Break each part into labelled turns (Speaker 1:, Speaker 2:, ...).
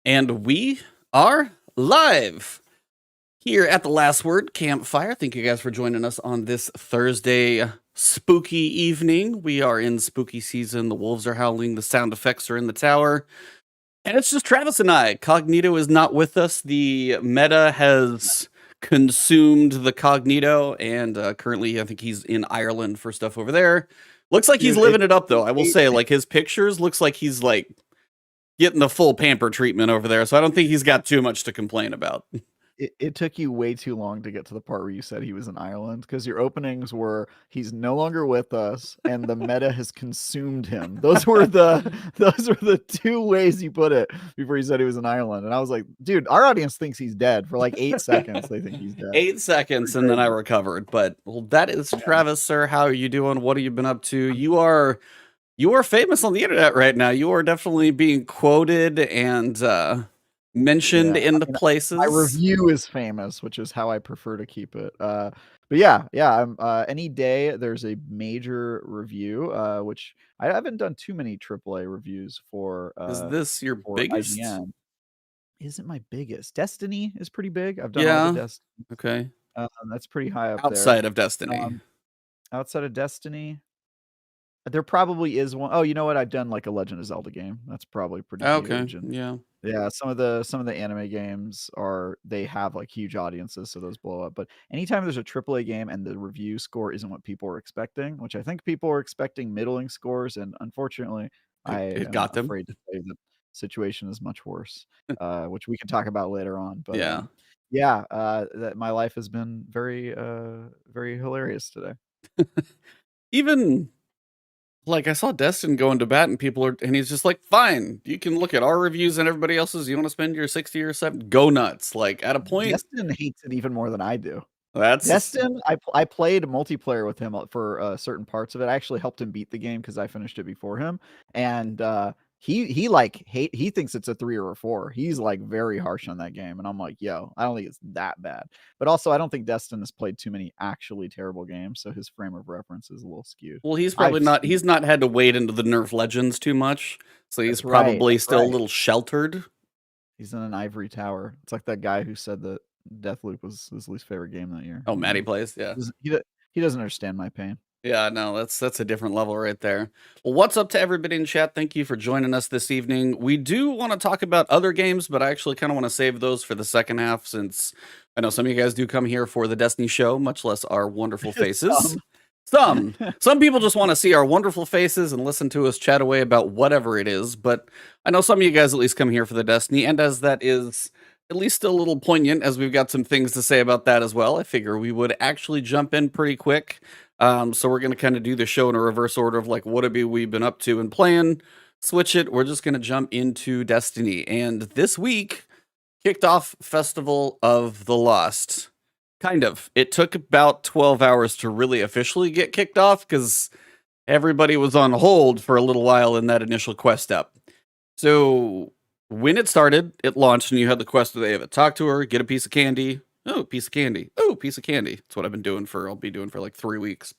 Speaker 1: And we are live here at the Last Word Campfire. Thank you guys for joining us on this Thursday spooky evening. We are in spooky season. The wolves are howling. The sound effects are in the tower. And it's just Travis and I. Cognito is not with us. The meta has consumed the Cognito. And currently, I think he's in Ireland for stuff over there. Looks like he's living it up, though. I will say, like, his pictures looks like he's, like, getting the full pamper treatment over there, so I don't think he's got too much to complain about.
Speaker 2: It took you way too long to get to the part where you said he was in Ireland, because your openings were he's no longer with us and the meta has consumed him. Those were the two ways you put it before you said he was in Ireland. And I was like, dude, our audience thinks he's dead. For like 8 seconds they think he's dead.
Speaker 1: 8 seconds and then I recovered. But well, that is Travis, sir. How are you doing? What have you been up to? You are famous on the internet right now. You are definitely being quoted and mentioned in the places.
Speaker 2: My review is famous, which is how I prefer to keep it. But yeah, I'm any day there's a major review, which I haven't done too many AAA reviews for.
Speaker 1: Is this your biggest?
Speaker 2: IGN. Isn't my biggest. Destiny is pretty big. I've done all the Destiny.
Speaker 1: Okay.
Speaker 2: That's pretty high up
Speaker 1: outside of Destiny.
Speaker 2: Outside of Destiny. There probably is one. Oh, you know what? I've done like a Legend of Zelda game. That's probably pretty huge. And yeah, some of the anime games they have like huge audiences, so those blow up. But anytime there's a AAA game and the review score isn't what people are expecting, which I think people are expecting middling scores, and unfortunately, I am afraid to say the situation is much worse, which we can talk about later on. But that my life has been very very hilarious today.
Speaker 1: Even like I saw Destin going to bat and and he's just like, fine, you can look at our reviews and everybody else's. You want to spend your 60 or 70, go nuts. Like at a point,
Speaker 2: Destin hates it even more than I do. Destin, I played multiplayer with him for certain parts of it. I actually helped him beat the game because I finished it before him, and he thinks it's a 3 or a 4. He's like very harsh on that game, and I'm like, yo, I don't think it's that bad. But also, I don't think Destin has played too many actually terrible games, so his frame of reference is a little skewed.
Speaker 1: Well, he's probably not. He's not had to wade into the Nerf Legends too much, so he's probably still a little sheltered.
Speaker 2: He's in an ivory tower. It's like that guy who said that Deathloop was his least favorite game that year.
Speaker 1: Oh, Matty plays, yeah.
Speaker 2: He doesn't understand my pain.
Speaker 1: Yeah, no, that's a different level right there. Well, what's up to everybody in chat? Thank you for joining us this evening. We do want to talk about other games, but I actually kind of want to save those for the second half, since I know some of you guys do come here for the Destiny show, much less our wonderful faces. Some people just want to see our wonderful faces and listen to us chat away about whatever it is, but I know some of you guys at least come here for the Destiny, and as that is at least a little poignant, as we've got some things to say about that as well, I figure we would actually jump in pretty quick. So we're going to kind of do the show in a reverse order of like what have we been up to and playing, switch it. We're just going to jump into Destiny. And this week kicked off Festival of the Lost. Kind of. It took about 12 hours to really officially get kicked off because everybody was on hold for a little while in that initial quest up. So when it started, it launched and you had the quest where they have a talk to her, get a piece of candy. Oh, piece of candy. Oh, piece of candy. That's what I've been doing I'll be doing for like 3 weeks.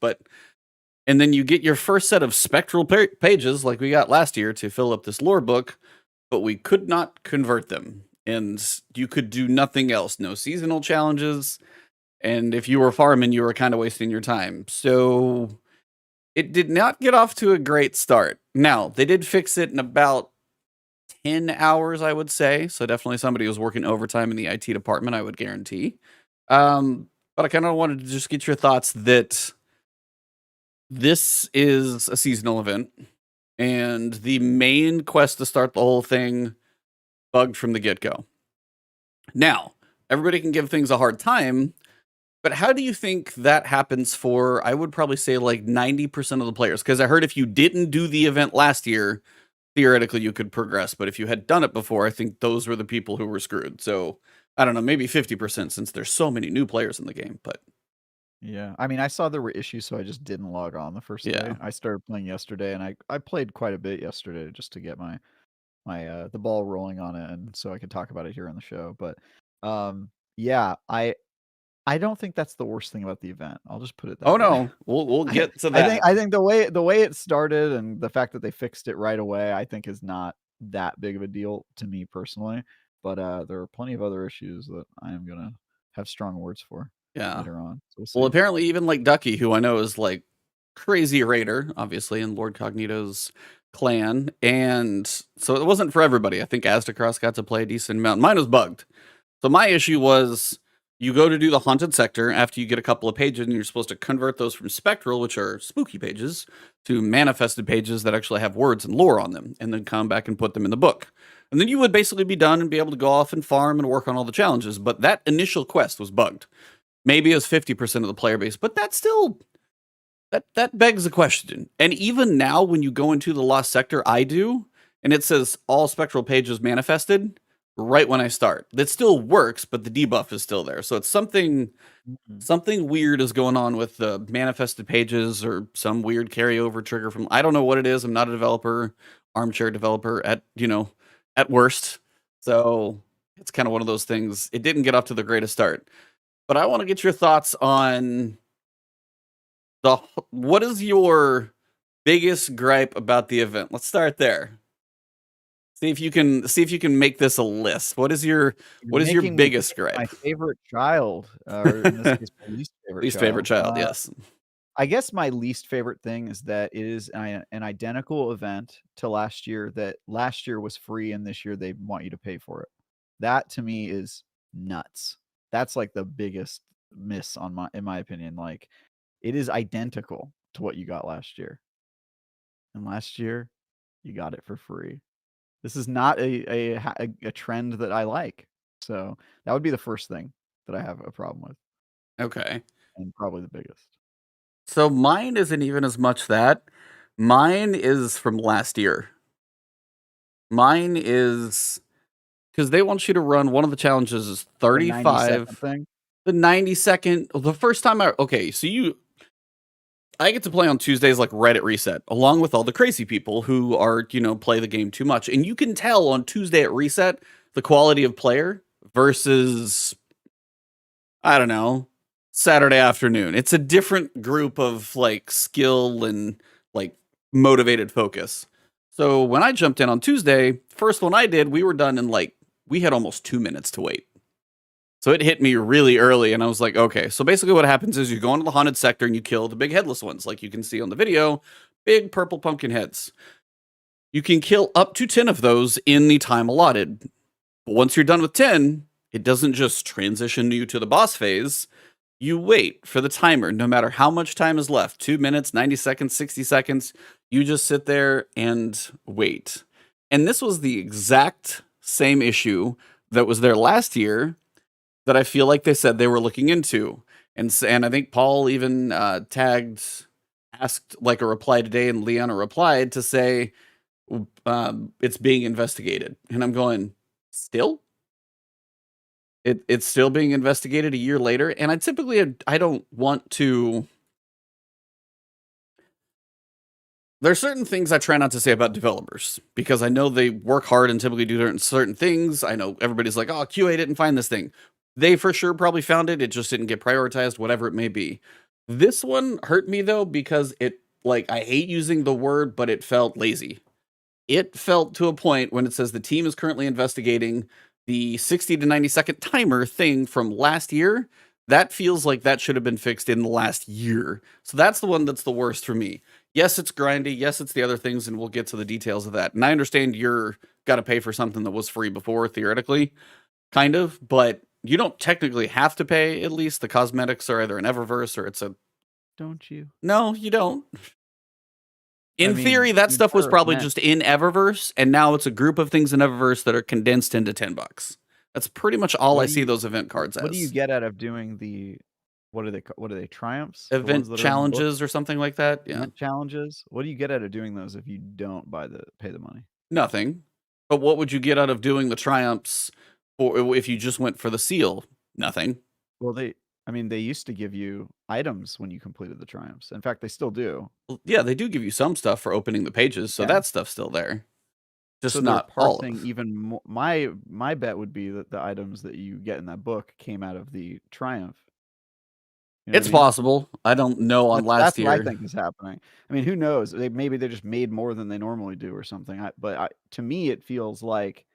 Speaker 1: And then you get your first set of spectral pages like we got last year to fill up this lore book, but we could not convert them. And you could do nothing else. No seasonal challenges. And if you were farming, you were kind of wasting your time. So it did not get off to a great start. Now, they did fix it in about 10 hours, I would say. So definitely somebody was working overtime in the IT department, I would guarantee. But I kind of wanted to just get your thoughts that this is a seasonal event and the main quest to start the whole thing bugged from the get-go. Now, everybody can give things a hard time, but how do you think that happens for, I would probably say like 90% of the players? Because I heard if you didn't do the event last year, theoretically you could progress, but if you had done it before, I think those were the people who were screwed. So I don't know, maybe 50% since there's so many new players in the game. But
Speaker 2: yeah, I mean, I saw there were issues, so I just didn't log on the first day. I started playing yesterday, and I played quite a bit yesterday just to get my the ball rolling on it, and so I could talk about it here on the show. But yeah, I don't think that's the worst thing about the event. I'll just put it that way.
Speaker 1: No, we'll get to that.
Speaker 2: I think the way it started and the fact that they fixed it right away, I think is not that big of a deal to me personally. But there are plenty of other issues that I am gonna have strong words for later on. So we'll see.
Speaker 1: Well, apparently even like Ducky, who I know is like crazy raider, obviously in LordCognito's clan, and so it wasn't for everybody. I think Aztecross got to play a decent amount. Mine was bugged. So my issue was you go to do the haunted sector after you get a couple of pages, and you're supposed to convert those from spectral, which are spooky pages, to manifested pages that actually have words and lore on them, and then come back and put them in the book. And then you would basically be done and be able to go off and farm and work on all the challenges. But that initial quest was bugged. Maybe it was 50% of the player base, but that's still that begs the question. And even now, when you go into the lost sector, I do, and it says all spectral pages manifested right when I start. That still works, but the debuff is still there. So it's something weird is going on with the manifested pages, or some weird carryover trigger from, I don't know what it is. I'm not a developer, armchair developer at worst. So it's kind of one of those things. It didn't get off to the greatest start. But I want to get your thoughts on what is your biggest gripe about the event? Let's start there. See if you can make this a list. What is your biggest gripe?
Speaker 2: My favorite child, or in this case, my least favorite child.
Speaker 1: Yes.
Speaker 2: I guess my least favorite thing is that it is an identical event to last year. That last year was free, and this year they want you to pay for it. That to me is nuts. That's like the biggest miss in my opinion. Like, it is identical to what you got last year, and last year you got it for free. This is not a trend that I like. So that would be the first thing that I have a problem with.
Speaker 1: Okay.
Speaker 2: And probably the biggest.
Speaker 1: So mine isn't even as much that. Mine is from last year. Mine is because they want you to run one of the challenges is 35. The 90-second. The first time I get to play on Tuesdays like right at reset, along with all the crazy people who are, play the game too much. And you can tell on Tuesday at reset the quality of player versus, I don't know, Saturday afternoon. It's a different group of like skill and like motivated focus. So when I jumped in on Tuesday, first one I did, we were done in we had almost 2 minutes to wait. So it hit me really early, and I was like, okay. So basically what happens is you go into the haunted sector and you kill the big headless ones, like you can see on the video, big purple pumpkin heads. You can kill up to 10 of those in the time allotted. But once you're done with 10, it doesn't just transition you to the boss phase. You wait for the timer, no matter how much time is left, 2 minutes, 90 seconds, 60 seconds. You just sit there and wait. And this was the exact same issue that was there last year, that I feel like they said they were looking into. And I think Paul even asked like a reply today, and Leanna replied to say it's being investigated. And I'm going, still? It's still being investigated a year later? And I don't want to... There's certain things I try not to say about developers, because I know they work hard and typically do certain things. I know everybody's like, oh, QA didn't find this thing. They for sure probably found it. It just didn't get prioritized, whatever it may be. This one hurt me though, because I hate using the word, but it felt lazy. It felt to a point when it says the team is currently investigating the 60 to 90 second timer thing from last year. That feels like that should have been fixed in the last year. So that's the one that's the worst for me. Yes, it's grindy. Yes, it's the other things, and we'll get to the details of that. And I understand you're got to pay for something that was free before, theoretically, kind of, but you don't technically have to pay. At least the cosmetics are either an Eververse or it's a...
Speaker 2: Don't you?
Speaker 1: No, you don't. In theory, that stuff was probably just in Eververse, and now it's a group of things in Eververse that are condensed into $10. That's pretty much all I see those event cards as.
Speaker 2: What do you get out of doing the... What are they? Triumphs?
Speaker 1: Event challenges or something like that? Yeah.
Speaker 2: Event challenges? What do you get out of doing those if you don't pay the money?
Speaker 1: Nothing. But what would you get out of doing the triumphs if you just went for the seal? Nothing.
Speaker 2: Well, they used to give you items when you completed the triumphs. In fact, they still do.
Speaker 1: Well, yeah, they do give you some stuff for opening the pages, so that stuff's still there. Just not all of it.
Speaker 2: Even more, my bet would be that the items that you get in that book came out of the triumph You know
Speaker 1: It's possible. I don't know on last
Speaker 2: that's
Speaker 1: year.
Speaker 2: what I think is happening. I mean, who knows? Maybe they just made more than they normally do or something. To me, it feels like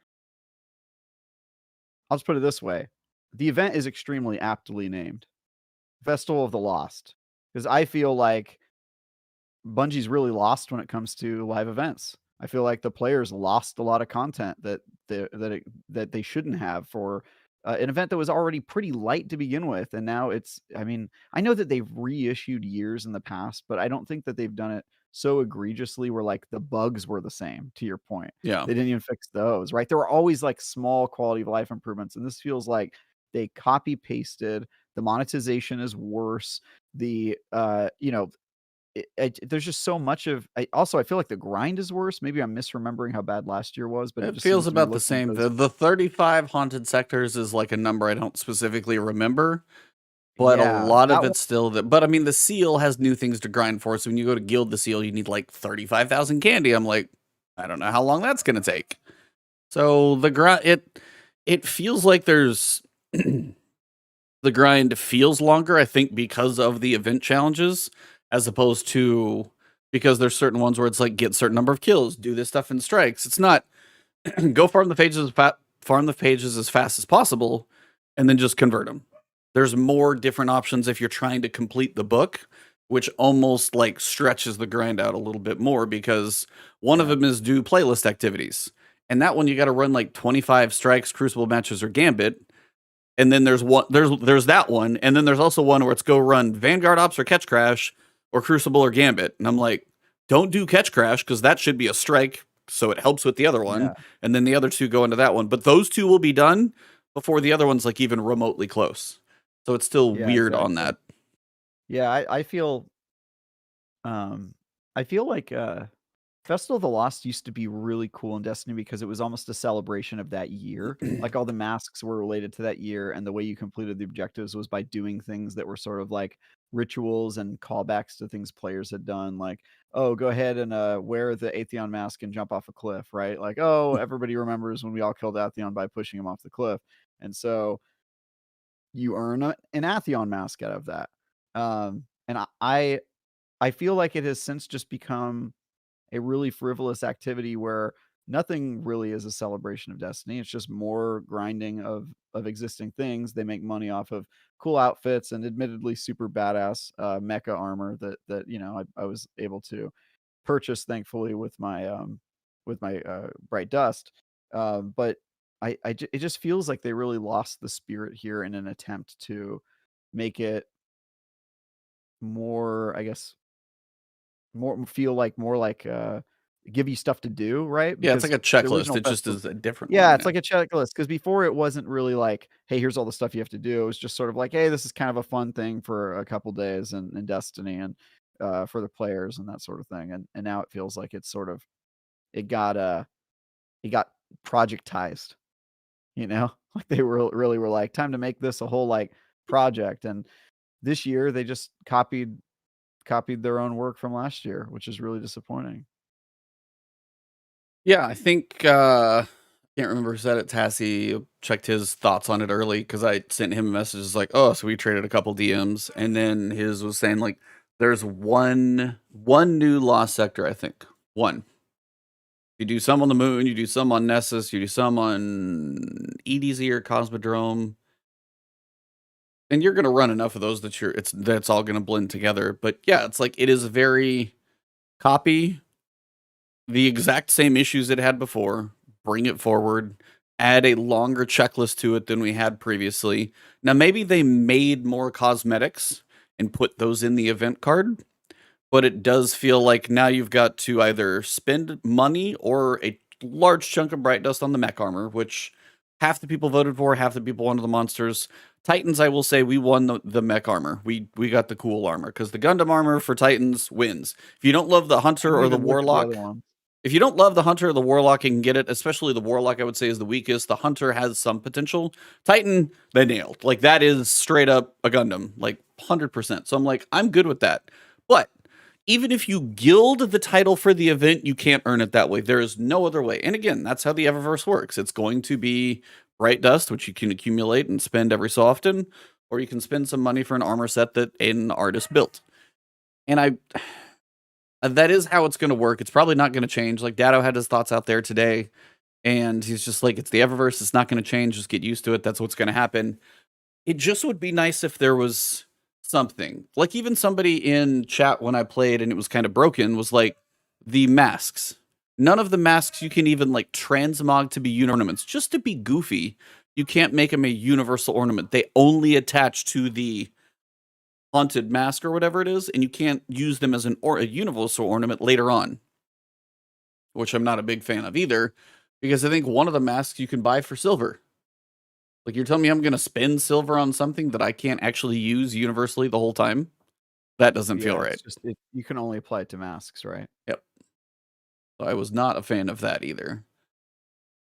Speaker 2: I'll just put it this way: the event is extremely aptly named, Festival of the Lost, because I feel like Bungie's really lost when it comes to live events. I feel like the players lost a lot of content that they shouldn't have for an event that was already pretty light to begin with, and now it's. I mean, I know that they've reissued years in the past, but I don't think that they've done it so egregiously where like the bugs were the same. To your point,
Speaker 1: Yeah.
Speaker 2: they didn't even fix those. Right, there were always like small quality of life improvements, and this feels like they copy pasted. The monetization is worse. The there's just so much of I feel like the grind is worse. Maybe I'm misremembering how bad last year was, but it
Speaker 1: It
Speaker 2: just
Speaker 1: feels
Speaker 2: seems to be
Speaker 1: about the
Speaker 2: looking at
Speaker 1: same.
Speaker 2: those.
Speaker 1: The 35 haunted sectors is like a number I don't specifically remember, but a
Speaker 2: Yeah,
Speaker 1: lot
Speaker 2: that
Speaker 1: of it's still that. But I mean, the seal has new things to grind for. So when you go to guild the seal, you need like 35,000 candy. I'm like, I don't know how long that's gonna take. So the grind it feels like there's the grind feels longer. I think because of the event challenges, as opposed to because there's certain ones where it's like get certain number of kills, do this stuff in strikes. It's not go farm the pages as fast as possible, and then just convert them. There's more different options if you're trying to complete the book, which almost like stretches the grind out a little bit more because one of them is do playlist activities, and that one you got to run like 25 strikes, crucible matches, or gambit. And then there's that one, and then there's also one where it's go run Vanguard Ops or Catch Crash or Crucible or Gambit, and I'm like, don't do Catch Crash because that should be a strike, so it helps with the other one, and then the other two go into that one. But those two will be done before the other one's like even remotely close. So it's still weird on that.
Speaker 2: Yeah, I feel like Festival of the Lost used to be really cool in Destiny because it was almost a celebration of that year. Like all the masks were related to that year, and the way you completed the objectives was by doing things that were sort of like rituals and callbacks to things players had done. Like, oh, go ahead and wear the Atheon mask and jump off a cliff, right? Like, oh, everybody remembers when we all killed Atheon by pushing him off the cliff, and so you earn an Atheon mask out of that. And I feel like it has since just become a really frivolous activity where nothing really is a celebration of Destiny. It's just more grinding of existing things. They make money off of cool outfits and admittedly super badass mecha armor that I was able to purchase thankfully with my Bright Dust. But it just feels like they really lost the spirit here in an attempt to make it more, I guess, more like give you stuff to do, right?
Speaker 1: Yeah, it's
Speaker 2: Because
Speaker 1: like a
Speaker 2: the
Speaker 1: checklist.
Speaker 2: original
Speaker 1: It just
Speaker 2: festival,
Speaker 1: is a different
Speaker 2: yeah,
Speaker 1: one
Speaker 2: it's
Speaker 1: now.
Speaker 2: like a checklist. Because before it wasn't really like, hey, here's all the stuff you have to do. It was just sort of like, hey, this is kind of a fun thing for a couple days in Destiny and for the players and that sort of thing. And now it feels like it's sort of it got projectized, like they really were like, time to make this a whole like project. And this year they just copied their own work from last year, which is really disappointing.
Speaker 1: Yeah, I think can't remember who said it. Tassie checked his thoughts on it early because I sent him messages like, "Oh, so we traded a couple DMs," and then his was saying like, "There's one new lost sector, I think. One. You do some on the moon, you do some on Nessus, you do some on EDZ or Cosmodrome, and you're gonna run enough of those that's all gonna blend together. But yeah, it's like it is very copy the exact same issues it had before, bring it forward, add a longer checklist to it than we had previously. Now, maybe they made more cosmetics and put those in the event card, but it does feel like now you've got to either spend money or a large chunk of bright dust on the mech armor, which half the people voted for, half the people wanted the monsters. Titans, I will say, we won the mech armor. We got the cool armor because the Gundam armor for Titans wins. If you don't love the Hunter or the Warlock, if you don't love the Hunter or the Warlock and can get it, especially the Warlock, I would say is the weakest. The Hunter has some potential. Titan, they nailed. Like, that is straight up a Gundam, like 100%. So I'm like, I'm good with that. But even if you guild the title for the event, you can't earn it that way. There is no other way. And again, that's how the Eververse works. It's going to be Bright Dust, which you can accumulate and spend every so often, or you can spend some money for an armor set that an artist built. And that is how it's going to work. It's probably not going to change. Like, Datto had his thoughts out there today, and he's just like, it's the Eververse. It's not going to change. Just get used to it. That's what's going to happen. It just would be nice if there was something. Like, even somebody in chat when I played and it was kind of broken was like, the masks. None of the masks you can even, like, transmog to be ornaments. Just to be goofy, you can't make them a universal ornament. They only attach to the haunted mask or whatever it is, and you can't use them as a universal ornament later on, which I'm not a big fan of either, because I think one of the masks you can buy for silver. Like, you're telling me I'm going to spend silver on something that I can't actually use universally the whole time? That doesn't feel right.
Speaker 2: You can only apply it to masks, right?
Speaker 1: Yep. So I was not a fan of that either.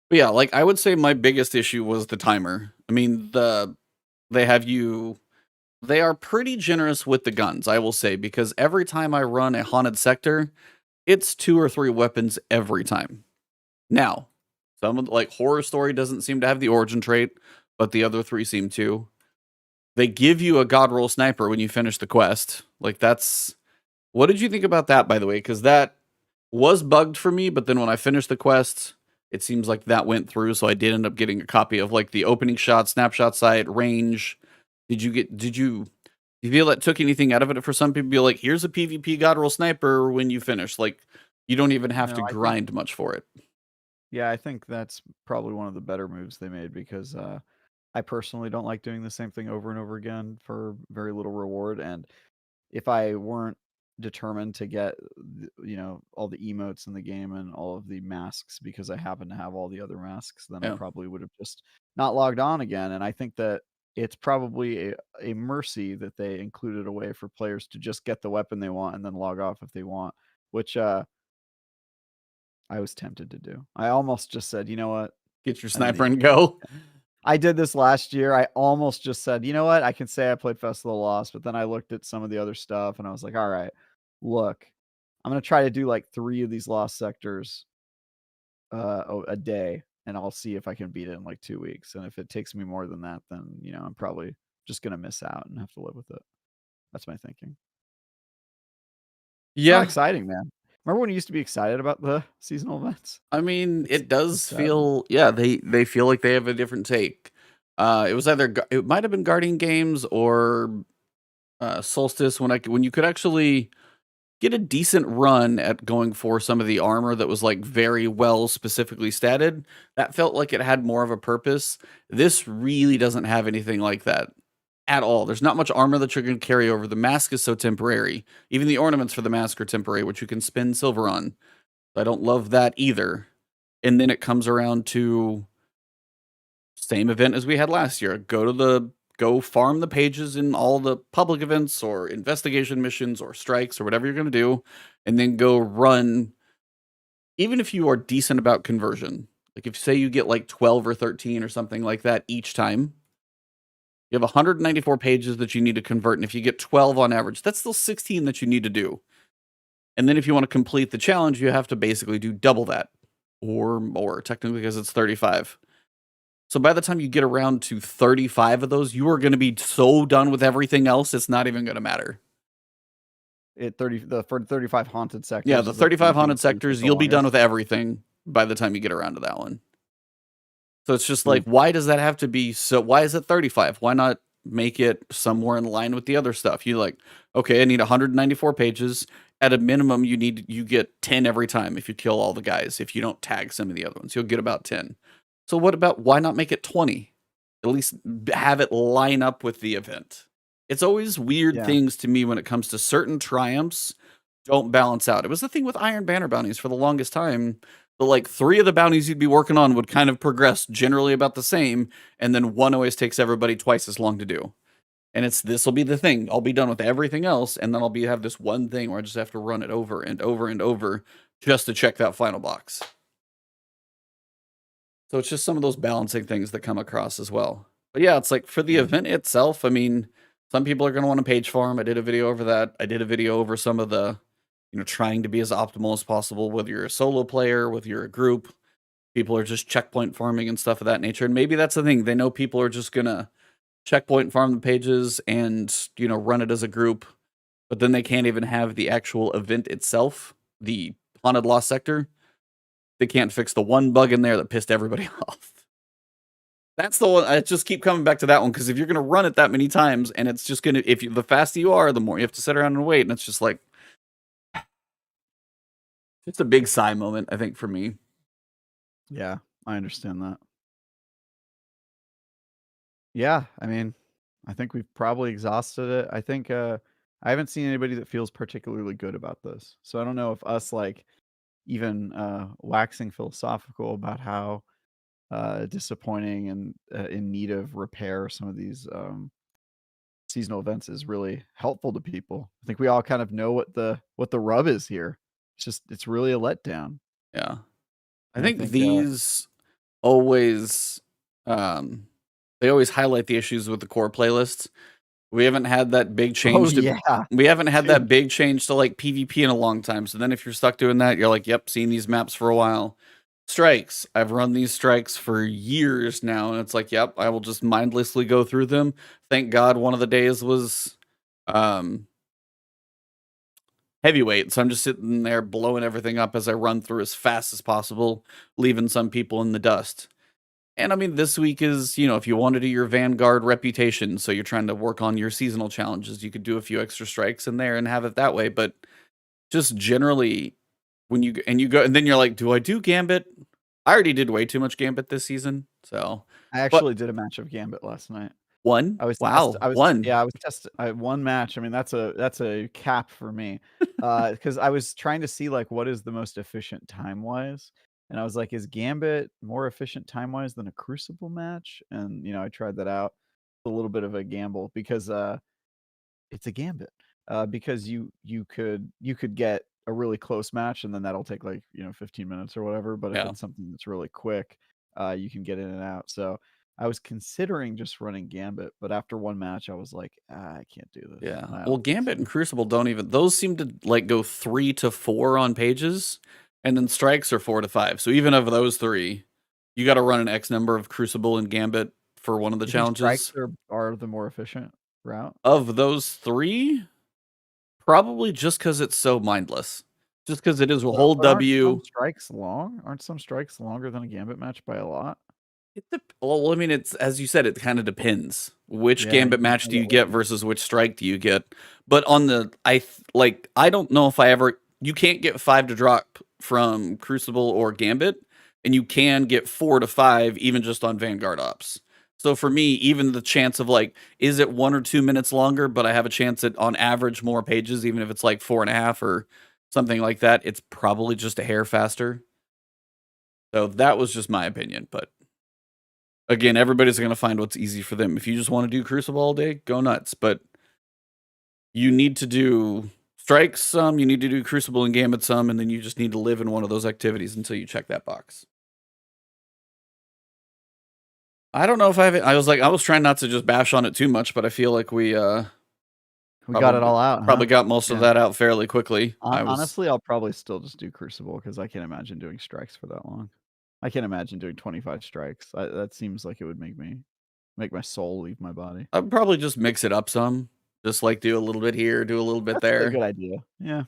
Speaker 1: But yeah, like, I would say my biggest issue was the timer. I mean, they are pretty generous with the guns, I will say, because every time I run a haunted sector, it's 2 or 3 weapons every time. Now, some of, like, Horror Story doesn't seem to have the origin trait, but the other 3 seem to. They give you a God Roll Sniper when you finish the quest. Like, that's... What did you think about that, by the way? Because that was bugged for me, but then when I finished the quest, it seems like that went through, so I did end up getting a copy of, like, the opening shot, snapshot sight, range. Did you feel that took anything out of it? For some people, be like, here's a PvP God Roll Sniper when you finish. Like, you don't even have to grind much for it.
Speaker 2: Yeah, I think that's probably one of the better moves they made, because I personally don't like doing the same thing over and over again for very little reward. And if I weren't determined to get, all the emotes in the game and all of the masks, because I happen to have all the other masks, then I probably would have just not logged on again. And I think that it's probably a mercy that they included a way for players to just get the weapon they want and then log off if they want, which I was tempted to do. I almost just said, you know what?
Speaker 1: Get your sniper and go.
Speaker 2: I did this last year. I almost just said, you know what? I can say I played Festival of Lost, but then I looked at some of the other stuff and I was like, all right, look, I'm going to try to do like 3 of these Lost sectors a day, and I'll see if I can beat it in like 2 weeks. And if it takes me more than that, then, I'm probably just going to miss out and have to live with it. That's my thinking.
Speaker 1: Yeah.
Speaker 2: It's not exciting, man. Remember when you used to be excited about the seasonal events?
Speaker 1: I mean, it does feel, they feel like they have a different take. It was it might have been Guardian Games or Solstice when you could actually get a decent run at going for some of the armor that was, like, very well specifically statted. That felt like it had more of a purpose. This really doesn't have anything like that at all. There's not much armor that you're going to carry over. The mask is so temporary. Even the ornaments for the mask are temporary, which you can spend silver on. I don't love that either. And then it comes around to same event as we had last year. Go farm the pages in all the public events or investigation missions or strikes or whatever you're going to do, and then go run. Even if you are decent about conversion, like if say you get like 12 or 13 or something like that each time, you have 194 pages that you need to convert. And if you get 12 on average, that's still 16 that you need to do. And then if you want to complete the challenge, you have to basically do double that or more, technically, because it's 35. So by the time you get around to 35 of those, you are going to be so done with everything else, it's not even going to matter.
Speaker 2: For 35 haunted sectors.
Speaker 1: Yeah, the 35 haunted sectors, you'll be done with everything by the time you get around to that one. So it's just like, why does that have to be so? Why is it 35? Why not make it somewhere in line with the other stuff? You like, okay, I need 194 pages. At a minimum, you get 10 every time if you kill all the guys. If you don't tag some of the other ones, you'll get about 10. So why not make it 20? At least have it line up with the event. It's always weird things to me when it comes to certain triumphs don't balance out. It was the thing with Iron Banner bounties for the longest time. But like 3 of the bounties you'd be working on would kind of progress generally about the same, and then one always takes everybody twice as long to do. And this will be the thing. I'll be done with everything else, and then I'll have this one thing where I just have to run it over and over and over just to check that final box. So it's just some of those balancing things that come across as well. But yeah, it's like for the event itself, I mean, some people are going to want a page farm. I did a video over that. I did a video over some of the, trying to be as optimal as possible, whether you're a solo player, whether you're a group. People are just checkpoint farming and stuff of that nature. And maybe that's the thing. They know people are just going to checkpoint farm the pages and, you know, run it as a group, but then they can't even have the actual event itself, the Haunted Lost Sector. They can't fix the one bug in there that pissed everybody off. That's the one. I just keep coming back to that one because if you're gonna run it that many times, and it's just gonna, if you, the faster you are, the more you have to sit around and wait, and it's just like, it's a big sigh moment, I think, for me.
Speaker 2: Yeah, I understand that. Yeah, I mean, I think we've probably exhausted it. I think I haven't seen anybody that feels particularly good about this. So I don't know if us like even waxing philosophical about how disappointing and in need of repair some of these seasonal events is really helpful to people. I think we all kind of know what the rub is here. It's really a letdown.
Speaker 1: Yeah. I
Speaker 2: And
Speaker 1: think these always they always highlight the issues with the core playlists. We haven't had that big change. We haven't had that big change to like PvP in a long time. So then if you're stuck doing that, you're like, yep, seen these maps for a while. Strikes. I've run these strikes for years now, and it's like, yep, I will just mindlessly go through them. Thank God one of the days was heavyweight, so I'm just sitting there blowing everything up as I run through as fast as possible, leaving some people in the dust. And I mean, this week is, you know, if you want to do your Vanguard reputation, so you're trying to work on your seasonal challenges, you could do a few extra strikes in there and have it that way. But just generally, when you go, and then you're like, do I do Gambit? I already did way too much Gambit this season, so
Speaker 2: I actually did a match of Gambit last night.
Speaker 1: One?
Speaker 2: I was
Speaker 1: wow. One.
Speaker 2: Yeah, I was testing. One match. I mean, that's a cap for me, because I was trying to see like what is the most efficient time wise, and I was like, is Gambit more efficient time wise than a Crucible match? And you know, I tried that out. A little bit of a gamble because it's a Gambit. Because you could get a really close match, and then that'll take like 15 minutes or whatever. But if it's something that's really quick, you can get in and out. So I was considering just running Gambit, but after one match, I was like, I can't do this.
Speaker 1: Yeah. Well, Gambit and Crucible don't even, those seem to like go 3 to 4 on pages, and then strikes are 4 to 5. So even of those three, you got to run an X number of Crucible and Gambit for one of the challenges.
Speaker 2: Strikes are the more efficient route?
Speaker 1: Of those three, probably just because it's so mindless. Just because it is a whole W.
Speaker 2: Aren't some strikes long? Aren't some strikes longer than a Gambit match by a lot?
Speaker 1: Well, I mean, it's, as you said, it kind of depends. Which Gambit match do you get versus which strike do you get? But on the, I don't know if I ever, you can't get 5 to drop from Crucible or Gambit, and you can get 4 to 5 even just on Vanguard ops. So for me, even the chance of like, is it 1 or 2 minutes longer, but I have a chance at on average more pages, even if it's like 4.5 or something like that, it's probably just a hair faster. So that was just my opinion, but again, everybody's going to find what's easy for them. If you just want to do Crucible all day, go nuts. But you need to do strikes some, you need to do Crucible and Gambit some, and then you just need to live in one of those activities until you check that box. I don't know if I was trying not to just bash on it too much, but I feel like we
Speaker 2: got it all out.
Speaker 1: Probably got most of that out fairly quickly.
Speaker 2: Honestly, I'll probably still just do Crucible because I can't imagine doing strikes for that long. I can't imagine doing 25 strikes. That seems like it would make my soul leave my body.
Speaker 1: I'd probably just mix it up some. Just like do a little bit here, do a little bit there.
Speaker 2: A good idea. Yeah.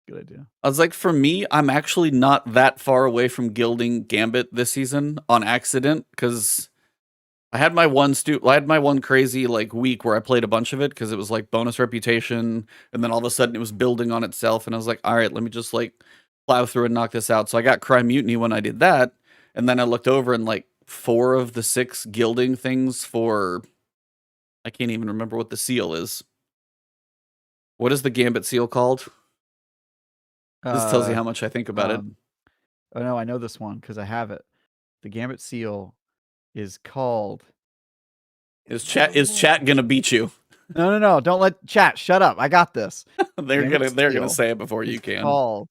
Speaker 2: Good idea.
Speaker 1: I was like, for me, I'm actually not that far away from gilding Gambit this season on accident, because I had my one crazy like week where I played a bunch of it because it was like bonus reputation, and then all of a sudden it was building on itself, and I was like, all right, let me just like plow through and knock this out. So I got Cry Mutiny when I did that. And then I looked over and like 4 of the 6 gilding things for, I can't even remember what the seal is. What is the Gambit seal called? This tells you how much I think about it.
Speaker 2: Oh no, I know this one because I have it. The Gambit seal is called.
Speaker 1: Is chat gonna beat you?
Speaker 2: No! Don't let chat. Shut up! I got this.
Speaker 1: they're gonna say it before you can.
Speaker 2: Called.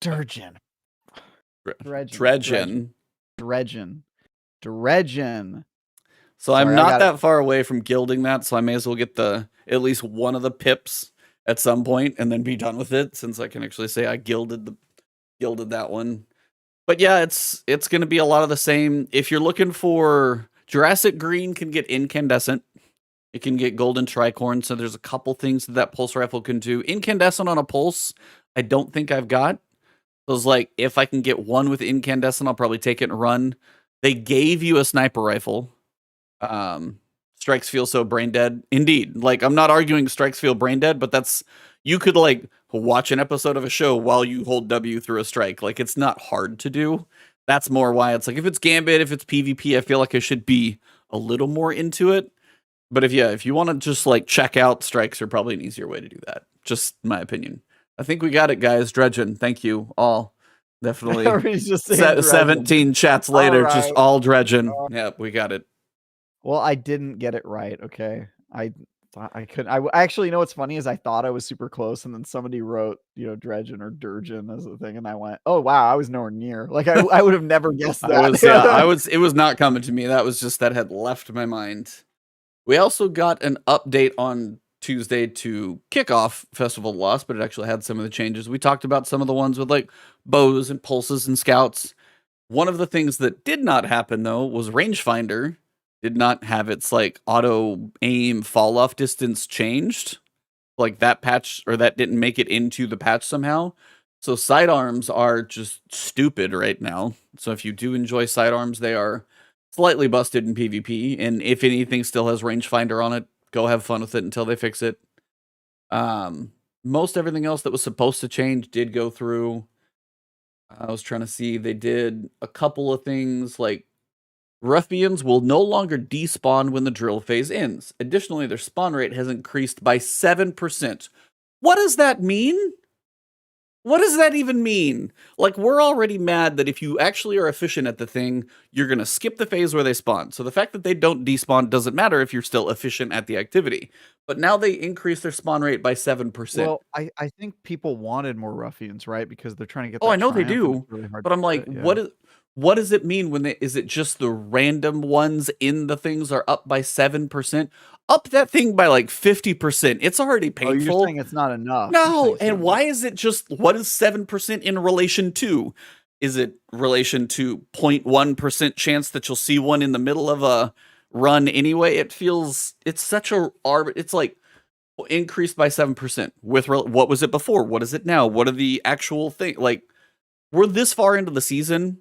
Speaker 2: Dredgen.
Speaker 1: So I'm not that far away from gilding that, so I may as well get at least one of the pips at some point and then be done with it, since I can actually say I gilded that one. But yeah, it's going to be a lot of the same. If you're looking for Jurassic Green, can get incandescent. It can get golden tricorn. So there's a couple things that pulse rifle can do. Incandescent on a pulse, I don't think I've got. So it's like, if I can get one with incandescent, I'll probably take it and run. They gave you a sniper rifle. Strikes feel so brain dead. Indeed. Like, I'm not arguing strikes feel brain dead, but you could like watch an episode of a show while you hold W through a strike. Like, it's not hard to do. That's more why it's like, if it's Gambit, if it's PvP, I feel like I should be a little more into it. But if you want to just like check out, strikes are probably an easier way to do that. Just my opinion. I think we got it, guys. Dredgen. Thank you all. Definitely. 17 chats later, right. Just all Dredgen. Yep, we got it.
Speaker 2: Well, I didn't get it right. Okay. I couldn't. I actually, you know what's funny is I thought I was super close, and then somebody wrote, Dredgen or Durgeon as a thing, and I went, "Oh wow, I was nowhere near." Like I would have never guessed that.
Speaker 1: It was not coming to me. That was just that had left my mind. We also got an update on Tuesday to kick off Festival of Lost, but it actually had some of the changes. We talked about some of the ones with like bows and pulses and scouts. One of the things that did not happen though was Rangefinder did not have its like auto aim fall off distance changed. Like that patch, or that didn't make it into the patch somehow. So sidearms are just stupid right now. So if you do enjoy sidearms, they are slightly busted in PvP. And if anything still has Rangefinder on it, go have fun with it until they fix it. Most everything else that was supposed to change did go through. I was trying to see, they did a couple of things like Ruffians will no longer despawn when the drill phase ends. Additionally, their spawn rate has increased by 7%. What does that mean? What does that even mean? Like, we're already mad that if you actually are efficient at the thing, you're going to skip the phase where they spawn. So the fact that they don't despawn doesn't matter if you're still efficient at the activity. But now they increase their spawn rate by 7%.
Speaker 2: Well, I think people wanted more Ruffians, right? Because they're trying to get that
Speaker 1: I know they
Speaker 2: triumph,
Speaker 1: do.
Speaker 2: really
Speaker 1: but I'm like, what does it mean when is it just the random ones in the things are up by 7%? Up that thing by like 50%. It's already painful.
Speaker 2: Oh, you're saying it's not enough.
Speaker 1: No, and why is it just, what is 7% in relation to? Is it relation to 0.1% chance that you'll see one in the middle of a run anyway? It's such a, it's like increased by 7%. With what was it before? What is it now? What are the actual thing? Like, we're this far into the season.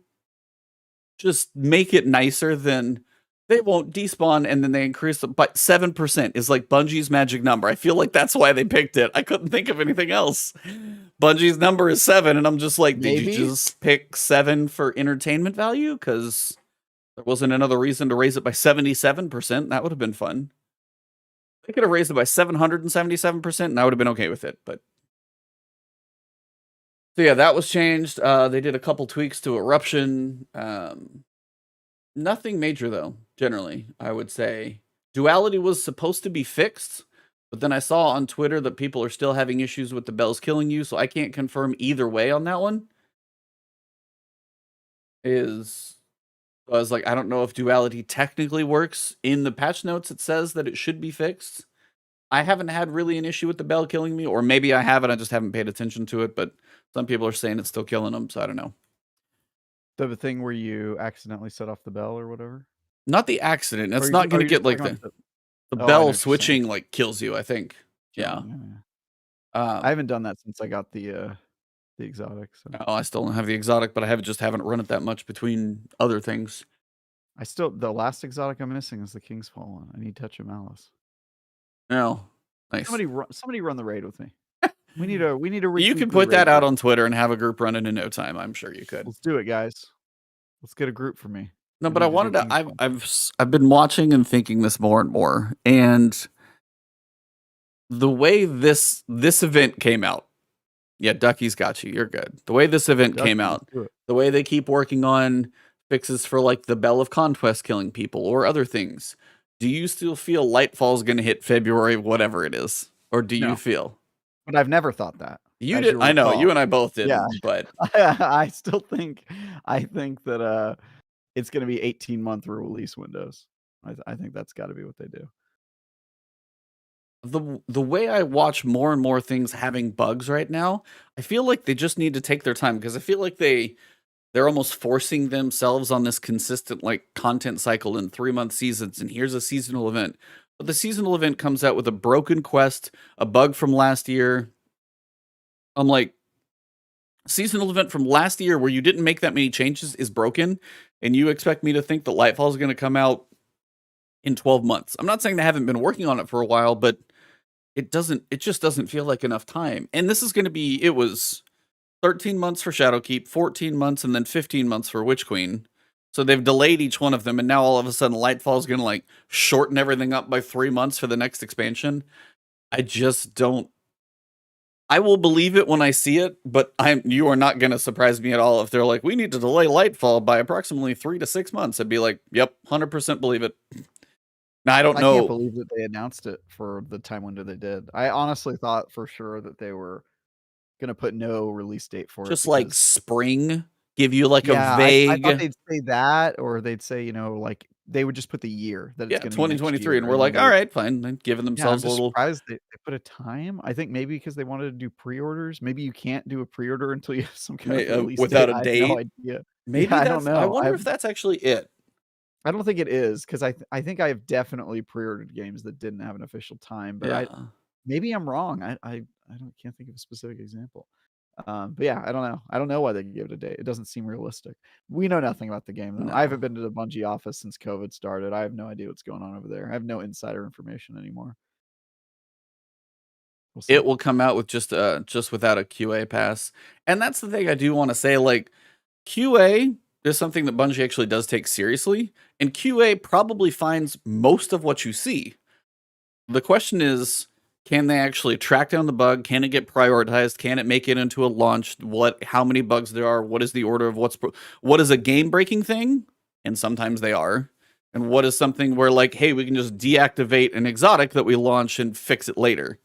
Speaker 1: Just make it nicer than they won't despawn and then they increase it by 7% is like Bungie's magic number. I feel like that's why they picked it. I couldn't think of anything else. Bungie's number is 7, and I'm just like, did you just pick 7 for entertainment value? Because there wasn't another reason to raise it by 77%. That would have been fun. They could have raised it by 777%, and I would have been okay with it. But so yeah, that was changed. They did a couple tweaks to Eruption. Nothing major though, generally, I would say. Duality was supposed to be fixed, but then I saw on Twitter that people are still having issues with the bells killing you, so I can't confirm either way on that one. I was like, I don't know if duality technically works. In the patch notes, it says that it should be fixed. I haven't had really an issue with the bell killing me, or maybe I have and I just haven't paid attention to it, but some people are saying it's still killing them, so I don't know.
Speaker 2: The thing where you accidentally set off the bell or whatever?
Speaker 1: Not the accident. That's not going to get like the bell switching like kills you, I think. Yeah.
Speaker 2: I haven't done that since I got the exotic. So.
Speaker 1: Oh, I still don't have the exotic, but I haven't run it that much between other things.
Speaker 2: The last exotic I'm missing is the King's Fallen. I need Touch of Malice.
Speaker 1: No. Nice.
Speaker 2: Somebody run the raid with me. We need a
Speaker 1: You can put that out on Twitter and have a group run it in no time. I'm sure you could.
Speaker 2: Let's do it, guys. Let's get a group for me.
Speaker 1: No, but I wanted to. I've been watching and thinking this more and more, and the way this event came out. Yeah, Ducky's got you. You're good. The way this event came out, the way they keep working on fixes for like the Bell of Conquest killing people or other things. Do you still feel Lightfall's going to hit February, whatever it is, or do you feel?
Speaker 2: But I've never thought that.
Speaker 1: You did. I know you and I both did. Yeah. But
Speaker 2: I still think. I think that it's going to be 18-month release windows. I think that's got to be what they do.
Speaker 1: The way I watch more and more things having bugs right now, I feel like they just need to take their time, because I feel like they they're almost forcing themselves on this consistent like content cycle in 3-month seasons, and here's a seasonal event. But the seasonal event comes out with a broken quest, a bug from last year. I'm like, seasonal event from last year where you didn't make that many changes is broken, and you expect me to think that Lightfall is going to come out in 12 months. I'm not saying they haven't been working on it for a while, but it just doesn't feel like enough time. And this is going to be, it was 13 months for Shadowkeep, 14 months, and then 15 months for Witch Queen. So they've delayed each one of them, and now all of a sudden Lightfall is going to like shorten everything up by 3 months for the next expansion. I just don't. I will believe it when I see it, but you are not going to surprise me at all if they're like, we need to delay Lightfall by approximately 3 to 6 months. I'd be like, yep, 100% believe it. Now, I don't know.
Speaker 2: I can't believe that they announced it for the time window they did. I honestly thought for sure that they were gonna put no release date for
Speaker 1: just
Speaker 2: it.
Speaker 1: Like spring, give you like a vague.
Speaker 2: I thought they'd say that, or they'd say, like they would just put the year that it's gonna be
Speaker 1: 2023, and we're like, all right, fine. They're giving themselves
Speaker 2: I'm
Speaker 1: a little.
Speaker 2: surprised they put a time. I think maybe because they wanted to do pre-orders. Maybe you can't do a pre-order until you have some kind of release
Speaker 1: without
Speaker 2: date.
Speaker 1: a date.
Speaker 2: I have no idea.
Speaker 1: Maybe
Speaker 2: I don't know.
Speaker 1: I wonder if that's actually it.
Speaker 2: I don't think it is, because I think I have definitely pre-ordered games that didn't have an official time, but maybe I'm wrong. Can't think of a specific example. But yeah, I don't know. I don't know why they give it a date. It doesn't seem realistic. We know nothing about the game though.
Speaker 1: No.
Speaker 2: I haven't been to the Bungie office since COVID started. I have no idea what's going on over there. I have no insider information anymore.
Speaker 1: It will come out with just without a QA pass. And that's the thing I do want to say, like, QA is something that Bungie actually does take seriously, and QA probably finds most of what you see. The question is, can they actually track down the bug? Can it get prioritized? Can it make it into a launch? How many bugs there are? What is the order of what is a game-breaking thing? And sometimes they are. And what is something where, like, hey, we can just deactivate an exotic that we launch and fix it later.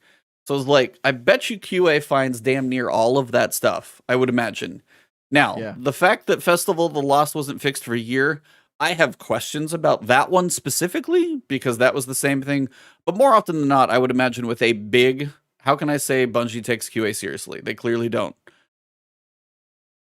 Speaker 1: So it's like, I bet you QA finds damn near all of that stuff, I would imagine. Now, the fact that Festival of the Lost wasn't fixed for a year, I have questions about that one specifically, because that was the same thing. But more often than not, I would imagine with a big, how can I say Bungie takes QA seriously? They clearly don't.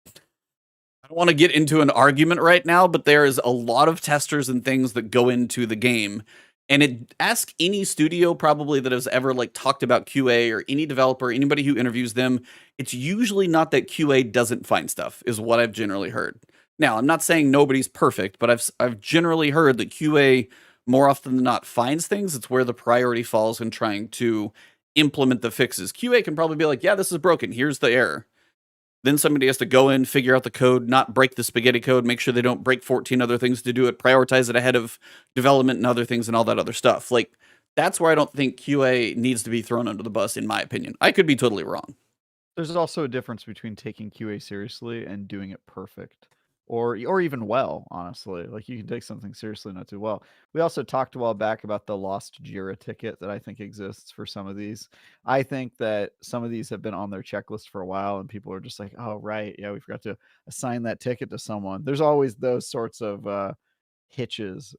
Speaker 1: I don't want to get into an argument right now, but there is a lot of testers and things that go into the game. And ask any studio probably that has ever like talked about QA, or any developer, anybody who interviews them. It's usually not that QA doesn't find stuff, is what I've generally heard. Now, I'm not saying nobody's perfect, but I've generally heard that QA more often than not finds things. It's where the priority falls in trying to implement the fixes. QA can probably be like, yeah, this is broken. Here's the error. Then somebody has to go in, figure out the code, not break the spaghetti code, make sure they don't break 14 other things to do it, prioritize it ahead of development and other things and all that other stuff. Like, that's where I don't think QA needs to be thrown under the bus, in my opinion. I could be totally wrong.
Speaker 2: There's also a difference between taking QA seriously and doing it perfect. Or even well, honestly. Like, you can take something seriously, not too well. We also talked a while back about the lost Jira ticket that I think exists for some of these. I think that some of these have been on their checklist for a while, and people are just like, oh, right, yeah, we forgot to assign that ticket to someone. There's always those sorts of hitches,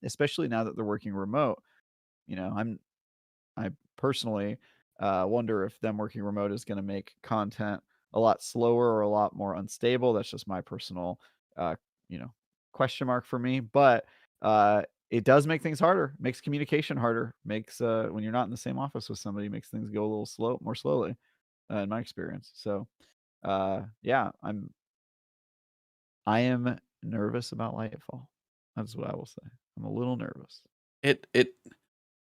Speaker 2: especially now that they're working remote. I personally wonder if them working remote is going to make content a lot slower or a lot more unstable. That's just my personal, uh, question mark for me. But it does make things harder. Makes communication harder. Makes when you're not in the same office with somebody, makes things go a little more slowly, in my experience. So, yeah, I am nervous about Lightfall. That's what I will say. I'm a little nervous.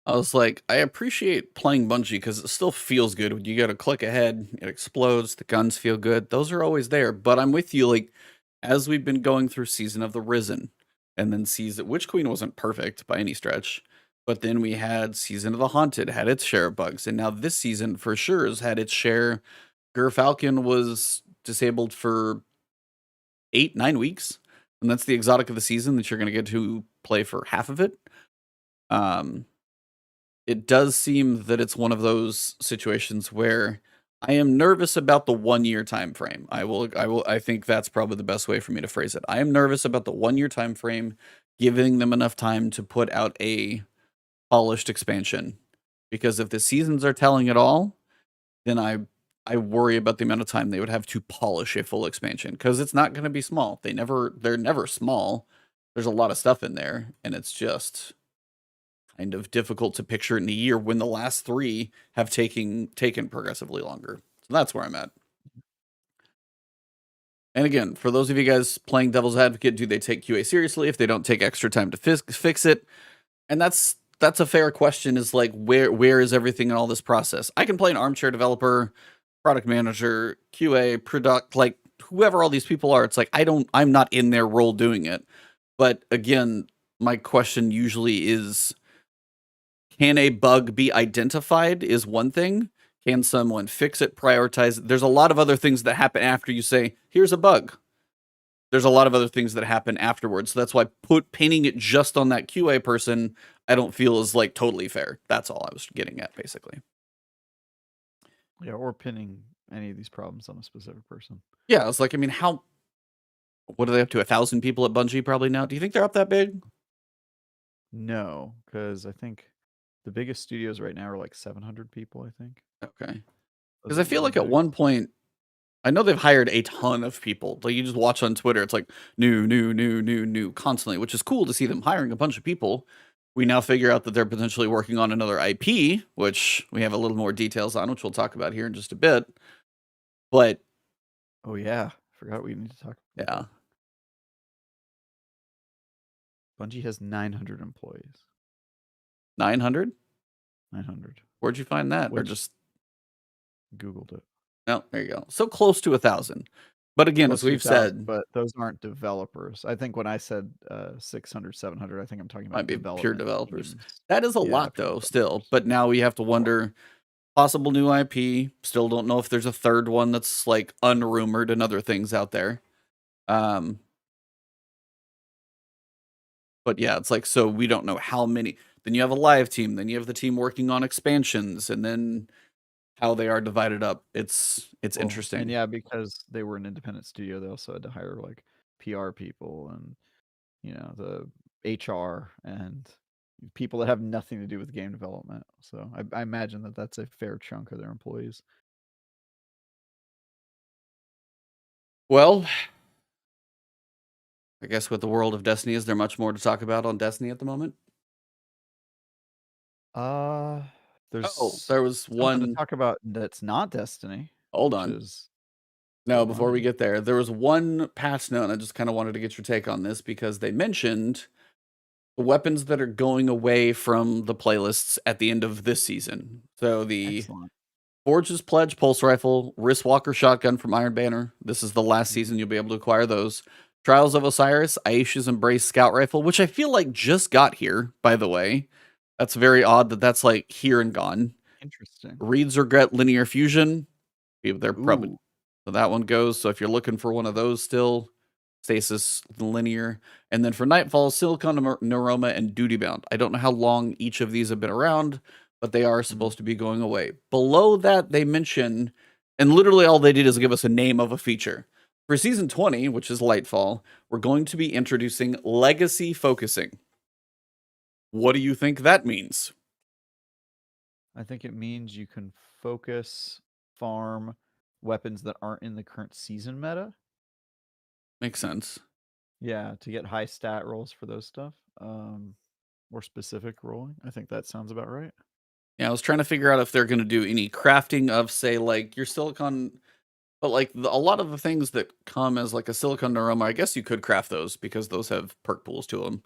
Speaker 1: I was like, I appreciate playing Bungie because it still feels good when you got to click ahead, it explodes, the guns feel good. Those are always there. But I'm with you, like, as we've been going through Season of the Risen, and then Witch Queen wasn't perfect by any stretch, but then we had Season of the Haunted, had its share of bugs, and now this season for sure has had its share. Falcon was disabled for 8-9 weeks, and that's the exotic of the season that you're going to get to play for half of it. It does seem that it's one of those situations where I am nervous about the 1-year time frame. I think that's probably the best way for me to phrase it. I am nervous about the 1-year time frame, giving them enough time to put out a polished expansion. Because if the seasons are telling it all, then I worry about the amount of time they would have to polish a full expansion, because it's not going to be small. They're never small. There's a lot of stuff in there, and it's just kind of difficult to picture in a year when the last 3 have taken progressively longer. So that's where I'm at. And again, for those of you guys playing devil's advocate, do they take QA seriously if they don't take extra time to fix it? And that's a fair question, is like, where is everything in all this process? I can play an armchair developer, product manager, QA, product, like whoever all these people are. It's like, I'm not in their role doing it. But again, my question usually is, can a bug be identified is one thing. Can someone fix it, prioritize it? There's a lot of other things that happen after you say, here's a bug. There's a lot of other things that happen afterwards. So that's why painting it just on that QA person, I don't feel is like totally fair. That's all I was getting at, basically.
Speaker 2: Yeah, or pinning any of these problems on a specific person.
Speaker 1: Yeah, it's like, I mean, what are they up to? 1,000 people at Bungie probably now? Do you think they're up that big?
Speaker 2: No, because I think the biggest studios right now are like 700 people, I think.
Speaker 1: Okay. Because I feel like at one point, I know they've hired a ton of people. Like, you just watch on Twitter, it's like new constantly, which is cool to see them hiring a bunch of people. We now figure out that they're potentially working on another IP, which we have a little more details on, which we'll talk about here in just a bit. But
Speaker 2: oh yeah, forgot we need to talk.
Speaker 1: Yeah.
Speaker 2: Bungie has 900 employees.
Speaker 1: 900?
Speaker 2: 900.
Speaker 1: Where'd you find that? Or just
Speaker 2: Googled it.
Speaker 1: Oh, there you go. So close to 1,000. But again, as we've said,
Speaker 2: but those aren't developers. I think when I said 600, 700, I think I'm talking about
Speaker 1: pure developers. That is a lot, though, still. But now we have to wonder, possible new IP. Still don't know if there's a third one that's like unrumored and other things out there. But yeah, it's like, so we don't know how many. Then you have a live team. Then you have the team working on expansions, and then how they are divided up. It's interesting.
Speaker 2: And yeah, because they were an independent studio, they also had to hire like PR people and, you know, the HR and people that have nothing to do with game development. So I imagine that that's a fair chunk of their employees.
Speaker 1: Well, I guess with the world of Destiny, is there much more to talk about on Destiny at the moment? There was one
Speaker 2: to talk about that's not Destiny.
Speaker 1: Hold on. No, before we get there, there was one patch note, and I just kind of wanted to get your take on this, because they mentioned the weapons that are going away from the playlists at the end of this season. So the Forge's Pledge Pulse Rifle, Wristwalker Shotgun from Iron Banner. This is the last season you'll be able to acquire those. Trials of Osiris, Aisha's Embrace Scout Rifle, which I feel like just got here, by the way. That's very odd that that's like here and gone.
Speaker 2: Interesting.
Speaker 1: Reed's Regret Linear Fusion. They're probably, so that one goes. So if you're looking for one of those still, Stasis Linear. And then for Nightfall, Silicon Neuroma and Duty Bound. I don't know how long each of these have been around, but they are supposed to be going away. Below that, they mention, and literally all they did is give us a name of a feature. For Season 20, which is Lightfall, we're going to be introducing Legacy Focusing. What do you think that means?
Speaker 2: I think it means you can focus, farm weapons that aren't in the current season meta.
Speaker 1: Makes sense.
Speaker 2: Yeah, to get high stat rolls for those stuff. More specific rolling. I think that sounds about right.
Speaker 1: Yeah, I was trying to figure out if they're going to do any crafting of, say, like your silicon, but like a lot of the things that come as like a silicon neuroma, I guess you could craft those because those have perk pools to them.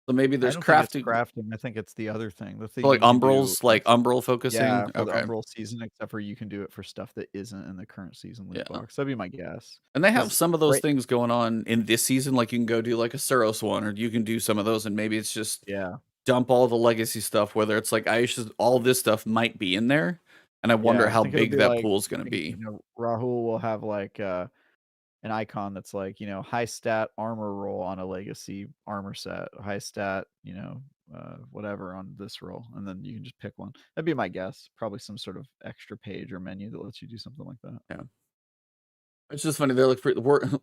Speaker 1: So maybe there's crafting.
Speaker 2: I think it's the other thing. The thing
Speaker 1: so like Umbrals, like Umbral focusing.
Speaker 2: Yeah, for the Umbral season, except for you can do it for stuff that isn't in the current season loot box. That'd be my guess.
Speaker 1: And they have some of those things going on in this season. Like you can go do like a Suros one, or you can do some of those, and maybe it's just dump all the legacy stuff. Whether it's like Aisha, all this stuff might be in there, and I wonder how big that pool is going to be.
Speaker 2: You know, Rahul will have like an icon that's like, you know, high stat armor roll on a legacy armor set, high stat, you know, whatever on this roll, and then you can just pick one. That'd be my guess. Probably some sort of extra page or menu that lets you do something like that.
Speaker 1: Yeah. It's just funny. They're like,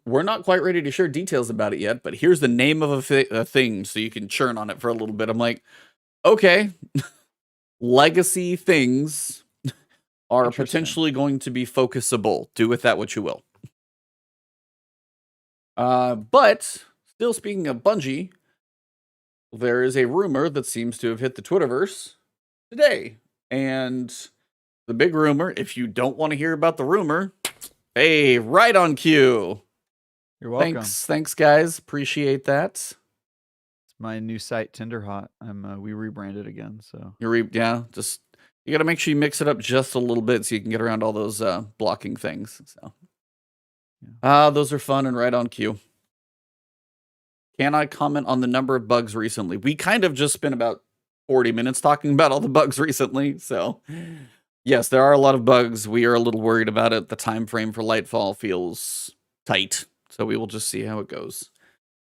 Speaker 1: we're not quite ready to share details about it yet, but here's the name of a thing so you can churn on it for a little bit. I'm like, okay, legacy things. are potentially going to be focusable. Do with that what you will. But still speaking of Bungie, there is a rumor that seems to have hit the Twitterverse today. And the big rumor, if you don't want to hear about the rumor, hey, right on cue.
Speaker 2: You're welcome.
Speaker 1: Thanks, guys. Appreciate that. It's
Speaker 2: my new site, Tinderhot. We rebranded again, so
Speaker 1: just you got to make sure you mix it up just a little bit so you can get around all those blocking things. So, those are fun and right on cue. Can I comment on the number of bugs recently? We kind of just spent about 40 minutes talking about all the bugs recently. So, yes, there are a lot of bugs. We are a little worried about it. The time frame for Nightfall feels tight. So we will just see how it goes.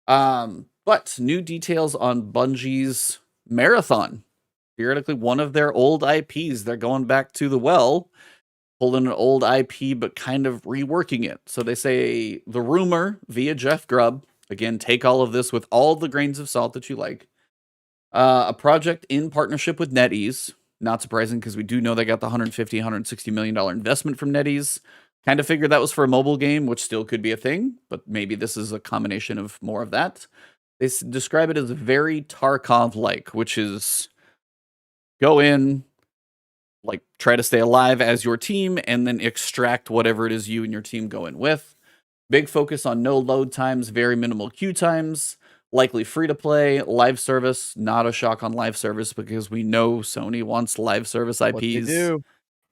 Speaker 1: But new details on Bungie's Marathon. Theoretically, one of their old IPs. They're going back to the well, pulling an old IP, but kind of reworking it. So they say the rumor via Jeff Grubb. Again, take all of this with all the grains of salt that you like. A project in partnership with NetEase. Not surprising because we do know they got the $150, $160 million investment from NetEase. Kind of figured that was for a mobile game, which still could be a thing, but maybe this is a combination of more of that. They describe it as very Tarkov-like, which is go in, like try to stay alive as your team, and then extract whatever it is you and your team go in with. Big focus on no load times, very minimal queue times, likely free-to-play, live service. Not a shock on live service because we know Sony wants live service IPs.
Speaker 2: What they do.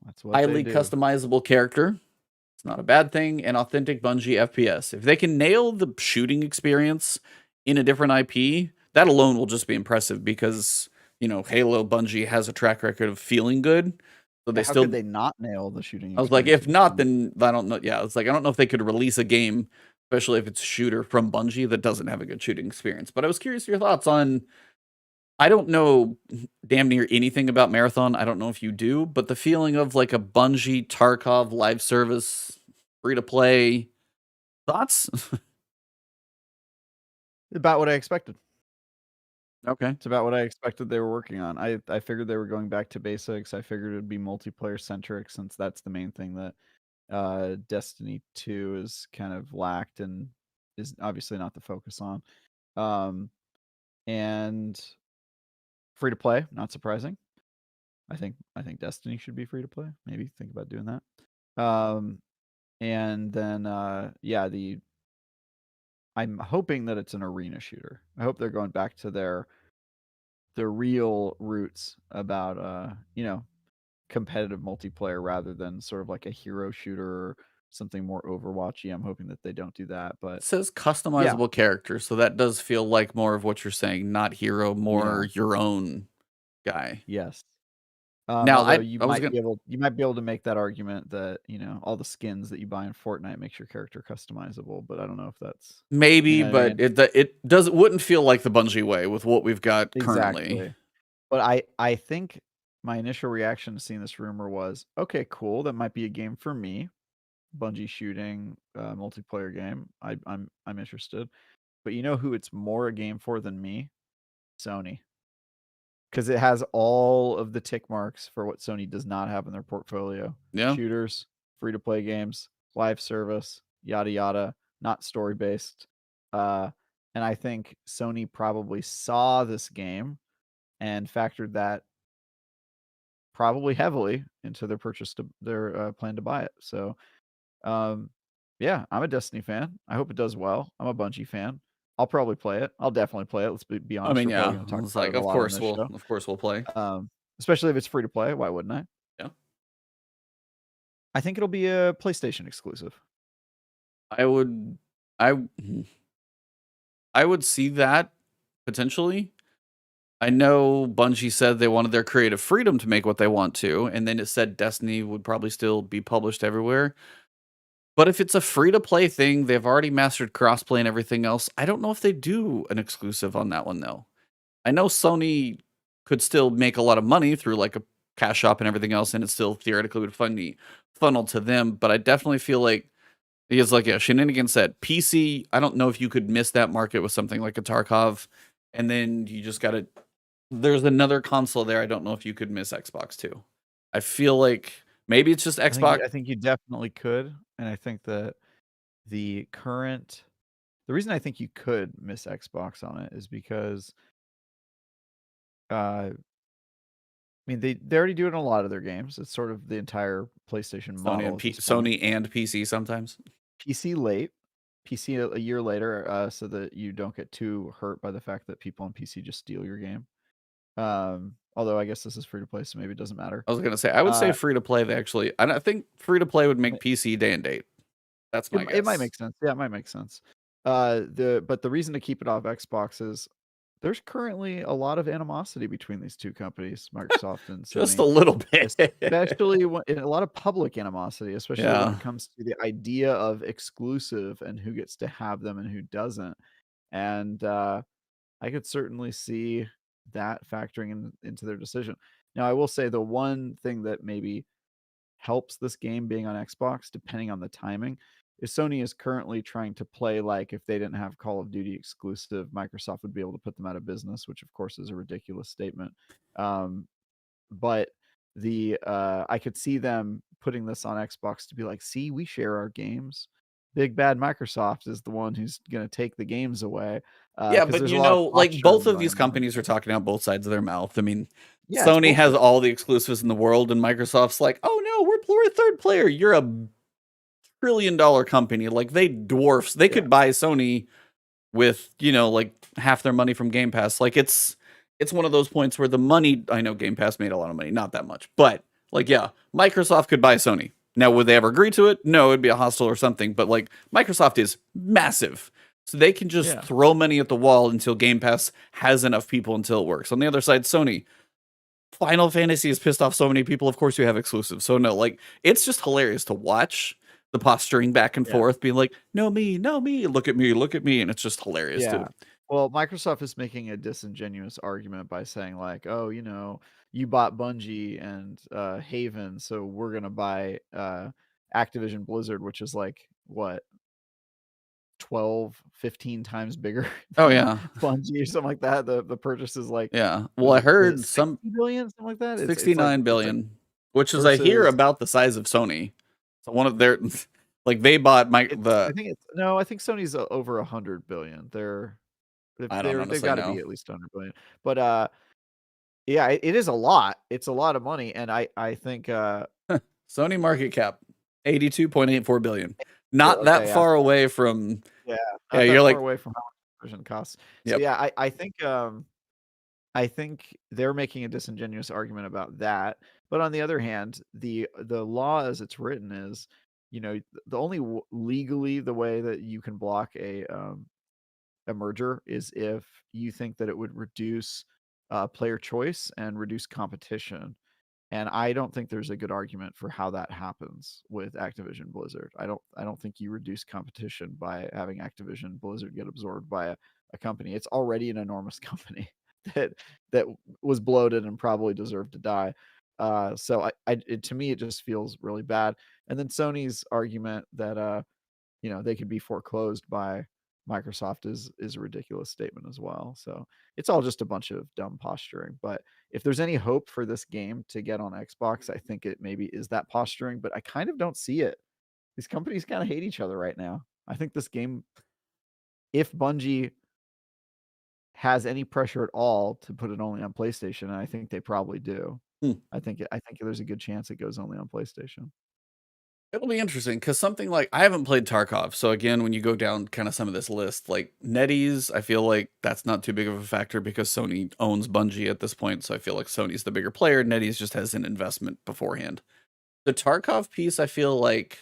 Speaker 2: That's what
Speaker 1: highly
Speaker 2: they do.
Speaker 1: Customizable character. It's not a bad thing. And authentic Bungie FPS. If they can nail the shooting experience in a different IP, that alone will just be impressive because, you know, Halo Bungie has a track record of feeling good. So they
Speaker 2: How could they not nail the shooting?
Speaker 1: I was like, if not, then I don't know. Yeah, it's like I don't know if they could release a game, especially if it's a shooter from Bungie that doesn't have a good shooting experience. But I was curious your thoughts on. I don't know damn near anything about Marathon. I don't know if you do, but the feeling of like a Bungie Tarkov live service, free to play. Thoughts?
Speaker 2: About what I expected.
Speaker 1: Okay.
Speaker 2: It's about what I expected they were working on. I figured they were going back to basics. I figured it would be multiplayer centric since that's the main thing that Destiny 2 is kind of lacked and is obviously not the focus on. And free to play, not surprising. I think Destiny should be free to play. Maybe think about doing that. And then I'm hoping that it's an arena shooter. I hope they're going back to their real roots about competitive multiplayer rather than sort of like a hero shooter or something more Overwatchy. I'm hoping that they don't do that. But
Speaker 1: it says customizable character, so that does feel like more of what you're saying, not hero, more your own guy.
Speaker 2: Yes.
Speaker 1: Now
Speaker 2: you might be able to make that argument that all the skins that you buy in Fortnite makes your character customizable, but I don't know if that's
Speaker 1: maybe, but it wouldn't feel like the Bungie way with what we've got currently.
Speaker 2: Exactly. But I think my initial reaction to seeing this rumor was, okay, cool, that might be a game for me. Bungie shooting multiplayer game. I'm interested. But you know who it's more a game for than me? Sony. Because it has all of the tick marks for what Sony does not have in their portfolio.
Speaker 1: Yeah.
Speaker 2: Shooters, free-to-play games, live service, yada yada, not story-based. And I think Sony probably saw this game and factored that probably heavily into their plan to buy it. So, yeah, I'm a Destiny fan. I hope it does well. I'm a Bungie fan. I'll probably play it. I'll definitely play it. Let's be honest.
Speaker 1: I mean,
Speaker 2: yeah,
Speaker 1: it's like, of course we'll play.
Speaker 2: Especially if it's free to play. Why wouldn't I?
Speaker 1: Yeah.
Speaker 2: I think it'll be a PlayStation exclusive.
Speaker 1: I would see that potentially. I know Bungie said they wanted their creative freedom to make what they want to, and then it said Destiny would probably still be published everywhere. But if it's a free-to-play thing, they've already mastered crossplay and everything else. I don't know if they do an exclusive on that one, though. I know Sony could still make a lot of money through like a cash shop and everything else, and it still theoretically would funnel to them. But I definitely feel like it's like, Shenanigan said, PC, I don't know if you could miss that market with something like a Tarkov, and then you just got to... There's another console there. I don't know if you could miss Xbox too. I feel like Maybe it's just Xbox.
Speaker 2: I think you definitely could, and I think that the reason I think you could miss Xbox on it is because, I mean, they already do it in a lot of their games. It's sort of the entire PlayStation model at this point.
Speaker 1: Sony and PC sometimes.
Speaker 2: PC late, PC a year later, so that you don't get too hurt by the fact that people on PC just steal your game. Although I guess this is free to play, so maybe it doesn't matter.
Speaker 1: I was gonna say I would say free to play. They actually, I think free to play would make PC day and date. That's my guess.
Speaker 2: It might make sense. Yeah, it might make sense. But the reason to keep it off Xbox is there's currently a lot of animosity between these two companies, Microsoft and Sony.
Speaker 1: Just a little bit.
Speaker 2: Especially a lot of public animosity, especially when it comes to the idea of exclusive and who gets to have them and who doesn't. And I could certainly see that factoring into their decision. Now, I will say the one thing that maybe helps this game being on Xbox, depending on the timing, is Sony is currently trying to play like if they didn't have Call of Duty exclusive, Microsoft would be able to put them out of business, which of course is a ridiculous statement. But I could see them putting this on Xbox to be like, see, we share our games. Big bad Microsoft is the one who's going to take the games away.
Speaker 1: Yeah, but like both of these companies are talking out both sides of their mouth. I mean,
Speaker 2: yeah,
Speaker 1: Sony has all the exclusives in the world, and Microsoft's like, oh no, we're a third player. You're a $1 trillion company. Like they dwarfs. They could buy Sony with like half their money from Game Pass. Like it's one of those points where the money. I know Game Pass made a lot of money, not that much, but like Microsoft could buy Sony. Now, would they ever agree to it? No, it'd be a hostile or something. But like Microsoft is massive. So they can just throw money at the wall until Game Pass has enough people until it works. On the other side, Sony, Final Fantasy has pissed off so many people. Of course you have exclusives. So no, like it's just hilarious to watch the posturing back and forth, being like, no me, look at me. And it's just hilarious too.
Speaker 2: Well, Microsoft is making a disingenuous argument by saying like, oh, you bought Bungie and Haven, so we're going to buy Activision Blizzard, which is like, what, 12, 15 times bigger.
Speaker 1: Oh yeah,
Speaker 2: Bungie or something like that. The purchase is like,
Speaker 1: well, I heard some
Speaker 2: billion, something like that.
Speaker 1: 69 billion, which is I hear about the size of Sony. So one of their like they bought I think
Speaker 2: Sony's over 100 billion. They've got to be at least 100 billion. But yeah, it is a lot. It's a lot of money, and I think
Speaker 1: Sony market cap 82.84 billion. Not that far away from
Speaker 2: you're like away from how much vision costs. So I think they're making a disingenuous argument about that. But on the other hand, the law as it's written is, the only legally the way that you can block a merger is if you think that it would reduce player choice and reduce competition. And I don't think there's a good argument for how that happens with Activision Blizzard. I don't think you reduce competition by having Activision Blizzard get absorbed by a company. It's already an enormous company that was bloated and probably deserved to die. So to me, it just feels really bad. And then Sony's argument that they could be foreclosed by Microsoft is a ridiculous statement as well. So it's all just a bunch of dumb posturing. But if there's any hope for this game to get on Xbox, I think it maybe is that posturing, but I kind of don't see it. These companies kind of hate each other right now. I think this game, if Bungie has any pressure at all to put it only on PlayStation, and I think they probably do. I think there's a good chance it goes only on PlayStation.
Speaker 1: It'll be interesting because something like I haven't played Tarkov. So again, when you go down kind of some of this list, like NetEase, I feel like that's not too big of a factor because Sony owns Bungie at this point. So I feel like Sony's the bigger player. NetEase just has an investment beforehand. The Tarkov piece, I feel like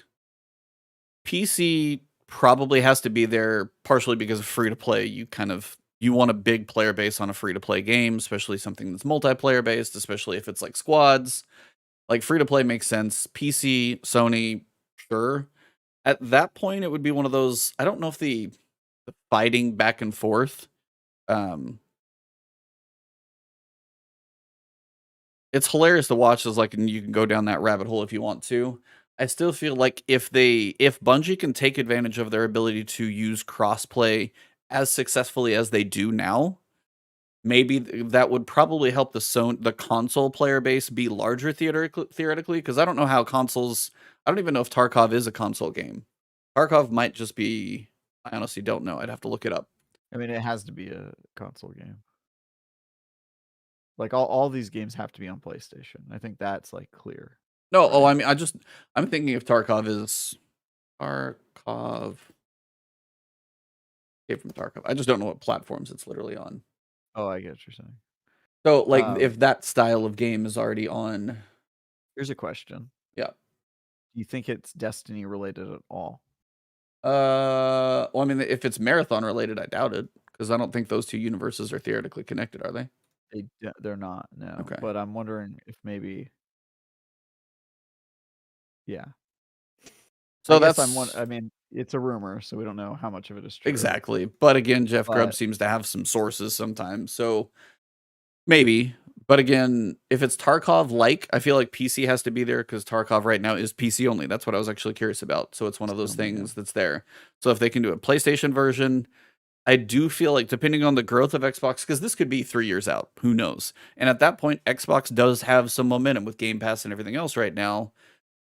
Speaker 1: PC probably has to be there partially because of free to play. You want a big player base on a free to play game, especially something that's multiplayer based, especially if it's like squads. Like free to play makes sense. PC, Sony, sure. At that point, it would be one of those. I don't know if the fighting back and forth. It's hilarious to watch. As like, and you can go down that rabbit hole if you want to. I still feel like if Bungie can take advantage of their ability to use crossplay as successfully as they do now, maybe that would probably help the console player base be larger theoretically, because I don't know how consoles. I don't even know if Tarkov is a console game. Tarkov might just be. I honestly don't know. I'd have to look it up.
Speaker 2: I mean, it has to be a console game. Like all these games have to be on PlayStation. I think that's like clear.
Speaker 1: No, right? I mean, I'm thinking if Tarkov is Tarkov. From Tarkov. I just don't know what platforms it's literally on.
Speaker 2: Oh, I get what you're saying.
Speaker 1: So, like, if that style of game is already on.
Speaker 2: Here's a question.
Speaker 1: Yeah.
Speaker 2: Do you think it's Destiny related at all?
Speaker 1: Well, I mean, if it's Marathon related, I doubt it, because I don't think those two universes are theoretically connected, are they?
Speaker 2: They're not, no.
Speaker 1: Okay.
Speaker 2: But I'm wondering if maybe. Yeah. So I mean, it's a rumor, so we don't know how much of it is true.
Speaker 1: Exactly. But again, Jeff Grubb seems to have some sources sometimes, so maybe. But again, if it's Tarkov-like, I feel like PC has to be there because Tarkov right now is PC only. That's what I was actually curious about. So it's one of those things that's there. So if they can do a PlayStation version, I do feel like depending on the growth of Xbox, because this could be 3 years out, who knows? And at that point, Xbox does have some momentum with Game Pass and everything else right now.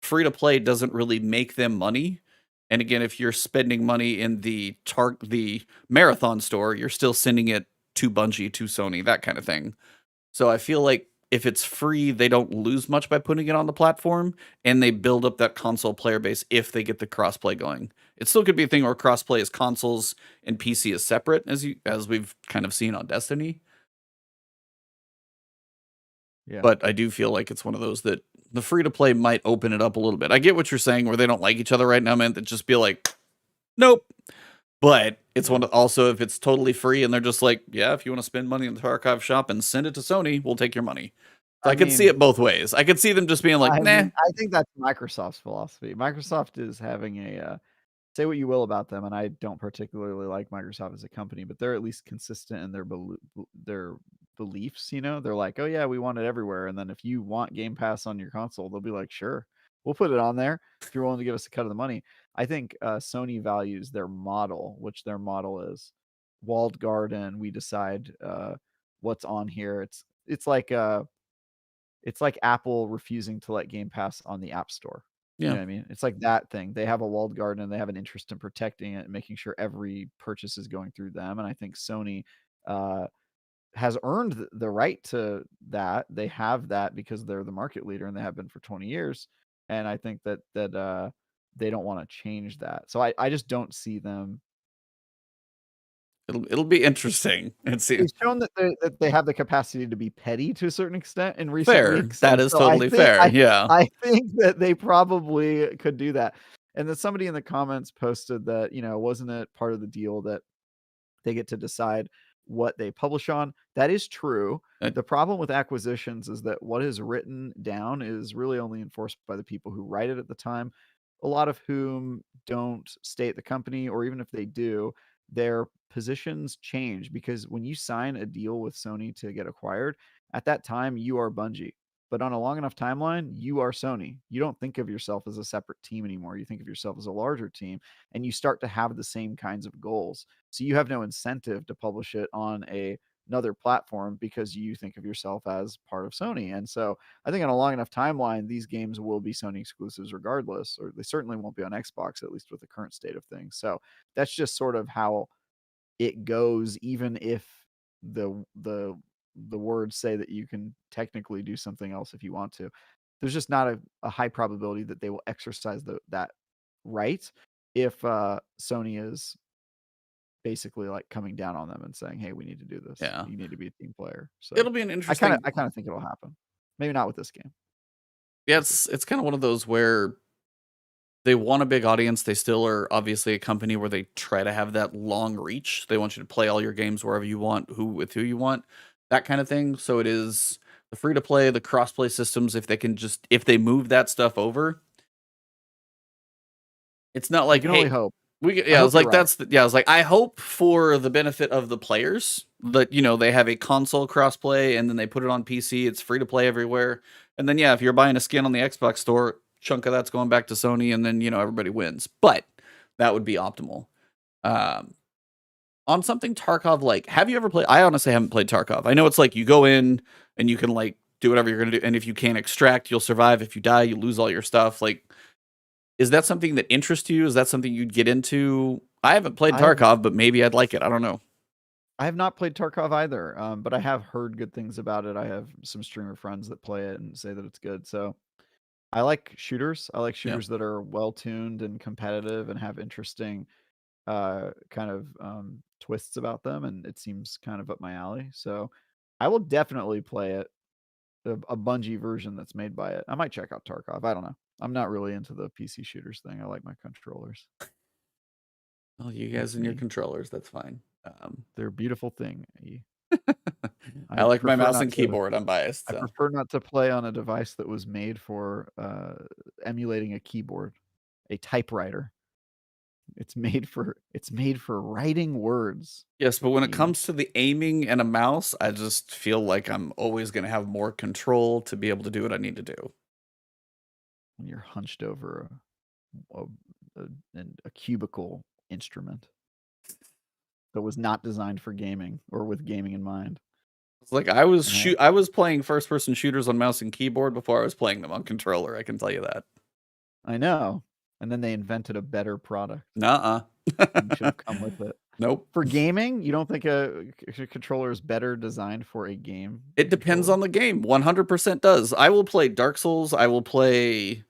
Speaker 1: Free to play doesn't really make them money. And again, if you're spending money in the Marathon store, you're still sending it to Bungie, to Sony, that kind of thing. So I feel like if it's free, they don't lose much by putting it on the platform, and they build up that console player base if they get the crossplay going. It still could be a thing where crossplay is consoles and PC is separate, as we've kind of seen on Destiny.
Speaker 2: Yeah.
Speaker 1: But I do feel like it's one of those that the free to play might open it up a little bit. I get what you're saying, where they don't like each other right now, man. That just be like, nope. But it's one of, also, if it's totally free and they're just like, yeah, if you want to spend money in the Tarkov shop and send it to Sony, we'll take your money. So I could see it both ways. I could see them just being like, nah.
Speaker 2: I think that's Microsoft's philosophy. Microsoft is having a say what you will about them, and I don't particularly like Microsoft as a company, but they're at least consistent in their beliefs. You know, they're like, oh yeah, we want it everywhere, and then if you want Game Pass on your console, they'll be like, sure, we'll put it on there if you're willing to give us a cut of the money. I think Sony values their model, which their model is walled garden. We decide what's on here. It's like Apple refusing to let Game Pass on the App Store.
Speaker 1: Yeah.
Speaker 2: You know what I mean? It's like that thing. They have a walled garden and they have an interest in protecting it and making sure every purchase is going through them. And I think Sony has earned the right to that. They have that because they're the market leader and they have been for 20 years. And I think that they don't want to change that. So I just don't see them.
Speaker 1: It'll be interesting.
Speaker 2: It's shown that they have the capacity to be petty to a certain extent in recent weeks.
Speaker 1: That is totally fair. Yeah.
Speaker 2: I think that they probably could do that. And then somebody in the comments posted that, you know, wasn't it part of the deal that they get to decide what they publish on? That is true. The problem with acquisitions is that what is written down is really only enforced by the people who write it at the time, a lot of whom don't stay at the company, or even if they do, their positions change, because when you sign a deal with Sony to get acquired, at that time you are Bungie. But on a long enough timeline, you are Sony. You don't think of yourself as a separate team anymore. You think of yourself as a larger team, and you start to have the same kinds of goals. So you have no incentive to publish it on another platform because you think of yourself as part of Sony. And so I think on a long enough timeline, these games will be Sony exclusives regardless, or they certainly won't be on Xbox, at least with the current state of things. So that's just sort of how it goes, even if the words say that you can technically do something else if you want to. There's just not a high probability that they will exercise that right if Sony is basically like coming down on them and saying, hey, we need to do this.
Speaker 1: Yeah.
Speaker 2: You need to be a team player. So
Speaker 1: it'll be an interesting.
Speaker 2: I kind of think it'll happen. Maybe not with this game.
Speaker 1: Yeah, it's kind of one of those where they want a big audience. They still are obviously a company where they try to have that long reach. They want you to play all your games wherever you want, with who you want, that kind of thing. So it is the free to play, the cross play systems. If they move that stuff over, it's not like,
Speaker 2: you can only hope.
Speaker 1: I was like, right. I was like, I hope for the benefit of the players that, you know, they have a console crossplay and then they put it on PC. It's free to play everywhere. And then, yeah, if you're buying a skin on the Xbox store, chunk of that's going back to Sony, and then, you know, everybody wins. But that would be optimal. On on something Tarkov, like, have you ever played? I honestly haven't played Tarkov. I know it's like you go in and you can like do whatever you're gonna do, and if you can't extract, you'll survive. If you die, you lose all your stuff. Like, is that something that interests you? Is that something you'd get into? I haven't played Tarkov, but maybe I'd like it. I don't know.
Speaker 2: I have not played Tarkov either, but I have heard good things about it. I have some streamer friends that play it and say that it's good. So I like shooters. I like shooters that are well tuned and competitive and have interesting kind of twists about them, and it seems kind of up my alley. So I will definitely play it. A Bungie version that's made by it. I might check out Tarkov. I don't know. I'm not really into the PC shooters thing. I like my controllers.
Speaker 1: Well, you guys and your controllers, that's fine.
Speaker 2: They're a beautiful thing.
Speaker 1: I like my mouse and keyboard. I'm biased.
Speaker 2: I prefer not to play on a device that was made for emulating a keyboard, a typewriter. It's made for writing words.
Speaker 1: Yes, but when it comes to the aiming and a mouse, I just feel like I'm always going to have more control to be able to do what I need to do.
Speaker 2: When you're hunched over a cubicle instrument that was not designed for gaming or with gaming in mind.
Speaker 1: It's like I was playing first-person shooters on mouse and keyboard before I was playing them on controller. I can tell you that.
Speaker 2: I know. And then they invented a better product.
Speaker 1: Nuh-uh.
Speaker 2: You should have come with it.
Speaker 1: Nope.
Speaker 2: For gaming, you don't think a controller is better designed for a game?
Speaker 1: It depends on the game. 100% does. I will play Dark Souls. I will play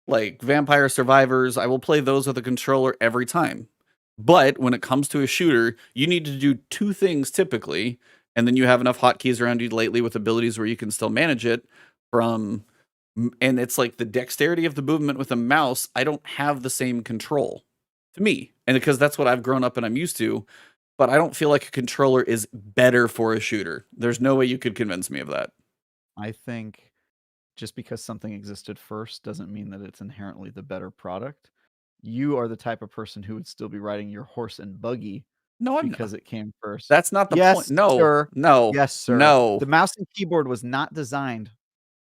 Speaker 1: like Vampire Survivors. I will play those with a controller every time. But when it comes to a shooter, you need to do two things typically, and then you have enough hotkeys around you lately with abilities where you can still manage it and it's like the dexterity of the movement with a mouse. I don't have the same control to me, and because that's what I've grown up and I'm used to, but I don't feel like a controller is better for a shooter. There's no way you could convince me of that.
Speaker 2: I think just because something existed first doesn't mean that it's inherently the better product. You are the type of person who would still be riding your horse and buggy because it came first.
Speaker 1: That's not the point. No,
Speaker 2: sir.
Speaker 1: no,
Speaker 2: yes, sir.
Speaker 1: No.
Speaker 2: The mouse and keyboard was not designed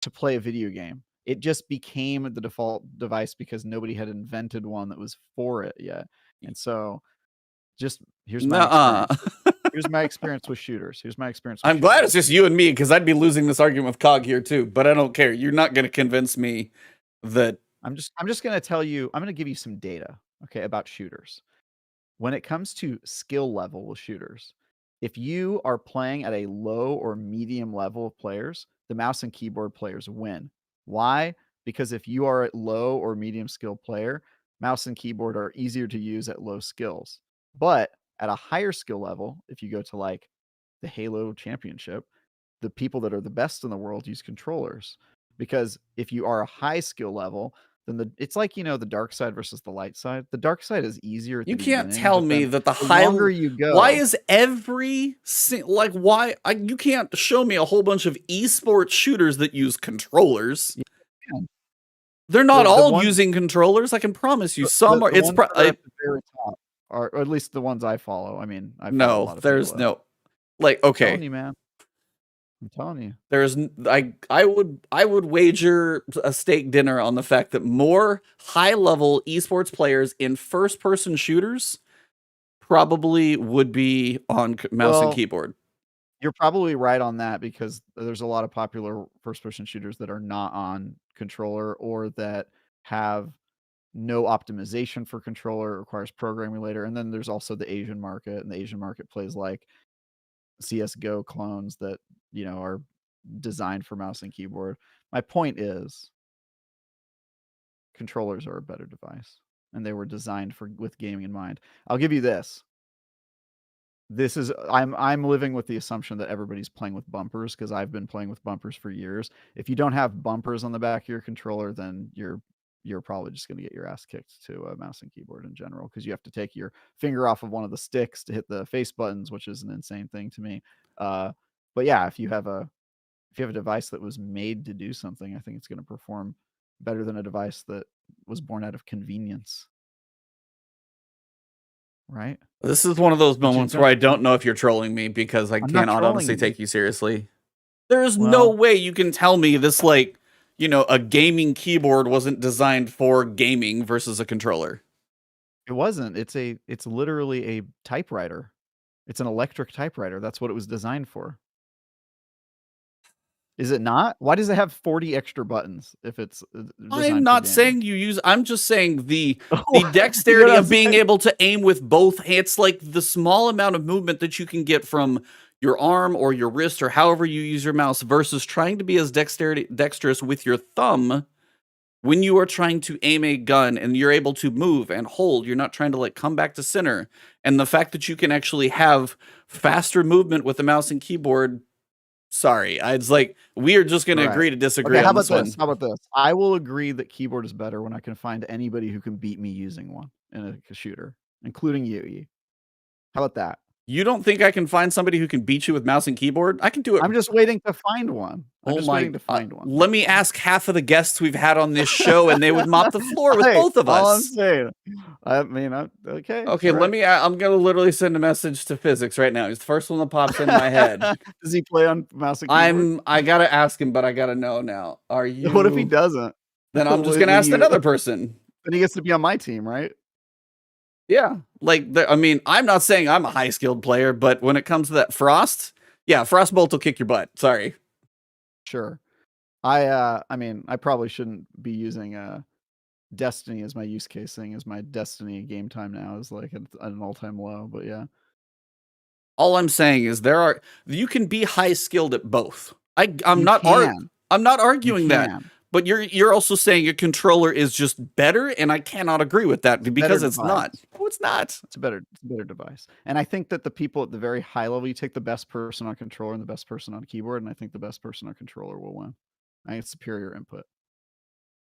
Speaker 2: to play a video game. It just became the default device because nobody had invented one that was for it yet. And so just here's my experience. Here's my experience with shooters.
Speaker 1: I'm glad it's just you and me, because I'd be losing this argument with Cog here too, but I don't care. You're not going to convince me that
Speaker 2: I'm just going to tell you, I'm going to give you some data, okay, about shooters. When it comes to skill level with shooters, if you are playing at a low or medium level of players, the mouse and keyboard players win. Why? Because if you are at low or medium skill player, mouse and keyboard are easier to use at low skills. But at a higher skill level, if you go to like the Halo Championship, the people that are the best in the world use controllers. Because if you are a high skill level, then it's like, the dark side versus the light side. The dark side is easier.
Speaker 1: You can't tell me that the longer you go. Why is you can't show me a whole bunch of esports shooters that use controllers.
Speaker 2: Yeah.
Speaker 1: They're not all using controllers. I can promise you. Some are. It's
Speaker 2: at the very top, or at least the ones I follow. I mean,
Speaker 1: there's no. Like, okay,
Speaker 2: I'm telling you, man. I'm telling you.
Speaker 1: I would wager a steak dinner on the fact that more high-level esports players in first-person shooters probably would be on mouse and keyboard.
Speaker 2: You're probably right on that, because there's a lot of popular first-person shooters that are not on controller, or that have no optimization for controller. It requires programming later. And then there's also the Asian market, and the Asian market plays like CSGO clones that are designed for mouse and keyboard. My point is, controllers are a better device, and they were designed with gaming in mind. I'll give you this. I'm living with the assumption that everybody's playing with bumpers, because I've been playing with bumpers for years. If you don't have bumpers on the back of your controller, then you're probably just going to get your ass kicked to a mouse and keyboard in general, because you have to take your finger off of one of the sticks to hit the face buttons, which is an insane thing to me. But yeah, if you have a device that was made to do something, I think it's going to perform better than a device that was born out of convenience. Right?
Speaker 1: This is one of those moments where I don't know if you're trolling me, because I cannot honestly take you seriously. There is no way you can tell me this, like, a gaming keyboard wasn't designed for gaming versus a controller.
Speaker 2: It wasn't. It's literally a typewriter. It's an electric typewriter. That's what it was designed for. Is it not? Why does it have 40 extra buttons if it's
Speaker 1: I'm
Speaker 2: designed for
Speaker 1: not
Speaker 2: gaming?
Speaker 1: saying you use. I'm just saying the dexterity of being able to aim with both hands. It's like the small amount of movement that you can get from your arm or your wrist or however you use your mouse versus trying to be as dexterous with your thumb when you are trying to aim a gun and you're able to move and hold. You're not trying to like come back to center. And the fact that you can actually have faster movement with the mouse and keyboard. Sorry, it's like we are just going to agree to disagree.
Speaker 2: Okay, how
Speaker 1: on
Speaker 2: about
Speaker 1: this?
Speaker 2: How about this? I will agree that keyboard is better when I can find anybody who can beat me using one in a shooter, including you. How about that?
Speaker 1: You don't think I can find somebody who can beat you with mouse and keyboard? I can do it.
Speaker 2: I'm just waiting to find one. Waiting to find one.
Speaker 1: Let me ask half of the guests we've had on this show, and they would mop the floor with both of us.
Speaker 2: All I'm saying. I mean, okay.
Speaker 1: Okay, let me. I'm gonna literally send a message to Physics right now. He's the first one that pops in my head.
Speaker 2: Does he play on mouse and keyboard?
Speaker 1: I gotta ask him, but I gotta know now. Are you?
Speaker 2: What if he doesn't?
Speaker 1: Then I'm just gonna ask another person.
Speaker 2: Then he gets to be on my team, right?
Speaker 1: Yeah, like I mean, I'm not saying I'm a high skilled player, but when it comes to that Frost, yeah, Frostbolt will kick your butt. Sorry.
Speaker 2: Sure. I mean, I probably shouldn't be using Destiny as my use case thing, as my Destiny game time now is like at an all-time low, but yeah.
Speaker 1: All I'm saying is you can be high skilled at both. I'm not arguing that. But you're also saying your controller is just better, and I cannot agree with that because it's not. No, it's not.
Speaker 2: It's a better device. And I think that the people at the very high level, you take the best person on controller and the best person on keyboard, and I think the best person on controller will win. I think it's superior input.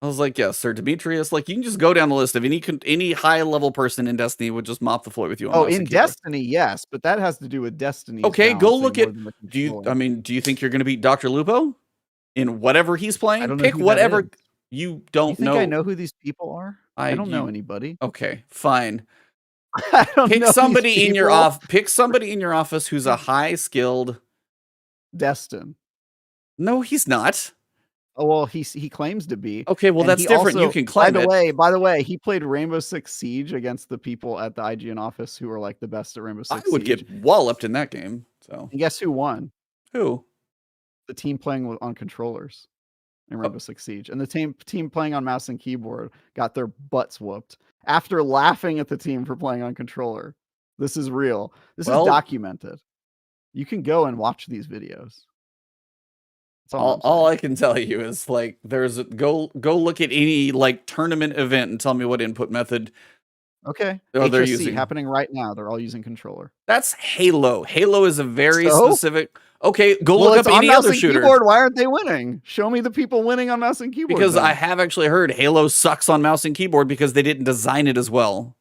Speaker 1: I was like, yes, Sir Demetrius. Like, you can just go down the list of any high level person in Destiny would just mop the floor with you.
Speaker 2: Oh, in Destiny, yes, but that has to do with Destiny.
Speaker 1: Okay, go look at. Do you think you're going to beat Dr. Lupo in whatever he's playing?
Speaker 2: I don't know
Speaker 1: Pick whatever. You don't know.
Speaker 2: I know who these people are. I don't know anybody.
Speaker 1: Okay, fine.
Speaker 2: I don't
Speaker 1: pick
Speaker 2: know
Speaker 1: somebody in your Pick somebody in your office who's a high skilled.
Speaker 2: Destin.
Speaker 1: No, he's not.
Speaker 2: Oh well, he claims to be.
Speaker 1: Okay, well that's different. You can claim it.
Speaker 2: By the way, he played Rainbow Six Siege against the people at the IGN office who are like the best at Rainbow Six Siege.
Speaker 1: I would get walloped in that game. So
Speaker 2: and guess who won?
Speaker 1: Who?
Speaker 2: The team playing on controllers in Rainbow Six Siege, and the team playing on mouse and keyboard got their butts whooped after laughing at the team for playing on controller. This is real. This is documented. You can go and watch these videos.
Speaker 1: All I can tell you is like go look at any like tournament event and tell me what input method.
Speaker 2: Okay.
Speaker 1: They're using
Speaker 2: happening right now. They're all using controller.
Speaker 1: That's Halo. Halo is a very specific. Okay, go look up any other shooter.
Speaker 2: Keyboard, why aren't they winning? Show me the people winning on mouse and keyboard.
Speaker 1: Because I have actually heard Halo sucks on mouse and keyboard because they didn't design it as well.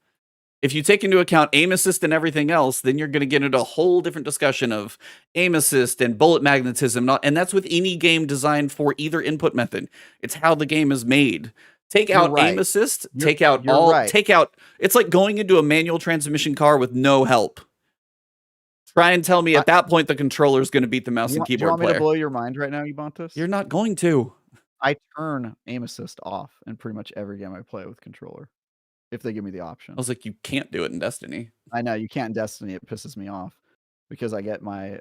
Speaker 1: If you take into account aim assist and everything else, then you're going to get into a whole different discussion of aim assist and bullet magnetism. And that's with any game designed for either input method. It's how the game is made. Take out aim assist, take out it's like going into a manual transmission car with no help. Try and tell me at that point the controller is going to beat the mouse and keyboard player.
Speaker 2: Do you want me to blow your mind right now, Ebontis?
Speaker 1: You're not going to.
Speaker 2: I turn aim assist off in pretty much every game I play with controller. If they give me the option.
Speaker 1: I was like, you can't do it in Destiny.
Speaker 2: I know you can't in Destiny. It pisses me off because I get my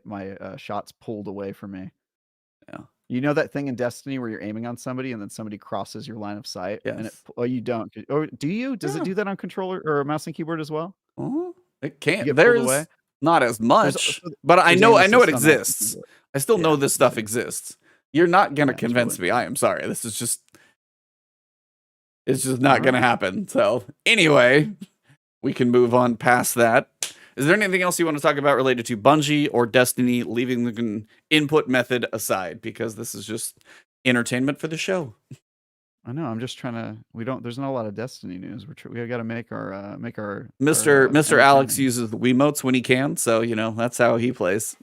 Speaker 2: shots pulled away from me.
Speaker 1: Yeah.
Speaker 2: You know that thing in Destiny where you're aiming on somebody and then somebody crosses your line of sight?
Speaker 1: Yes.
Speaker 2: And you don't. Or do you? Does it do that on controller or mouse and keyboard as well?
Speaker 1: It can't. There's not as much, but I know it exists. I still know this stuff exists. You're not going to convince me. I am sorry. This is just... It's just not going to happen. So anyway, we can move on past that. Is there anything else you want to talk about related to Bungie or Destiny, leaving the input method aside? Because this is just entertainment for the show.
Speaker 2: I know. I'm just trying to. There's not a lot of Destiny news. We got to make our
Speaker 1: Mr. Alex uses the Wiimotes when he can, so that's how he plays.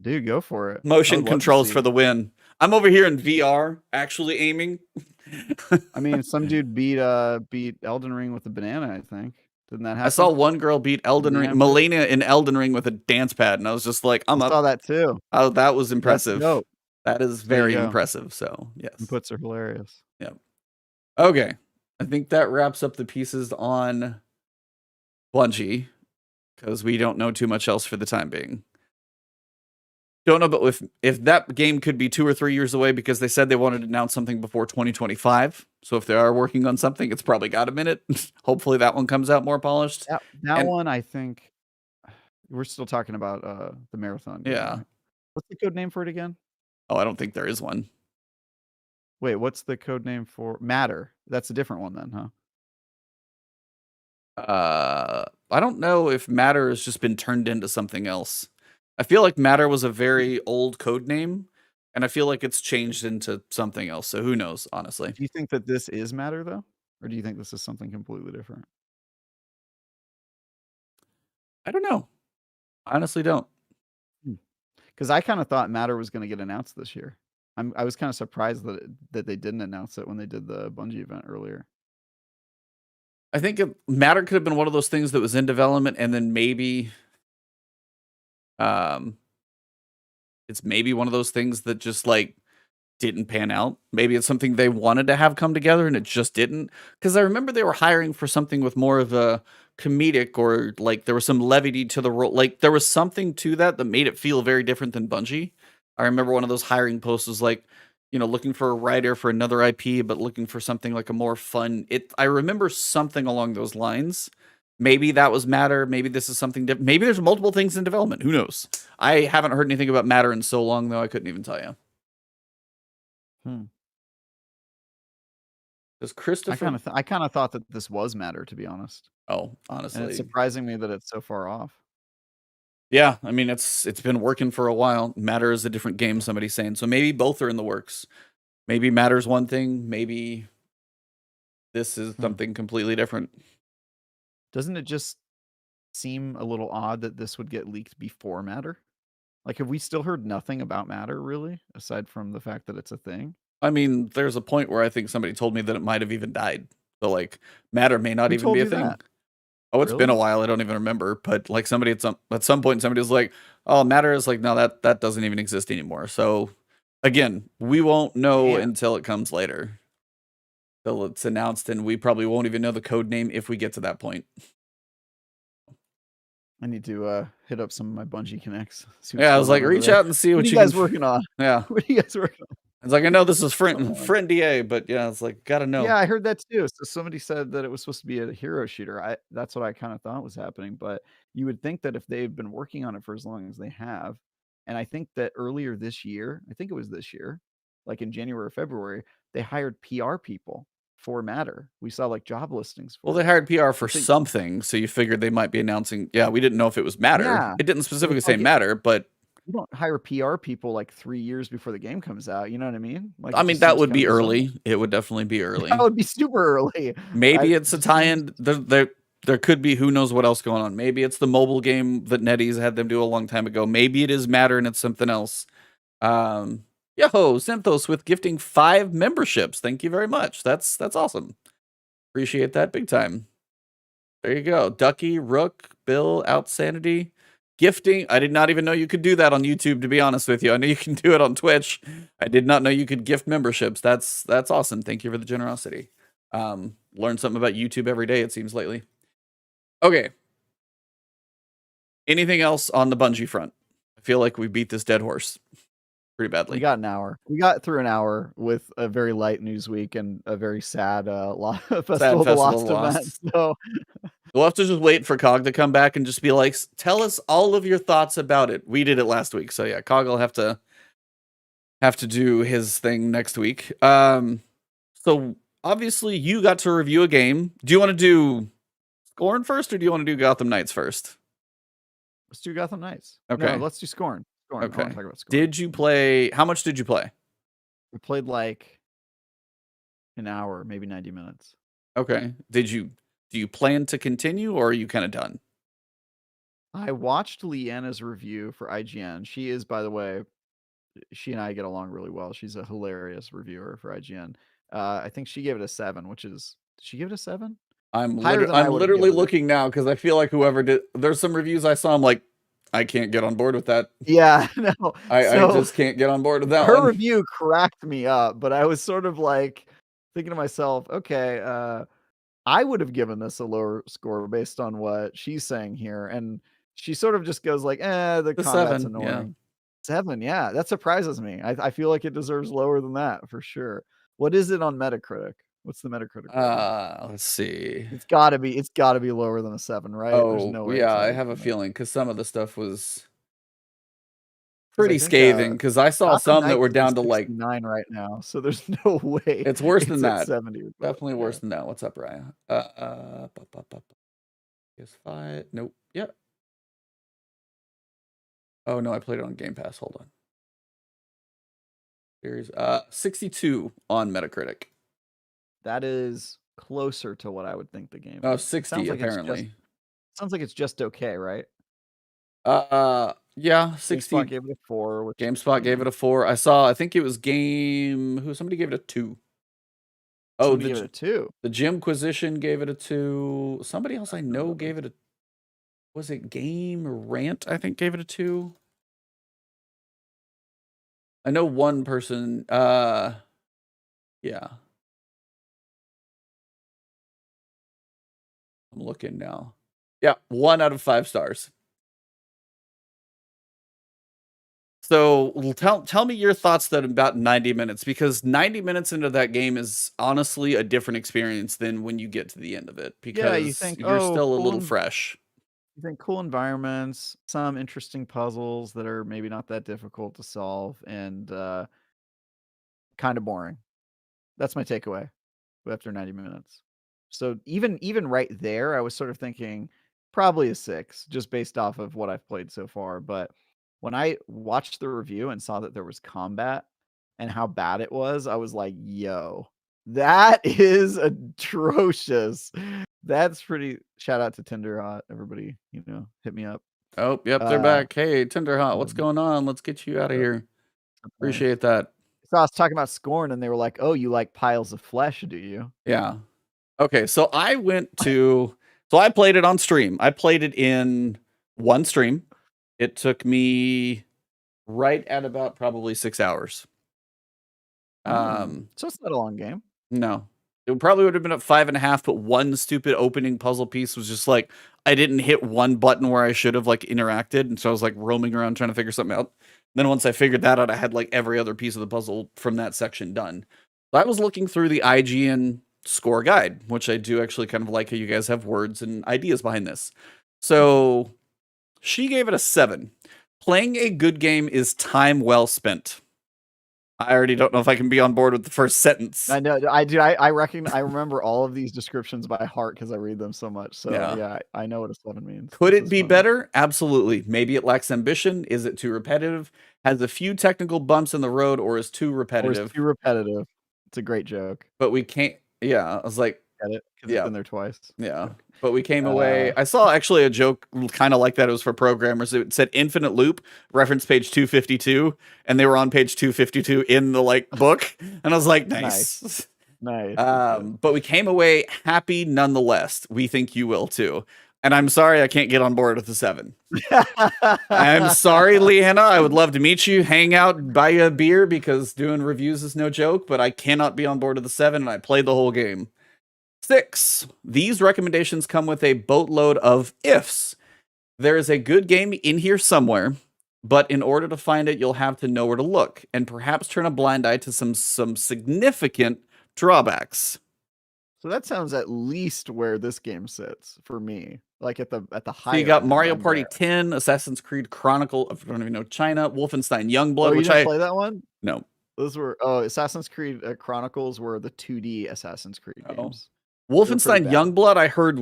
Speaker 2: Dude, go for it.
Speaker 1: Motion controls for the win. I'm over here in VR, actually aiming.
Speaker 2: I mean, some dude beat Elden Ring with a banana, I think. Didn't that happen?
Speaker 1: I saw one girl beat Melania in Elden Ring with a dance pad, and I was just like, I
Speaker 2: saw that too.
Speaker 1: Oh, that was impressive. That is very impressive. So, yes.
Speaker 2: Inputs are hilarious.
Speaker 1: Yep. Okay. I think that wraps up the pieces on Bungie. because we don't know too much else for the time being. Don't know, but if that game could be 2 or 3 years away because they said they wanted to announce something before 2025. So if they are working on something, it's probably got a minute. Hopefully that one comes out more polished.
Speaker 2: That one, I think we're still talking about the marathon game.
Speaker 1: Yeah.
Speaker 2: Right? What's the code name for it again?
Speaker 1: Oh, I don't think there is one.
Speaker 2: Wait, what's the code name for Matter? That's a different one then, huh?
Speaker 1: I don't know if Matter has just been turned into something else. I feel like Matter was a very old code name, and I feel like it's changed into something else. So who knows, honestly.
Speaker 2: Do you think that this is Matter though? Or do you think this is something completely different?
Speaker 1: I don't know. I honestly don't.
Speaker 2: Because I kind of thought Matter was going to get announced this year. I was kind of surprised that they didn't announce it when they did the Bungie event earlier.
Speaker 1: I think Matter could have been one of those things that was in development, and then maybe, it's maybe one of those things that just like didn't pan out. Maybe it's something they wanted to have come together and it just didn't. Because I remember they were hiring for something with more of a comedic, or like there was some levity to the role. Like there was something to that made it feel very different than Bungie. I remember one of those hiring posts was like, you know, looking for a writer for another IP, but looking for something like a more fun. I remember something along those lines. Maybe that was Matter. Maybe this is something different. Maybe there's multiple things in development. Who knows? I haven't heard anything about Matter in so long, though. I couldn't even tell you. Does Christopher?
Speaker 2: I kind of thought that this was Matter, to be honest.
Speaker 1: Oh, honestly,
Speaker 2: and it's surprising me that it's so far off.
Speaker 1: Yeah, I mean it's been working for a while. Matter is a different game, somebody's saying. So maybe both are in the works. Maybe Matter's one thing. Maybe this is something completely different.
Speaker 2: Doesn't it just seem a little odd that this would get leaked before Matter? Like, have we still heard nothing about Matter, really, aside from the fact that it's a thing?
Speaker 1: I mean, there's a point where I think somebody told me that it might have even died. So, like, Matter may not even be a thing. That? Oh, it's been a while. I don't even remember. But, like, somebody at some point, somebody was like, oh, Matter is like, no, that doesn't even exist anymore. So, again, we won't know until it comes later. Till it's announced, and we probably won't even know the code name if we get to that point.
Speaker 2: I need to hit up some of my Bungie connects.
Speaker 1: Yeah, I was like, reach out and see what
Speaker 2: you guys working on.
Speaker 1: Yeah.
Speaker 2: What are you guys working on?
Speaker 1: It's like, I know this is friend DA, but yeah, it's like, gotta know.
Speaker 2: Yeah, I heard that too. So somebody said that it was supposed to be a hero shooter. That's what I kind of thought was happening. But you would think that if they've been working on it for as long as they have, and I think that earlier this year, I think it was this year, like in January or February, they hired PR people for Matter. We saw like job listings for
Speaker 1: Well, they hired PR for something, so you figured they might be announcing. Yeah, we didn't know if it was Matter.
Speaker 2: Yeah.
Speaker 1: It didn't specifically say Matter, but
Speaker 2: you don't hire PR people like 3 years before the game comes out. You know what I mean? Like,
Speaker 1: I mean, that would be early. It would definitely be early.
Speaker 2: That would be super early.
Speaker 1: Maybe it's a tie-in. There could be, who knows what else going on. Maybe it's the mobile game that NetEase had them do a long time ago. Maybe it is Matter and it's something else. Yo, Synthos with gifting 5 memberships. Thank you very much. That's awesome. Appreciate that big time. There you go. Ducky, Rook, Bill, Outsanity. Gifting. I did not even know you could do that on YouTube, to be honest with you. I know you can do it on Twitch. I did not know you could gift memberships. That's awesome. Thank you for the generosity. Learn something about YouTube every day, it seems, lately. Okay. Anything else on the Bungie front? I feel like we beat this dead horse pretty badly.
Speaker 2: We got an hour. We got through an hour with a very light news week and a very sad Festival of the Lost event. So
Speaker 1: we'll have to just wait for Cog to come back and just be like, tell us all of your thoughts about it. We did it last week. So yeah, Cog will have to do his thing next week. So obviously you got to review a game. Do you want to do Scorn first, or do you want to do Gotham Knights first?
Speaker 2: Let's do Gotham Knights.
Speaker 1: Okay.
Speaker 2: No, let's do Scorn.
Speaker 1: Okay.
Speaker 2: I talk about Scorn.
Speaker 1: Did you play? How much did you play?
Speaker 2: We played like an hour, maybe 90 minutes.
Speaker 1: Okay. Do you plan to continue, or are you kind of done?
Speaker 2: I watched Leanna's review for IGN. She is, by the way, she and I get along really well. She's a hilarious reviewer for IGN. I think she gave it a 7, which is, did she give it a 7?
Speaker 1: I'm literally looking now because I feel like whoever did, there's some reviews I saw. I'm like, I can't get on board with that.
Speaker 2: Yeah, no.
Speaker 1: I just can't get on board with that.
Speaker 2: Her review cracked me up, but I was sort of like thinking to myself, okay, I would have given this a lower score based on what she's saying here, and she sort of just goes like, the combat's
Speaker 1: 7,
Speaker 2: annoying.
Speaker 1: yeah.
Speaker 2: 7, yeah, that surprises me. I feel like it deserves lower than that for sure. What is it on Metacritic? What's the Metacritic rating?
Speaker 1: Let's see.
Speaker 2: It's gotta be lower than a 7, right? There's
Speaker 1: Oh,
Speaker 2: no way it's
Speaker 1: yeah, I
Speaker 2: lower
Speaker 1: have a
Speaker 2: than that.
Speaker 1: feeling because some of the stuff was
Speaker 2: 'Cause I
Speaker 1: pretty
Speaker 2: think,
Speaker 1: scathing. Because I saw
Speaker 2: Gotham
Speaker 1: some that
Speaker 2: Knights
Speaker 1: were
Speaker 2: is a
Speaker 1: down to, like
Speaker 2: 69 right now, so there's no way
Speaker 1: it's worse than
Speaker 2: it's at
Speaker 1: that.
Speaker 2: 70 or better.
Speaker 1: Definitely
Speaker 2: Yeah.
Speaker 1: worse than that. What's up, Ryan? PS5. Nope. Yep. Oh, no, I played it on Game Pass. Hold on. Here's 62 on Metacritic.
Speaker 2: That is closer to what I would think the game
Speaker 1: Oh,
Speaker 2: is.
Speaker 1: 60 apparently.
Speaker 2: Sounds like it's just okay, right?
Speaker 1: Yeah, 60.
Speaker 2: GameSpot gave it a 4. Which,
Speaker 1: GameSpot gave it a 4. I think it was somebody gave it a 2. Oh,
Speaker 2: somebody gave it a 2.
Speaker 1: The Gymquisition gave it a 2. Somebody else I know gave it a, was it Game Rant? I think gave it a 2. I know one person, yeah. I'm looking now. Yeah, 1 out of 5 stars. So tell me your thoughts then about 90 minutes, because 90 minutes into that game is honestly a different experience than when you get to the end of it, because
Speaker 2: you think,
Speaker 1: you're still a
Speaker 2: cool
Speaker 1: little fresh.
Speaker 2: You think cool environments, some interesting puzzles that are maybe not that difficult to solve, and kind of boring. That's my takeaway after 90 minutes. So even right there, I was sort of thinking probably a 6, just based off of what I've played so far. But when I watched the review and saw that there was combat and how bad it was, I was like, yo, that is atrocious. That's pretty. Shout out to Tinderhot, everybody. Hit me up.
Speaker 1: Oh, yep, they're back. Hey, Tinderhot, what's going on? Let's get you out of here. Appreciate that.
Speaker 2: So I was talking about Scorn, and they were like, "Oh, you like piles of flesh, do you?"
Speaker 1: Yeah. Okay, so I played it on stream. I played it in one stream. It took me right at about probably 6 hours.
Speaker 2: So it's not a long game.
Speaker 1: No. It probably would have been at 5.5, but one stupid opening puzzle piece was just like, I didn't hit one button where I should have like interacted. And so I was like roaming around trying to figure something out. Then once I figured that out, I had like every other piece of the puzzle from that section done. So I was looking through the IGN score guide, which I do actually kind of like how you guys have words and ideas behind this. So she gave it a 7. Playing a good game is time well spent. I already don't know if I can be on board with the first sentence.
Speaker 2: I know. I do. I remember all of these descriptions by heart because I read them so much. So yeah, I know what a 7 means.
Speaker 1: Could it be better? Absolutely. Maybe it lacks ambition. Is it too repetitive? Has a few technical bumps in the road, or is too repetitive?
Speaker 2: It's a great joke.
Speaker 1: But we can't. Yeah, I was like,
Speaker 2: get it? Because it's been there twice.
Speaker 1: Yeah, but we came away. I saw actually a joke kind of like that. It was for programmers. It said infinite loop, reference page 252, and they were on page 252 in the like book. And I was like, nice. But we came away happy nonetheless. We think you will too. And I'm sorry I can't get on board with the 7. I'm sorry, Leanna. I would love to meet you, hang out, buy you a beer, because doing reviews is no joke, but I cannot be on board with the 7, and I played the whole game. 6. These recommendations come with a boatload of ifs. There is a good game in here somewhere, but in order to find it, you'll have to know where to look, and perhaps turn a blind eye to some significant drawbacks.
Speaker 2: So that sounds at least where this game sits for me, like at the high.
Speaker 1: So you got Mario Party 10, Assassin's Creed Chronicle, I don't even know China, Wolfenstein Youngblood.
Speaker 2: Oh, you didn't play that one?
Speaker 1: No.
Speaker 2: Those were Assassin's Creed Chronicles were the 2D Assassin's Creed games.
Speaker 1: Wolfenstein Youngblood, I heard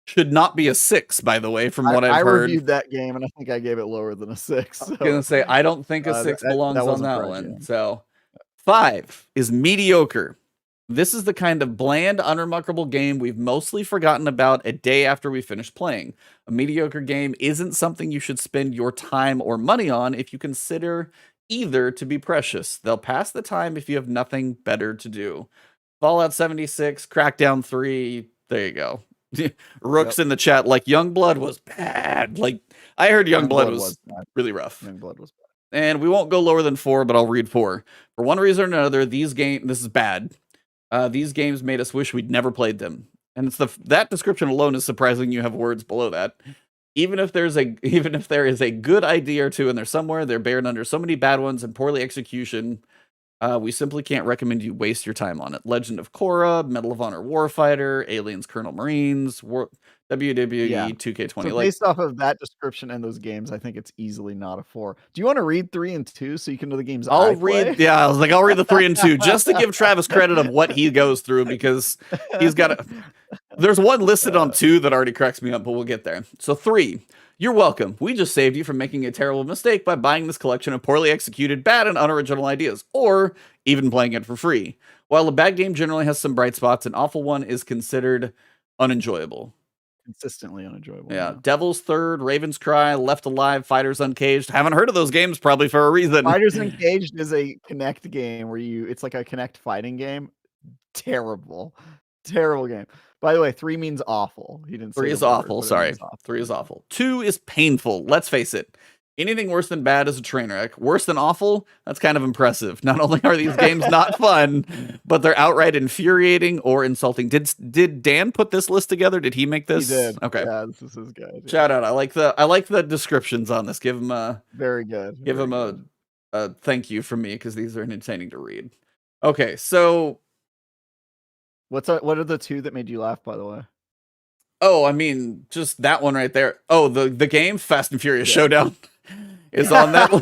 Speaker 1: should not be a 6, by the way, from what I've heard.
Speaker 2: I reviewed that game, and I think I gave it lower than a 6.
Speaker 1: I was going to say, I don't think a 6 belongs on that one. So 5 is mediocre. This is the kind of bland, unremarkable game we've mostly forgotten about a day after we finish playing. A mediocre game isn't something you should spend your time or money on if you consider either to be precious. They'll pass the time if you have nothing better to do. Fallout 76, Crackdown 3, there you go. Rook's in the chat, like, Youngblood was bad. Like, I heard Youngblood was really rough.
Speaker 2: Youngblood was bad.
Speaker 1: And we won't go lower than 4, but I'll read 4. For one reason or another, this is bad. These games made us wish we'd never played them. And it's that description alone is surprising. You have words below that. Even if there is a good idea or two in there somewhere, they're buried under so many bad ones and poorly execution. We simply can't recommend you waste your time on it. Legend of Korra, Medal of Honor Warfighter, Aliens Colonel Marines, WWE 2K20.
Speaker 2: So based off of that description and those games, I think it's easily not a 4. Do you want to read 3 and 2 so you can know the games I play?
Speaker 1: Yeah, I was like, I'll read the 3 and 2 just to give Travis credit of what he goes through, because he's got a... There's one listed on 2 that already cracks me up, but we'll get there. So 3. You're welcome. We just saved you from making a terrible mistake by buying this collection of poorly executed, bad, and unoriginal ideas, or even playing it for free. While a bad game generally has some bright spots, an awful one is considered unenjoyable.
Speaker 2: Consistently unenjoyable.
Speaker 1: Yeah. Devil's Third, Raven's Cry, Left Alive, Fighters Uncaged. Haven't heard of those games, probably for a reason.
Speaker 2: Fighters Uncaged is a Connect game where it's like a Connect fighting game. Terrible. Terrible game. By the way, 3 means awful. He didn't say
Speaker 1: 3 is awful. Sorry. 3 is awful. 2 is painful. Let's face it. Anything worse than bad is a train wreck. Worse than awful? That's kind of impressive. Not only are these games not fun, but they're outright infuriating or insulting. Did Dan put this list together? Did he make this?
Speaker 2: He did.
Speaker 1: Okay.
Speaker 2: Yeah, this is his guy. Yeah.
Speaker 1: Shout out. I like the descriptions on this. Give him a
Speaker 2: very good.
Speaker 1: Give him a thank you from me, because these are entertaining to read. Okay, so
Speaker 2: what are the 2 that made you laugh, by the way?
Speaker 1: Oh, I mean, just that one right there. Oh, the game Fast and Furious Showdown is on that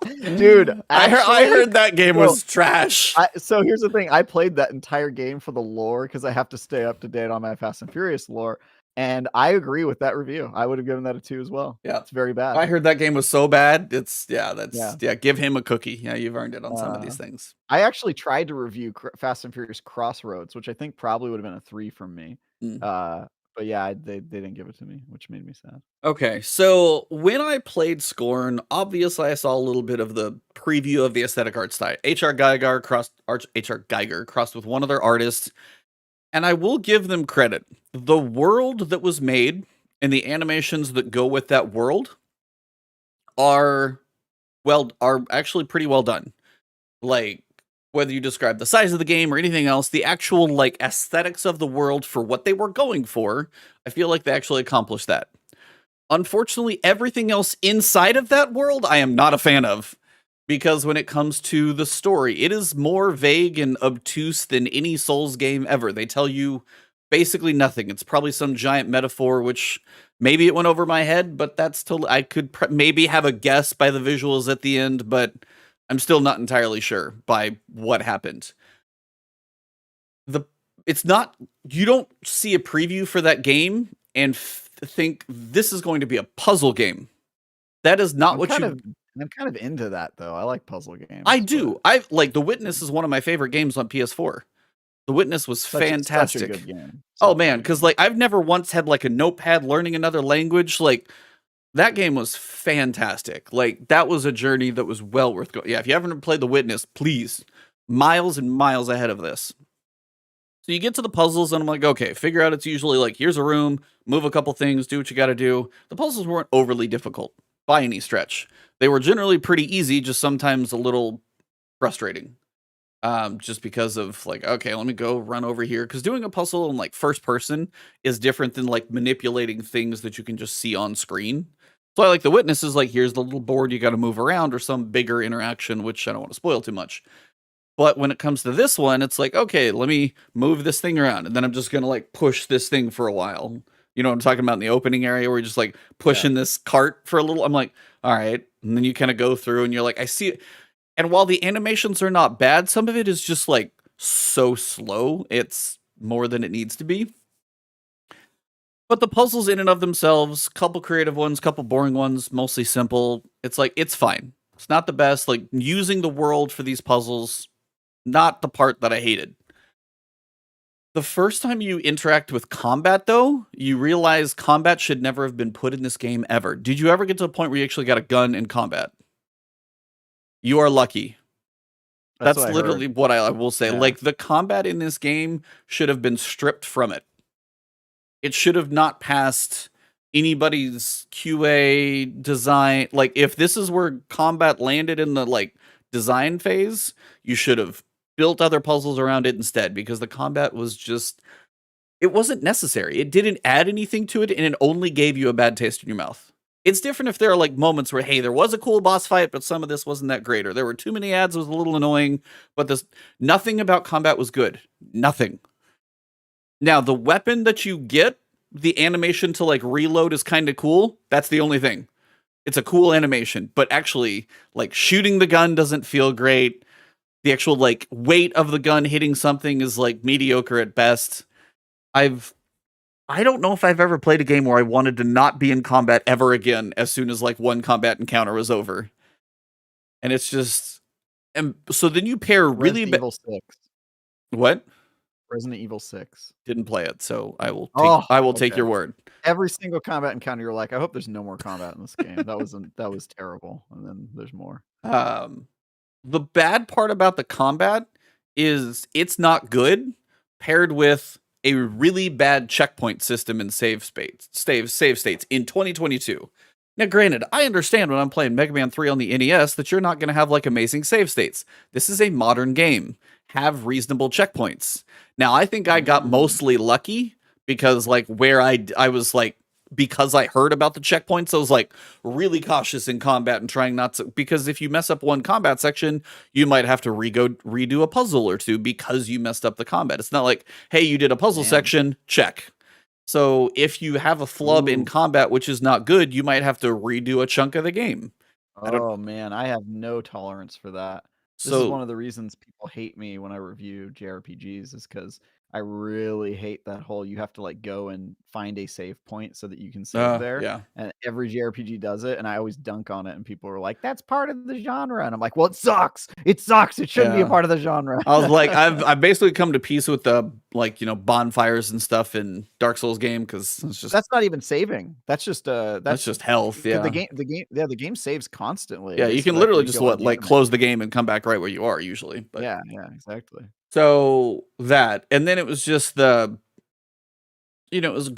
Speaker 1: list.
Speaker 2: Dude,
Speaker 1: I heard that game was trash.
Speaker 2: So here's the thing. I played that entire game for the lore, because I have to stay up to date on my Fast and Furious lore. And I agree with that review. I would have given that a 2 as well.
Speaker 1: Yeah.
Speaker 2: It's very bad.
Speaker 1: I heard that game was so bad. Give him a cookie. Yeah, you've earned it on some of these things.
Speaker 2: I actually tried to review Fast and Furious Crossroads, which I think probably would have been a 3 from me. But yeah, they didn't give it to me, which made me sad.
Speaker 1: Okay, so when I played Scorn, obviously I saw a little bit of the preview of the aesthetic art style. H.R. Geiger crossed with one of their artists, and I will give them credit. The world that was made and the animations that go with that world are actually pretty well done. Like, whether you describe the size of the game or anything else, the actual like aesthetics of the world for what they were going for, I feel like they actually accomplished that. Unfortunately, everything else inside of that world, I am not a fan of. Because when it comes to the story, it is more vague and obtuse than any Souls game ever. They tell you basically nothing. It's probably some giant metaphor, which maybe it went over my head, but that's totally, I could maybe have a guess by the visuals at the end, but I'm still not entirely sure by what happened. It's not, you don't see a preview for that game and think this is going to be a puzzle game. That is not
Speaker 2: I'm kind of into that, though. I like puzzle games.
Speaker 1: I do. I like The Witness is one of my favorite games on PS4. The Witness was fantastic.
Speaker 2: Such a good game.
Speaker 1: Oh man, because like I've never once had like a notepad learning another language. Like that game was fantastic. Like that was a journey that was well worth going. Yeah, if you haven't played The Witness, please, miles and miles ahead of this. So you get to the puzzles and I'm like, okay, figure out it's usually like, here's a room, move a couple things, do what you got to do. The puzzles weren't overly difficult by any stretch. They were generally pretty easy, just sometimes a little frustrating. Just because of like, okay, let me go run over here. Because doing a puzzle in like first person is different than like manipulating things that you can just see on screen. So I like The Witness is like, here's the little board you got to move around, or some bigger interaction, which I don't want to spoil too much. But when it comes to this one, it's like, okay, let me move this thing around. And then I'm just going to like push this thing for a while. You know what I'm talking about in the opening area where you're just like pushing this cart for a little. I'm like, all right. And then you kind of go through and you're like, I see it. And while the animations are not bad, some of it is just like so slow. It's more than it needs to be. But the puzzles in and of themselves, couple creative ones, couple boring ones, mostly simple. It's like, it's fine. It's not the best. Like using the world for these puzzles, not the part that I hated. The first time you interact with combat, though, you realize combat should never have been put in this game ever. Did you ever get to a point where you actually got a gun in combat? You are lucky. That's literally what I will say. Yeah. Like, the combat in this game should have been stripped from it. It should have not passed anybody's QA design. Like, if this is where combat landed in the, like, design phase, you should have built other puzzles around it instead, because the combat was just, it wasn't necessary. It didn't add anything to it, and it only gave you a bad taste in your mouth. It's different if there are like moments where, hey, there was a cool boss fight, but some of this wasn't that great, or there were too many ads, it was a little annoying, but nothing about combat was good. Nothing. Now, the weapon that you get, the animation to like reload is kind of cool. That's the only thing. It's a cool animation, but actually, like, shooting the gun doesn't feel great. The actual like weight of the gun hitting something is like mediocre at best. I don't know if I've ever played a game where I wanted to not be in combat ever again as soon as like one combat encounter was over. And it's just, and so then you pair really
Speaker 2: Resident Evil 6.
Speaker 1: What?
Speaker 2: Resident Evil 6.
Speaker 1: Didn't play it, so I will take your word.
Speaker 2: Every single combat encounter, you're like, I hope there's no more combat in this game. That was terrible. And then there's more.
Speaker 1: The bad part about the combat is it's not good paired with a really bad checkpoint system in save states in 2022. Now, granted, I understand when I'm playing Mega Man 3 on the NES that you're not going to have like amazing save states. This is a modern game. Have reasonable checkpoints. Now, I think I got mostly lucky because like where I was like, because I heard about the checkpoints, I was like really cautious in combat and trying not to, because if you mess up one combat section, you might have to redo a puzzle or two because you messed up the combat. It's not like, hey, you did a puzzle section, check. So if you have a flub in combat, which is not good, you might have to redo a chunk of the game.
Speaker 2: Oh man, I have no tolerance for that. This is one of the reasons people hate me when I review JRPGs, is because I really hate that whole, you have to like go and find a save point so that you can save there.
Speaker 1: Yeah.
Speaker 2: And every JRPG does it, and I always dunk on it, and people are like, that's part of the genre. And I'm like, well, it sucks. It sucks. It shouldn't be a part of the genre.
Speaker 1: I was like, I've basically come to peace with the like, bonfires and stuff in Dark Souls game, because it's just,
Speaker 2: that's not even saving. That's just
Speaker 1: that's just health. Yeah.
Speaker 2: The game saves constantly.
Speaker 1: Yeah, you can literally just close the game and come back right where you are usually. But
Speaker 2: yeah, exactly.
Speaker 1: So that, and then it was just it was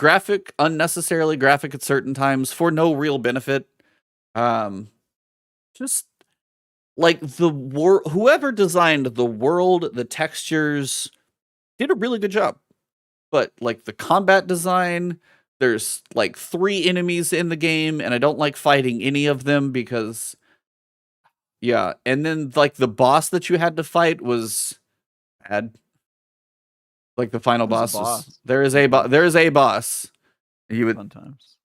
Speaker 1: unnecessarily graphic at certain times for no real benefit. Just like whoever designed the world, the textures did a really good job. But like the combat design, there's like 3 enemies in the game, and I don't like fighting any of them because, yeah. And then like the boss that you had to fight was bad. Like the final boss. There is a boss. You would,
Speaker 2: fun times.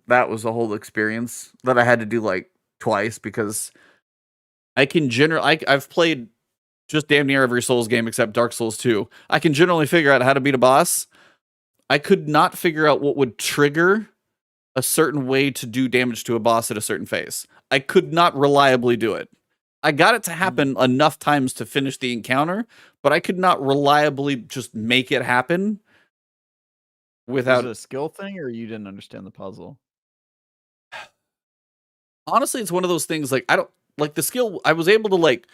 Speaker 1: That was a whole experience that I had to do like twice, because I've played just damn near every Souls game except Dark Souls 2. I can generally figure out how to beat a boss. I could not figure out what would trigger a certain way to do damage to a boss at a certain phase. I could not reliably do it. I got it to happen enough times to finish the encounter, but I could not reliably just make it happen without...
Speaker 2: Was it a skill thing, or you didn't understand the puzzle?
Speaker 1: Honestly, it's one of those things, like, I don't... Like, the skill, I was able to, like...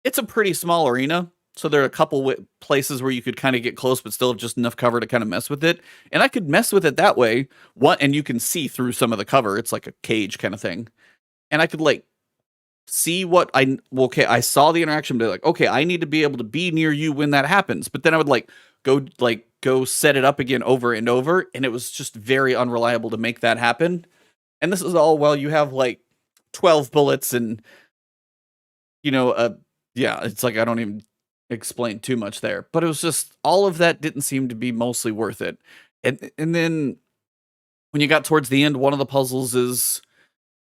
Speaker 1: It's a pretty small arena, so there are a couple places where you could kind of get close, but still have just enough cover to kind of mess with it. And I could mess with it that way, and you can see through some of the cover. It's like a cage kind of thing. And I could, like, see what I saw the interaction, but like, okay, I need to be able to be near you when that happens. But then I would go set it up again over and over, and it was just very unreliable to make that happen. And this is all while you have like 12 bullets and yeah, it's like I don't even explain too much there. But it was just, all of that didn't seem to be mostly worth it. And then when you got towards the end, one of the puzzles is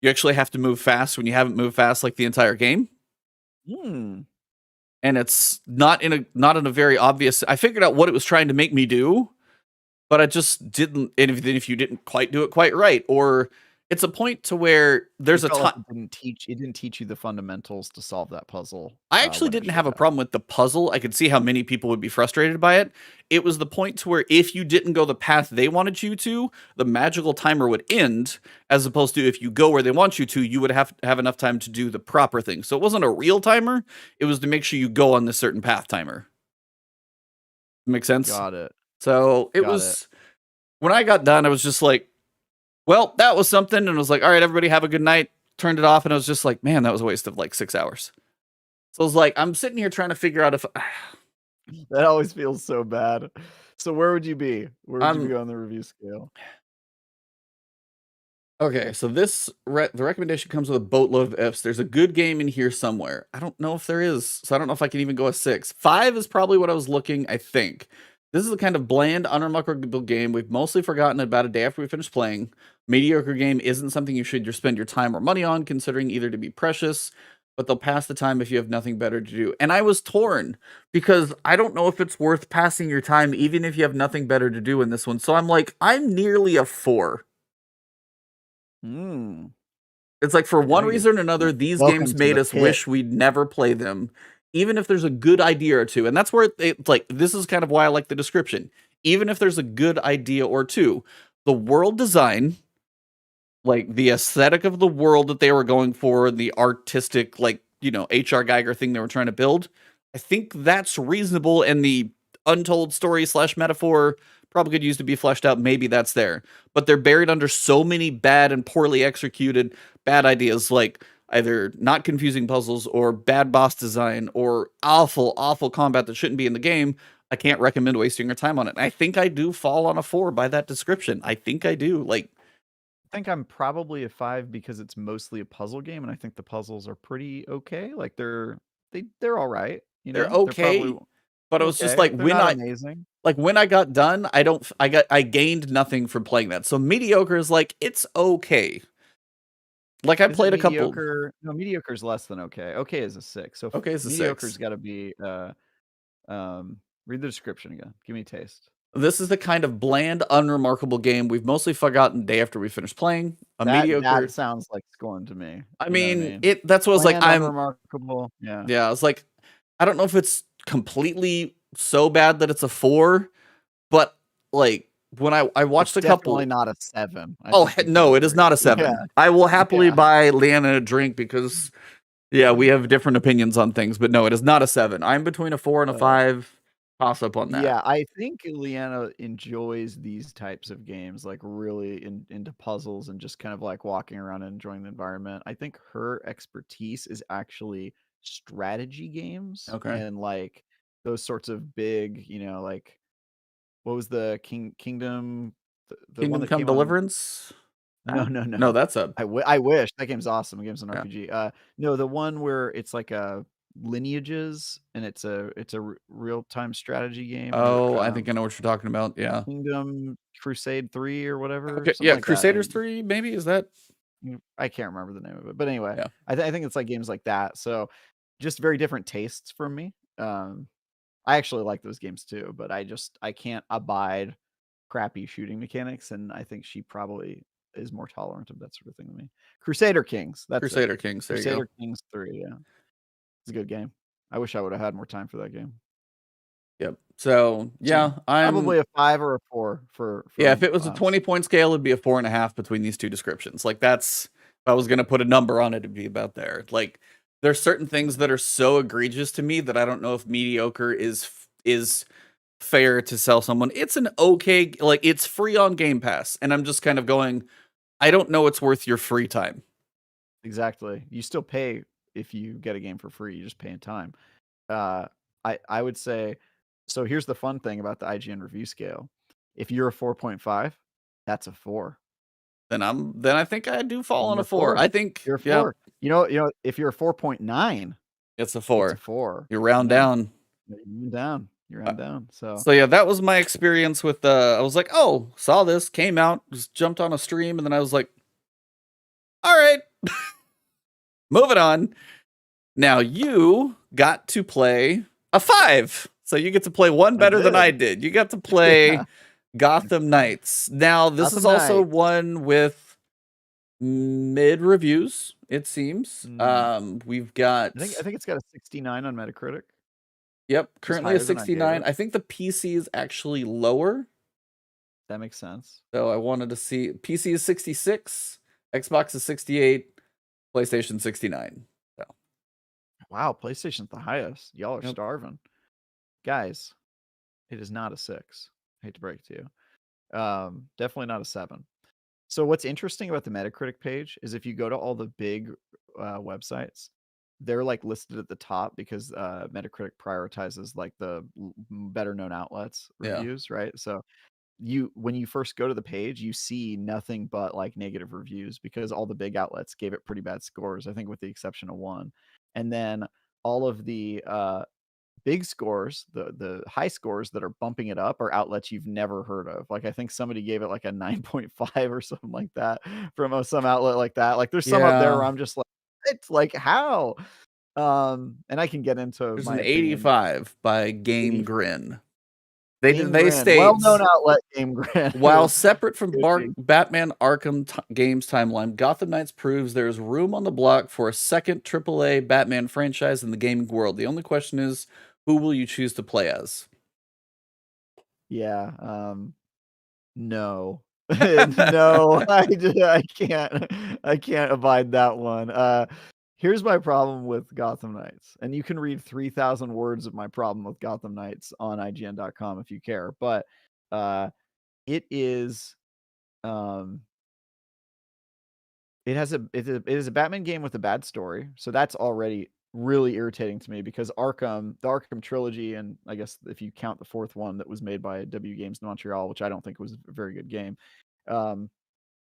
Speaker 1: you actually have to move fast when you haven't moved fast like the entire game. And it's not in a very obvious... I figured out what it was trying to make me do, but I just didn't. And if you didn't quite do it quite right, or it's a point to where there's a time...
Speaker 2: It didn't teach you the fundamentals to solve that puzzle.
Speaker 1: I actually didn't have a problem with the puzzle. I could see how many people would be frustrated by it. It was the point to where if you didn't go the path they wanted you to, the magical timer would end, as opposed to if you go where they want you to, you would have to have enough time to do the proper thing. So it wasn't a real timer. It was to make sure you go on this certain path timer. Make sense?
Speaker 2: Got it.
Speaker 1: So when I got done, I was just like, well, that was something. And I was like, all right, everybody have a good night. Turned it off. And I was just like, man, that was a waste of like 6 hours. So it's like I'm sitting here trying to figure out if
Speaker 2: that always feels so bad. So where would you be? Where would you
Speaker 1: I'm
Speaker 2: be on the review scale?
Speaker 1: okay. So the recommendation comes with a boatload of ifs. There's a good game in here somewhere. I don't know if there is, so I don't know if I can even go a 6. 5 is probably what I was looking. I think this is a kind of bland, unremarkable game we've mostly forgotten about a day after we finish playing. Mediocre game isn't something you should spend your time or money on, considering either to be precious, but they'll pass the time if you have nothing better to do. And I was torn because I don't know if it's worth passing your time, even if you have nothing better to do in this one. So I'm like, I'm nearly a 4. It's like for one reason or another, these games made us wish we'd never play them, even if there's a good idea or two. And that's where it's like, this is kind of why I like the description. Even if there's a good idea or two, the world design, like the aesthetic of the world that they were going for, the artistic, like, H.R. Geiger thing they were trying to build, I think that's reasonable. And the untold story / metaphor probably could use to be fleshed out. Maybe that's there, but they're buried under so many bad and poorly executed bad ideas, like either not confusing puzzles or bad boss design or awful combat that shouldn't be in the game. I can't recommend wasting your time on it. I think I do fall on a 4 by that description. I think I do. Like,
Speaker 2: I think I'm probably a 5 because it's mostly a puzzle game, and I think the puzzles are pretty okay. Like they're all right.
Speaker 1: They're okay,
Speaker 2: probably
Speaker 1: but it was just like
Speaker 2: they're not amazing.
Speaker 1: Like when I got done, I gained nothing from playing that. So mediocre is like, it's okay. Like I played a couple.
Speaker 2: No, mediocre is less than okay. Okay is a 6. So
Speaker 1: okay is a 6.
Speaker 2: Mediocre's got to be. Read the description again. Give me a taste.
Speaker 1: This is the kind of bland, unremarkable game we've mostly forgotten day after we finish playing. Mediocre.
Speaker 2: That sounds like scorn to me.
Speaker 1: I mean, that's what I was like.
Speaker 2: I'm unremarkable. Yeah.
Speaker 1: Yeah. I was like, I don't know if it's completely so bad that it's a 4, but like when I watched a couple,
Speaker 2: definitely not a 7.
Speaker 1: No, it is not a 7. Yeah. I will happily buy Leanna a drink because we have different opinions on things, but no, it is not a 7. I'm between a 4 and a 5. Toss up on that.
Speaker 2: Yeah, I think Leanna enjoys these types of games, like really into puzzles and just kind of like walking around and enjoying the environment. I think her expertise is actually strategy games and like those sorts of big, like what was the Kingdom
Speaker 1: the one that Come Deliverance?
Speaker 2: No,
Speaker 1: that's a
Speaker 2: I wish. That game's awesome. The game's an RPG. No, the one where it's like a lineages and it's a real-time strategy game.
Speaker 1: Oh, I think I know what you're talking about. Yeah.
Speaker 2: Kingdom Crusade 3 or whatever.
Speaker 1: Okay, yeah, like Crusaders 3 maybe, is that?
Speaker 2: I can't remember the name of it. But anyway, I think it's like games like that. So just very different tastes from me. I actually like those games too, but I can't abide crappy shooting mechanics, and I think she probably is more tolerant of that sort of thing than me. Crusader Kings. That's
Speaker 1: Crusader Kings. There
Speaker 2: Crusader
Speaker 1: you go.
Speaker 2: Kings 3. Yeah, it's a good game. I wish I would have had more time for that game.
Speaker 1: Yep. So yeah, I'm
Speaker 2: probably a 5 or a 4 for
Speaker 1: if it was a 20-point scale, it'd be a 4.5 between these two descriptions. Like that's, if I was gonna put a number on it, it'd be about there. Like there's certain things that are so egregious to me that I don't know if mediocre is fair to sell someone. It's an okay, like it's free on Game Pass, and I'm just kind of going, I don't know it's worth your free time.
Speaker 2: Exactly. You still pay if you get a game for free. You just pay in time. I would say, so here's the fun thing about the IGN review scale. If you're a 4.5, that's a 4.
Speaker 1: Then I think I do fall on a 4. I think
Speaker 2: you're a 4. You know, if you're a 4.9,
Speaker 1: it's a 4.
Speaker 2: It's a 4.
Speaker 1: You round down.
Speaker 2: You round down. So
Speaker 1: yeah, that was my experience with I was like, oh, saw this, came out, just jumped on a stream, and then I was like, all right, moving on. Now you got to play a 5. So you get to play one better than I did. You got to play Gotham Knights. Now, this is also one with mid reviews, it seems. We've got
Speaker 2: I think it's got a 69 on Metacritic.
Speaker 1: Yep, currently a 69. I think the PC is actually lower.
Speaker 2: That makes sense.
Speaker 1: So I wanted to see, PC is 66, Xbox is 68, PlayStation 69. So.
Speaker 2: Wow, PlayStation's the highest. Y'all are starving. Guys, it is not a 6. I hate to break it to you. Definitely not a 7. So what's interesting about the Metacritic page is if you go to all the big websites, they're like listed at the top because Metacritic prioritizes like the better known outlets reviews, right? So when you first go to the page, you see nothing but like negative reviews because all the big outlets gave it pretty bad scores, I think with the exception of one. And then all of the big scores, the high scores that are bumping it up are outlets you've never heard of. Like I think somebody gave it like a 9.5 or something like that from some outlet like that. Like there's some up there where I'm just like, it's like how? And I can get into
Speaker 1: There's
Speaker 2: my
Speaker 1: an
Speaker 2: opinion.
Speaker 1: 85 by Game Grin.
Speaker 2: Game
Speaker 1: They
Speaker 2: Grin,
Speaker 1: state,
Speaker 2: well-known outlet Game Grin.
Speaker 1: while separate from Batman Arkham Games timeline, Gotham Knights proves there is room on the block for a second AAA Batman franchise in the gaming world. The only question is, who will you choose to play as?
Speaker 2: Yeah, no. No, I can't abide that one. Here's my problem with Gotham Knights, and you can read 3,000 words of my problem with Gotham Knights on IGN.com if you care, but it is it is a Batman game with a bad story, so that's already really irritating to me because the Arkham trilogy, and I guess if you count the fourth one that was made by W Games Montreal, which I don't think was a very good game.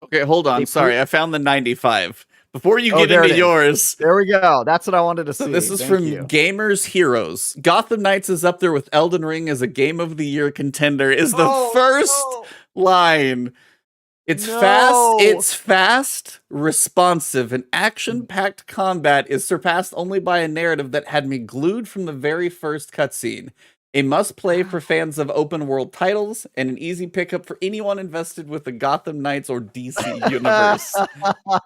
Speaker 1: Okay, hold on. Sorry, I found the 95. Before you get into yours.
Speaker 2: There we go. That's what I wanted to see.
Speaker 1: So this is from Gamers Heroes. Gotham Knights is up there with Elden Ring as a Game of the Year contender is the first line. It's fast, responsive, and action-packed combat is surpassed only by a narrative that had me glued from the very first cutscene. A must-play for fans of open-world titles, and an easy pickup for anyone invested with the Gotham Knights or DC universe.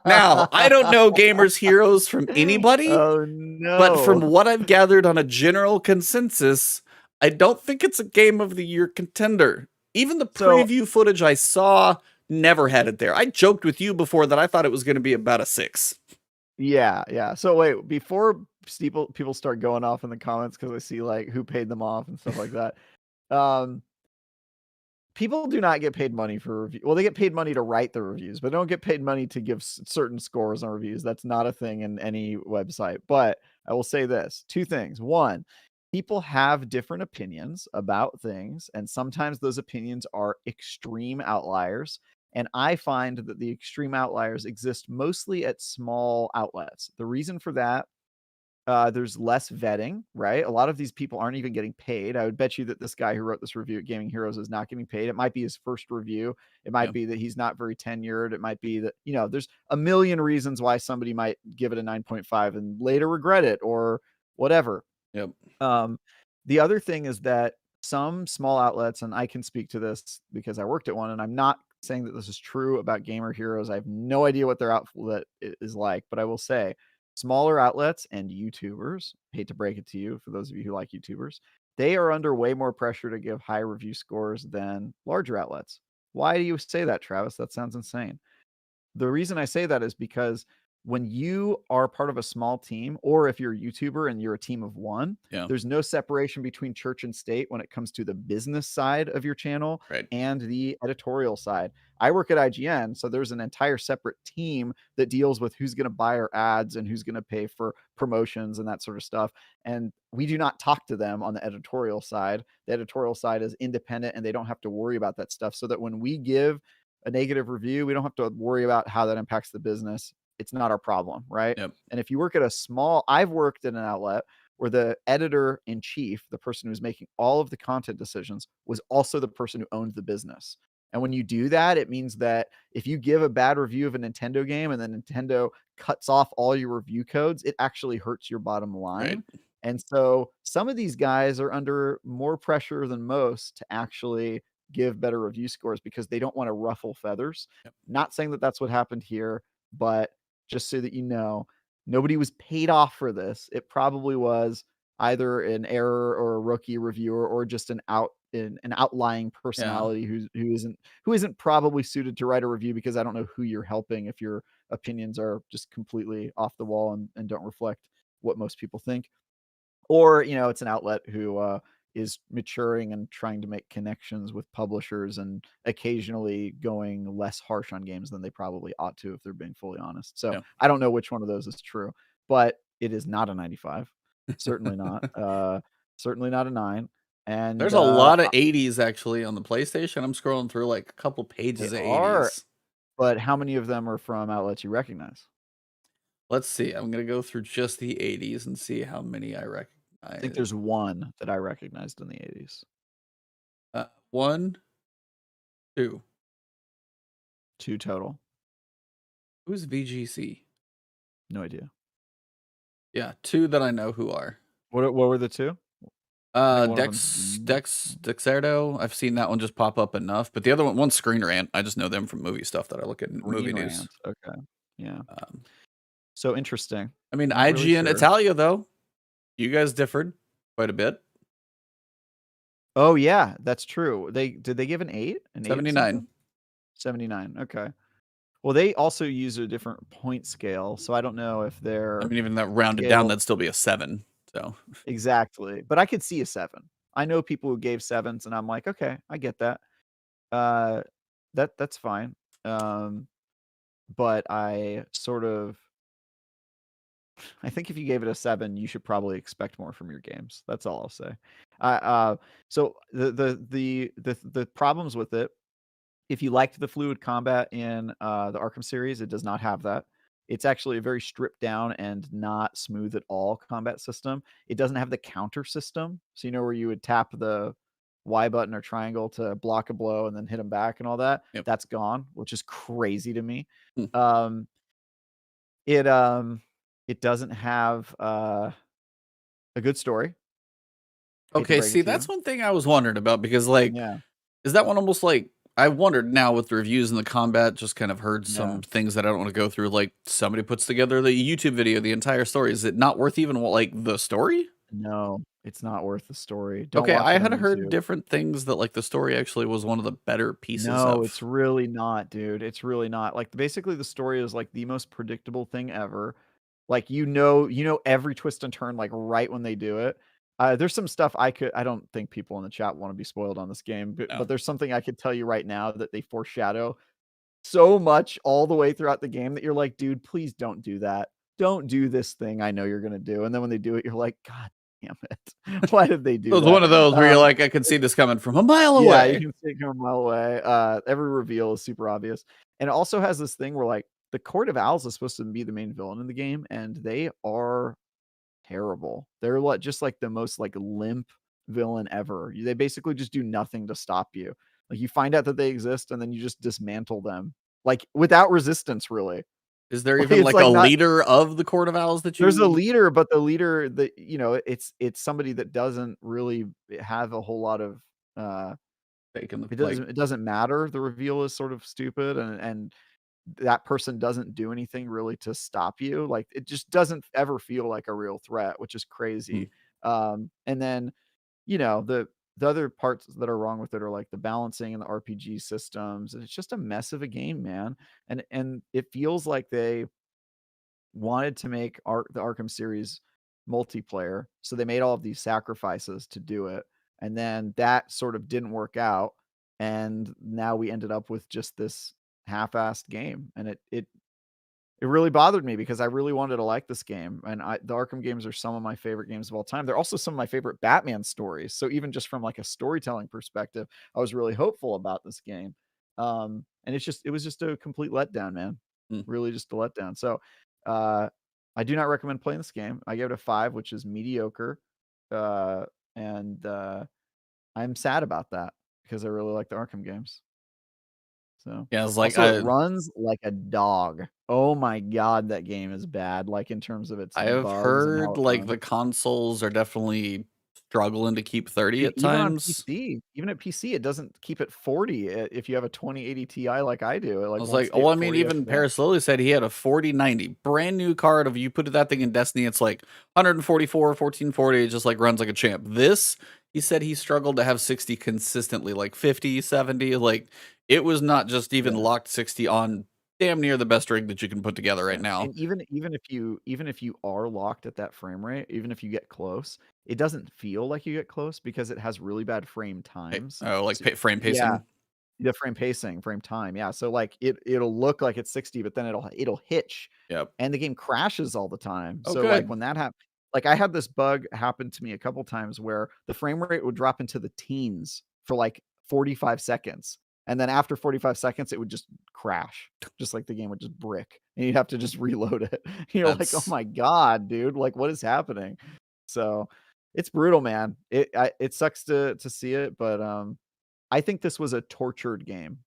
Speaker 1: Now, I don't know Gamers Heroes from anybody, but from what I've gathered on a general consensus, I don't think it's a Game of the Year contender. Even the preview footage I saw never had it there. I joked with you before that I thought it was going to be about a 6.
Speaker 2: Yeah. So wait, before people start going off in the comments because I see like who paid them off and stuff like that. People do not get paid money for review. Well, they get paid money to write the reviews, but they don't get paid money to give certain scores on reviews. That's not a thing in any website. But I will say this: 2 things. 1, people have different opinions about things, and sometimes those opinions are extreme outliers. And I find that the extreme outliers exist mostly at small outlets. The reason for that, there's less vetting, right? A lot of these people aren't even getting paid. I would bet you that this guy who wrote this review at Gaming Heroes is not getting paid. It might be his first review. It might be that he's not very tenured. It might be that, there's a million reasons why somebody might give it a 9.5 and later regret it or whatever.
Speaker 1: Yep.
Speaker 2: The other thing is that some small outlets, and I can speak to this because I worked at one, and I'm not saying that this is true about Gamer Heroes. I have no idea what their outlet is like, but I will say smaller outlets and YouTubers, hate to break it to you for those of you who like YouTubers, they are under way more pressure to give high review scores than larger outlets. Why do you say that, Travis? That sounds insane. The reason I say that is because when you are part of a small team, or if you're a YouTuber and you're a team of one, there's no separation between church and state when it comes to the business side of your channel and the editorial side. I work at IGN, so there's an entire separate team that deals with who's going to buy our ads and who's going to pay for promotions and that sort of stuff. And we do not talk to them on the editorial side. The editorial side is independent and they don't have to worry about that stuff, so that when we give a negative review, we don't have to worry about how that impacts the business. It's not our problem, right?
Speaker 1: Yep.
Speaker 2: And if you work at I've worked at an outlet where the editor-in-chief, the person who's making all of the content decisions, was also the person who owned the business. And when you do that, it means that if you give a bad review of a Nintendo game and then Nintendo cuts off all your review codes, it actually hurts your bottom line. Right. And so some of these guys are under more pressure than most to actually give better review scores because they don't want to ruffle feathers. Yep. Not saying that that's what happened here, but just so that you know, nobody was paid off for this. It probably was either an error or a rookie reviewer or just an outlying personality who isn't probably suited to write a review, because I don't know who you're helping if your opinions are just completely off the wall and don't reflect what most people think. Or, it's an outlet who is maturing and trying to make connections with publishers and occasionally going less harsh on games than they probably ought to, if they're being fully honest. So I don't know which one of those is true, but it is not a 95. Certainly not. Certainly not a 9. And
Speaker 1: There's a lot of 80s actually on the PlayStation. I'm scrolling through like a couple
Speaker 2: they
Speaker 1: pages of
Speaker 2: are,
Speaker 1: 80s.
Speaker 2: but how many of them are from outlets you recognize?
Speaker 1: Let's see. I'm gonna go through just the 80s and see how many I
Speaker 2: I think
Speaker 1: recognize.
Speaker 2: there's one that I recognized in the 80s.
Speaker 1: 1, 2.
Speaker 2: 2 total.
Speaker 1: Who's VGC?
Speaker 2: No idea.
Speaker 1: Yeah, 2 that I know who are.
Speaker 2: What were the 2?
Speaker 1: Dexerto. I've seen that one just pop up enough, but the other one's Screen Rant. I just know them from movie stuff that I look at in movie news.
Speaker 2: Okay. Yeah. So interesting.
Speaker 1: I mean,
Speaker 2: Not really
Speaker 1: and
Speaker 2: sure.
Speaker 1: Italia though, you guys differed quite a bit.
Speaker 2: Oh yeah, that's true. Did they give an 8? An
Speaker 1: 79.
Speaker 2: 79. Okay. Well, they also use a different point scale, so I don't know if they're.
Speaker 1: I mean, even that rounded down, that'd still be a 7. So
Speaker 2: exactly, but I could see a 7. I know people who gave 7s, and I'm like, okay, I get that. That's fine. But I think if you gave it a 7, you should probably expect more from your games. That's all I'll say. So the problems with it, if you liked the fluid combat in the Arkham series, it does not have that. It's actually a very stripped down and not smooth at all combat system. It doesn't have the counter system. So where you would tap the Y button or triangle to block a blow and then hit them back and all that.
Speaker 1: Yep.
Speaker 2: That's gone, which is crazy to me.
Speaker 1: Hmm.
Speaker 2: It doesn't have a good story.
Speaker 1: Okay, see, that's one thing I was wondering about because, like, is that one almost like I wondered now with the reviews and the combat, just kind of heard some things that I don't want to go through. Like somebody puts together the YouTube video, the entire story. Is it not worth even like the story?
Speaker 2: No, it's not worth the story.
Speaker 1: Okay, I had heard different things that like the story actually was one of the better pieces.
Speaker 2: No, it's really not, dude. It's really not. Like basically the story is like the most predictable thing ever. Like every twist and turn like right when they do it. There's some stuff I don't think people in the chat want to be spoiled on this game, but there's something I could tell you right now that they foreshadow so much all the way throughout the game that you're like, dude, please don't do that. Don't do this thing I know you're going to do. And then when they do it, you're like, God damn it. Why did they do that?
Speaker 1: It's one of those where you're like, I can see this coming from a mile away.
Speaker 2: Yeah, you can see it coming a mile away. Every reveal is super obvious. And it also has this thing where like the Court of Owls is supposed to be the main villain in the game, and they are terrible. They're just like the most like limp villain ever. They basically just do nothing to stop you. Like you find out that they exist and then you just dismantle them. Like without resistance, really.
Speaker 1: Is there even like a leader of the Court of Owls that you
Speaker 2: There's a leader, but the leader that it's somebody that doesn't really have a whole lot of it doesn't matter. The reveal is sort of stupid and that person doesn't do anything really to stop you. Like it just doesn't ever feel like a real threat, which is crazy. And then, the other parts that are wrong with it are like the balancing and the RPG systems. And it's just a mess of a game, man. And it feels like they wanted to make the Arkham series multiplayer. So they made all of these sacrifices to do it. And then that sort of didn't work out. And now we ended up with just this half-assed game. And it really bothered me because I really wanted to like this game. And the Arkham games are some of my favorite games of all time. They're also some of my favorite Batman stories. So even just from like a storytelling perspective, I was really hopeful about this game. And it was just a complete letdown, man. Really just a letdown. So I do not recommend playing this game. I gave it a 5, which is mediocre. And I'm sad about that because I really like the Arkham games. So
Speaker 1: yeah, it's like
Speaker 2: also, it runs like a dog. Oh my god, that game is bad. Like in terms of its
Speaker 1: I have
Speaker 2: bugs and how
Speaker 1: heard
Speaker 2: it
Speaker 1: like
Speaker 2: runs.
Speaker 1: the consoles are definitely struggling to keep 30 at
Speaker 2: Even on
Speaker 1: times.
Speaker 2: even at PC, it doesn't keep it 40 if you have a 2080 Ti like I do.
Speaker 1: I was like, oh, I mean, even Paris Lily said he had a 4090 brand new card. If you put that thing in Destiny, it's like 144, 1440. It just like runs like a champ. This, he said he struggled to have 60 consistently, like 50, 70. Like it was not just even locked 60 on damn near the best rig that you can put together right now.
Speaker 2: And even if you are locked at that frame rate, even if you get close, it doesn't feel like you get close because it has really bad frame times.
Speaker 1: Oh, like frame pacing.
Speaker 2: The frame pacing, frame time, yeah, so, like, it'll look like it's 60, but then it'll hitch,
Speaker 1: Yep.
Speaker 2: and the game crashes all the time,
Speaker 1: Oh,
Speaker 2: so, like,
Speaker 1: good.
Speaker 2: when that like, I had this bug happen to me a couple times where the frame rate would drop into the teens for, like, 45 seconds, and then after 45 seconds, it would just crash, just like the game would just brick, and you'd have to just reload it. You're like, "Oh
Speaker 1: That's
Speaker 2: my god, dude, like, what is happening?" So, it's brutal, man. It sucks to see it, but, I think this was a tortured game.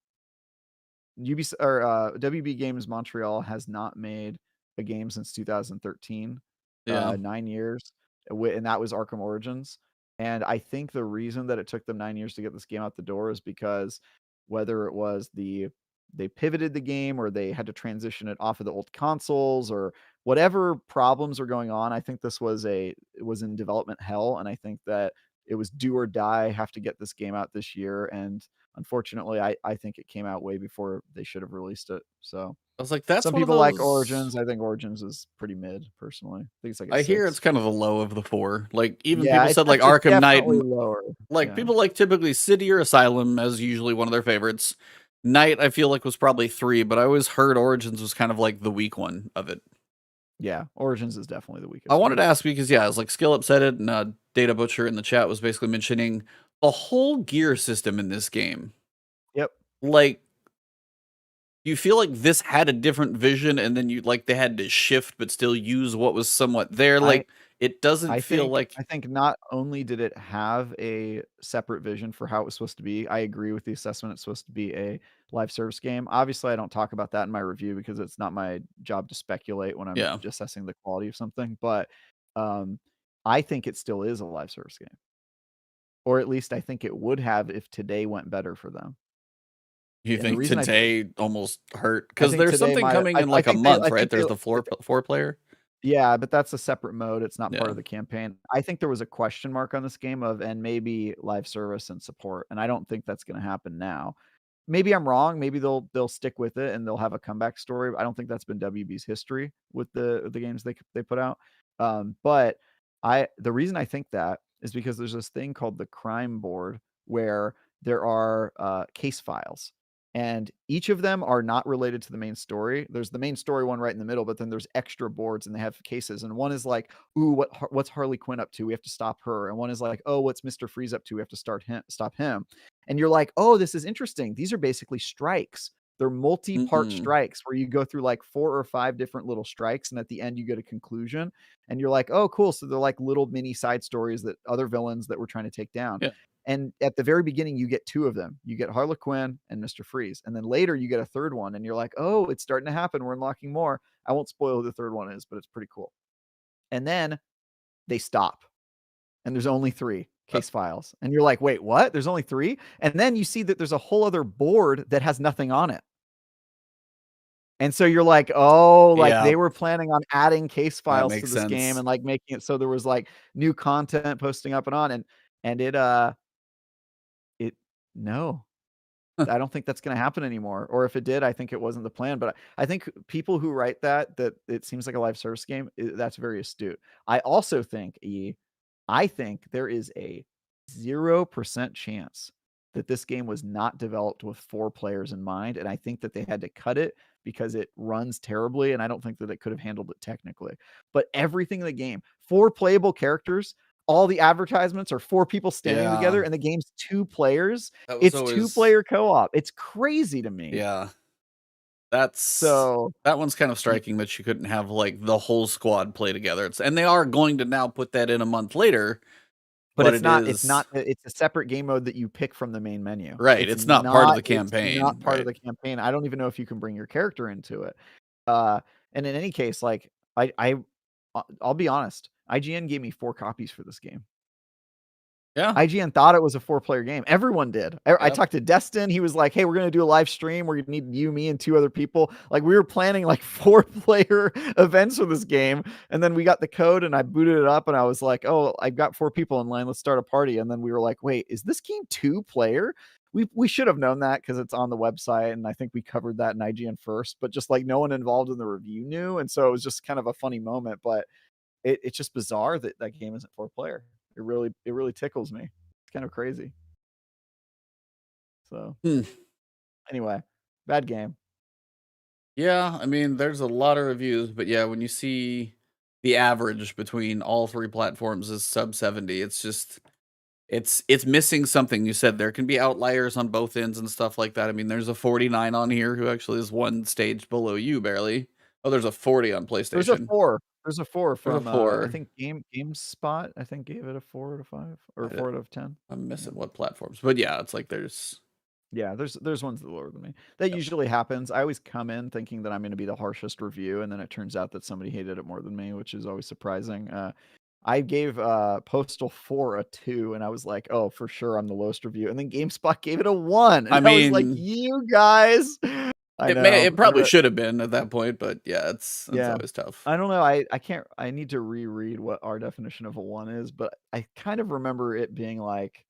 Speaker 2: WB Games Montreal has not made a game since 2013,
Speaker 1: yeah.
Speaker 2: 9 years, and that was Arkham Origins, and I think the reason that it took them 9 years to get this game out the door is because whether it was they pivoted the game or they had to transition it off of the old consoles or whatever problems are going on, I think it was in development hell, and I think that it was do or die, have to get this game out this year, and unfortunately, I think it came out way before they should have released it, so
Speaker 1: I was like, that's
Speaker 2: some
Speaker 1: one of
Speaker 2: people like
Speaker 1: those.
Speaker 2: Origins, I think Origins is pretty mid, personally. I think it's like a
Speaker 1: I hear
Speaker 2: 6.
Speaker 1: it's kind of the low of the 4. Like, even
Speaker 2: Yeah,
Speaker 1: people said, like,
Speaker 2: it's
Speaker 1: Arkham Knight,
Speaker 2: definitely lower.
Speaker 1: like,
Speaker 2: Yeah.
Speaker 1: people like typically City or Asylum as usually one of their favorites. Knight, I feel like, was probably 3, but I always heard Origins was kind of like the weak one of it.
Speaker 2: Yeah, Origins is definitely the
Speaker 1: I
Speaker 2: weakest
Speaker 1: wanted
Speaker 2: one.
Speaker 1: to ask because, yeah, it's like Skill Upset it, and Data Butcher in the chat was basically mentioning the whole gear system in this game.
Speaker 2: Yep.
Speaker 1: Like, you feel like this had a different vision and then they had to shift but still use what was somewhat there?
Speaker 2: I
Speaker 1: Like, it doesn't feel like
Speaker 2: I think not only did it have a separate vision for how it was supposed to be, I agree with the assessment, it's supposed to be a live service game. Obviously, I don't talk about that in my review because it's not my job to speculate when I'm
Speaker 1: yeah.
Speaker 2: assessing the quality of something, but, um, I think it still is a live service game. Or at least I think it would have if today went better for them.
Speaker 1: You
Speaker 2: And the
Speaker 1: think
Speaker 2: reason
Speaker 1: today almost hurt
Speaker 2: I
Speaker 1: because
Speaker 2: think
Speaker 1: there's
Speaker 2: today
Speaker 1: something
Speaker 2: might
Speaker 1: coming in
Speaker 2: I
Speaker 1: like a
Speaker 2: think
Speaker 1: month, right?
Speaker 2: they
Speaker 1: There's the 4 player?
Speaker 2: yeah, but that's a separate mode, it's not part
Speaker 1: Yeah.
Speaker 2: of the campaign. I think there was a question mark on this game of and maybe live service and support, and I don't think that's gonna happen now. Maybe I'm wrong, maybe they'll stick with it and they'll have a comeback story. I don't think that's been WB's history with the games they put out. But the reason I think that is because there's this thing called the crime board where there are case files. And each of them are not related to the main story. There's the main story one right in the middle, but then there's extra boards and they have cases. And one is like, "Ooh, what's Harley Quinn up to? We have to stop her." And one is like, "Oh, what's Mr. Freeze up to? We have to stop him." And you're like, "Oh, this is interesting." These are basically strikes. They're multi-part
Speaker 1: Mhm.
Speaker 2: strikes where you go through like 4 or 5 different little strikes, and at the end you get a conclusion. And you're like, "Oh, cool." So they're like little mini side stories that other villains that we're trying to take down.
Speaker 1: Yeah.
Speaker 2: And at the very beginning, you get 2 of them. You get Harley Quinn and Mr. Freeze. And then later you get a third one, and you're like, "Oh, it's starting to happen. We're unlocking more." I won't spoil who the third one is, but it's pretty cool. And then they stop and there's only 3
Speaker 1: Uh,
Speaker 2: case files. And you're like, "Wait, what? There's only 3?" And then you see that there's a whole other board that has nothing on it. And so you're like, "Oh, like,
Speaker 1: yeah,
Speaker 2: they were planning on adding case
Speaker 1: that
Speaker 2: files to
Speaker 1: makes
Speaker 2: this game
Speaker 1: sense.
Speaker 2: and, like, making it so there was, like, new content posting up and on," and it no. I don't think that's gonna happen anymore, or if it did, I think it wasn't the plan, but I think people who write that it seems like a live service game, that's very astute. I also think, I think there is a 0% chance that this game was not developed with 4 players in mind, and I think that they had to cut it because it runs terribly, and I don't think that it could have handled it technically. But everything in the game, 4 playable characters, all the advertisements are 4 people standing
Speaker 1: Yeah.
Speaker 2: together, and the game's 2 players.
Speaker 1: That was
Speaker 2: It's
Speaker 1: always
Speaker 2: two-player co-op. It's crazy to me.
Speaker 1: yeah.
Speaker 2: So,
Speaker 1: That one's kind of
Speaker 2: y
Speaker 1: striking that you couldn't have, like, the whole squad play together. And they are going to now put that in a month later,
Speaker 2: but
Speaker 1: but
Speaker 2: it's a separate game mode that you pick from the main menu.
Speaker 1: right, it's not part of the
Speaker 2: It's
Speaker 1: campaign,
Speaker 2: not part of
Speaker 1: right.
Speaker 2: the campaign. I don't even know if you can bring your character into it. And in any case, like, I'll be honest, IGN gave me 4 copies for this game.
Speaker 1: Yeah,
Speaker 2: IGN thought it was a 4-player game. Everyone did. I
Speaker 1: yep.
Speaker 2: talked to Destin, he was like, "Hey, we're gonna do a live stream where you need you, me, and 2 other people." Like, we were planning, like, 4-player events for this game, and then we got the code, and I booted it up, and I was like, "Oh, I've got 4 people in line, let's start a party," and then we were like, "Wait, is this game 2-player?" We should have known that because it's on the website, and I think we covered that in IGN first, but just, like, no one involved in the review knew, and so it was just kind of a funny moment, but it's just bizarre that that game isn't 4-player. It really tickles me. It's kind of crazy. So,
Speaker 1: Hmm.
Speaker 2: Anyway, bad game.
Speaker 1: Yeah, I mean, there's a lot of reviews, but yeah, when you see the average between all 3 platforms is sub 70, it's just it's missing something. You said there can be outliers on both ends and stuff like that. I mean, there's a 49 on here who actually is one stage below you barely. Oh, there's a 40 on
Speaker 2: There's a
Speaker 1: PlayStation.
Speaker 2: 4. There's a 4
Speaker 1: There's a
Speaker 2: from, I
Speaker 1: 4.
Speaker 2: think GameSpot, I think gave it a 4 out of 5 or 4 out of 10.
Speaker 1: I'm
Speaker 2: Yeah.
Speaker 1: missing what platforms, but yeah, it's like there's
Speaker 2: Yeah, there's ones that are lower than me. That usually happens. I always come in thinking that I'm gonna be the harshest review, and then it turns out that somebody hated it more than me, which is always surprising. I gave Postal 4 a 2, and I was like, "Oh, for sure, I'm the lowest review." And then GameSpot gave it a 1,
Speaker 1: I
Speaker 2: and I was like,
Speaker 1: mean,
Speaker 2: "You guys." I know.
Speaker 1: it probably should have been at that point, but yeah, it's
Speaker 2: Yeah.
Speaker 1: always tough.
Speaker 2: I don't know. I can't. I need to reread what our definition of a 1 is, but I kind of remember it being like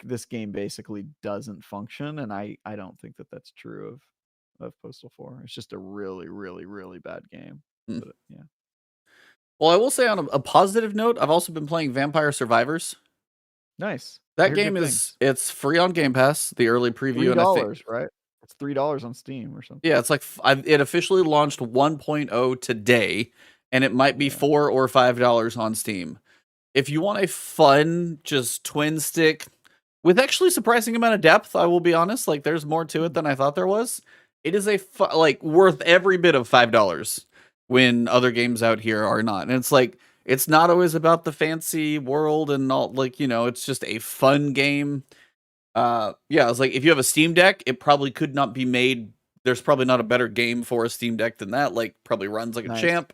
Speaker 2: this game basically doesn't function, and I don't think that that's true of Postal 4. It's just a really, really, really bad game.
Speaker 1: Mm.
Speaker 2: But yeah.
Speaker 1: Well, I will say on a positive note, I've also been playing Vampire Survivors.
Speaker 2: Nice. I
Speaker 1: That
Speaker 2: hear
Speaker 1: game
Speaker 2: good
Speaker 1: is
Speaker 2: things.
Speaker 1: it's free on Game Pass, the early preview, and I think
Speaker 2: $3, right? It's $3 on Steam or something.
Speaker 1: yeah, it's like it officially launched 1.0 today, and it might be
Speaker 2: Yeah.
Speaker 1: $4 or $5 on Steam. If you want a fun, just twin stick with actually surprising amount of depth, I will be honest, like there's more to it than I thought there was. It is a like worth every bit of $5 when other games out here are not. And it's like it's not always about the fancy world and all, like, you know, it's just a fun game. Yeah, I was like, if you have a Steam Deck, it probably could not be made. There's probably not a better game for a Steam Deck than that. Like, probably runs like a
Speaker 2: Nice.
Speaker 1: champ.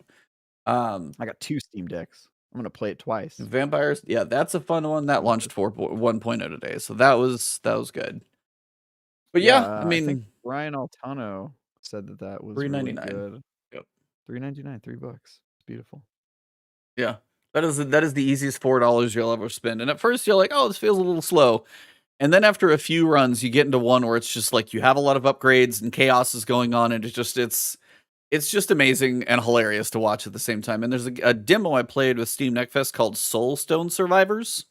Speaker 2: I got 2 Steam Decks. I'm gonna play it twice.
Speaker 1: Vampires, yeah, that's a fun one. That launched 1.0 today, so that was good. But yeah, I
Speaker 2: I think
Speaker 1: mean,
Speaker 2: Brian Altano said that was really
Speaker 1: 3.99.
Speaker 2: good.
Speaker 1: Yep.
Speaker 2: $3.99, $3. It's beautiful.
Speaker 1: Yeah, that is the easiest $4 you'll ever spend. And at first, you're like, oh, this feels a little slow. And then after a few runs, you get into one where it's just like you have a lot of upgrades and chaos is going on, and it's just amazing and hilarious to watch at the same time. And there's a demo I played with Steam Neck Fest called Soulstone Survivors,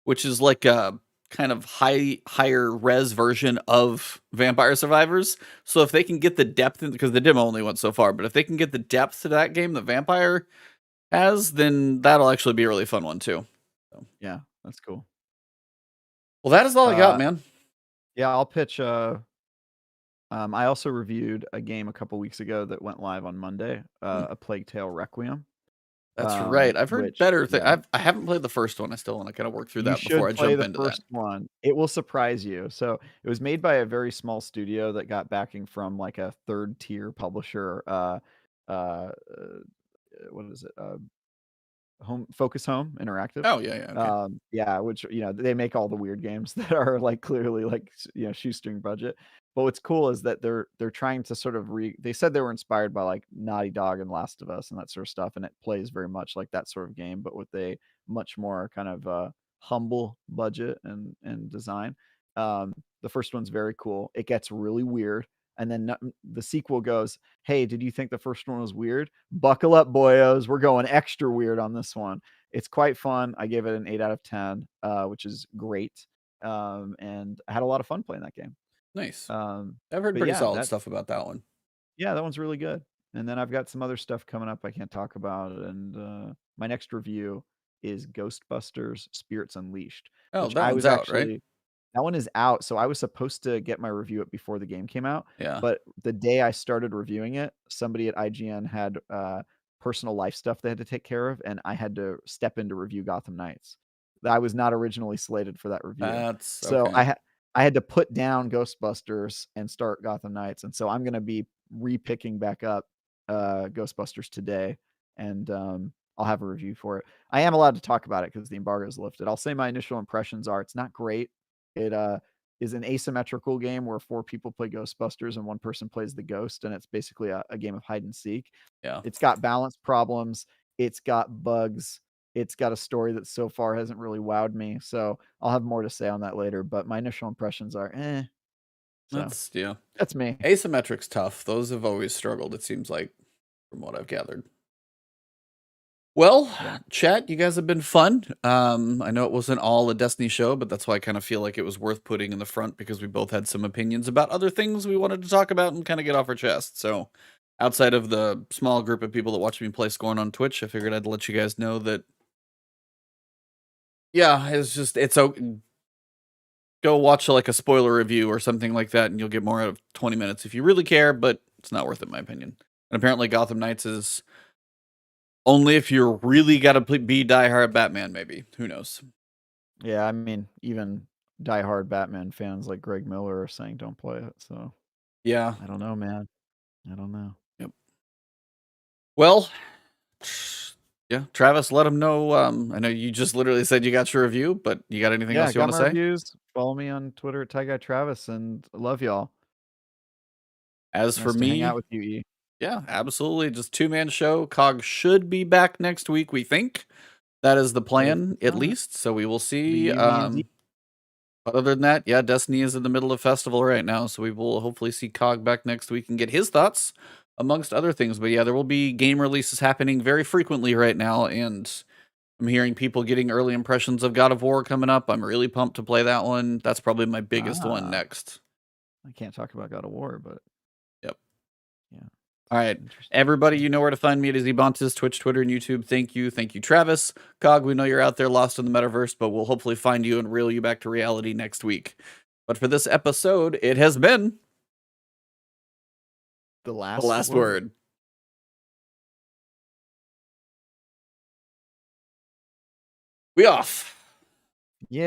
Speaker 1: which is like a kind of higher res version of Vampire Survivors. So if they can get the depth, because the demo only went so far, but if they can get the depth to that game that Vampire has, then that'll actually be a really fun one too. So.
Speaker 2: Yeah, that's cool.
Speaker 1: Well, that is all I got, man.
Speaker 2: Yeah, I'll pitch. I also reviewed a game a couple weeks ago that went live on Monday. A Plague Tale Requiem.
Speaker 1: That's right. I've heard better things.
Speaker 2: Yeah.
Speaker 1: I haven't played the first one. I still want to kind of work through
Speaker 2: You
Speaker 1: that before I
Speaker 2: should play
Speaker 1: jump
Speaker 2: the
Speaker 1: into
Speaker 2: first one. It will surprise you. So it was made by a very small studio that got backing from like a third tier publisher. What is it? Focus Home Interactive.
Speaker 1: Oh yeah, yeah, okay.
Speaker 2: Yeah, which they make all the weird games that are like clearly like shoestring budget. But what's cool is that they're trying to sort of they said they were inspired by like Naughty Dog and Last of Us and that sort of stuff, and it plays very much like that sort of game, but with a much more kind of humble budget and design. The first one's very cool. It gets really weird. And then the sequel goes, hey, did you think the first one was weird? Buckle up, boyos. We're going extra weird on this one. It's quite fun. I gave it an 8 out of 10, which is great. And I had a lot of fun playing that game.
Speaker 1: Nice. I've heard pretty solid stuff about that one.
Speaker 2: Yeah, that one's really good. And then I've got some other stuff coming up I can't talk about. And my next review is Ghostbusters Spirits Unleashed.
Speaker 1: Oh, that one's out, right?
Speaker 2: That one is out, so I was supposed to get my review up before the game came out.
Speaker 1: Yeah.
Speaker 2: But the day I started reviewing it, somebody at IGN had personal life stuff they had to take care of, and I had to step in to review Gotham Knights. I was not originally slated for that review. So
Speaker 1: okay.
Speaker 2: I had to put down Ghostbusters and start Gotham Knights, and so I'm gonna be re-picking back up Ghostbusters today, and I'll have a review for it. I am allowed to talk about it because the embargo is lifted. I'll say my initial impressions are it's not great. It is an asymmetrical game where 4 people play Ghostbusters and 1 person plays the ghost, and it's basically a game of hide and seek.
Speaker 1: Yeah.
Speaker 2: It's got balance problems. It's got bugs. It's got a story that so far hasn't really wowed me. So I'll have more to say on that later. But my initial impressions are So that's me.
Speaker 1: Asymmetric's tough. Those have always struggled, it seems like, from what I've gathered. Well,
Speaker 2: Yeah.
Speaker 1: chat, you guys have been fun. I know it wasn't all a Destiny show, but that's why I kind of feel like it was worth putting in the front because we both had some opinions about other things we wanted to talk about and kind of get off our chest. So, outside of the small group of people that watch me play Scorn on Twitch, I figured I'd let you guys know that. Yeah, it's go watch like a spoiler review or something like that, and you'll get more out of 20 minutes if you really care. But it's not worth it, in my opinion. And apparently, Gotham Knights is only if you're really got to be diehard Batman, maybe. Who knows?
Speaker 2: Yeah, I mean, even diehard Batman fans like Greg Miller are saying don't play it. So
Speaker 1: yeah,
Speaker 2: I don't know, man. I don't know.
Speaker 1: Yep. Well, yeah, Travis, let them know. I know you just literally said you got your review, but you got anything else you want to say?
Speaker 2: Reviews. Follow me on Twitter at TyGuyTravis, and I love y'all.
Speaker 1: As
Speaker 2: nice
Speaker 1: for
Speaker 2: to hang out
Speaker 1: me,
Speaker 2: with you, E.
Speaker 1: Yeah, absolutely. Just 2-man show. Cog should be back next week, we think. That is the plan, at least. So we will see. But other than that, yeah, Destiny is in the middle of festival right now. So we will hopefully see Cog back next week and get his thoughts, amongst other things. But yeah, there will be game releases happening very frequently right now. And I'm hearing people getting early impressions of God of War coming up. I'm really pumped to play that one. That's probably my biggest one next.
Speaker 2: I can't talk about God of War, but
Speaker 1: yep.
Speaker 2: Yeah.
Speaker 1: All right, everybody, you know where to find me. It is Ebontis, Twitch, Twitter, and YouTube. Thank you, Travis. Cog, we know you're out there lost in the metaverse, but we'll hopefully find you and reel you back to reality next week. But for this episode, it has been
Speaker 2: the last word.
Speaker 1: We off.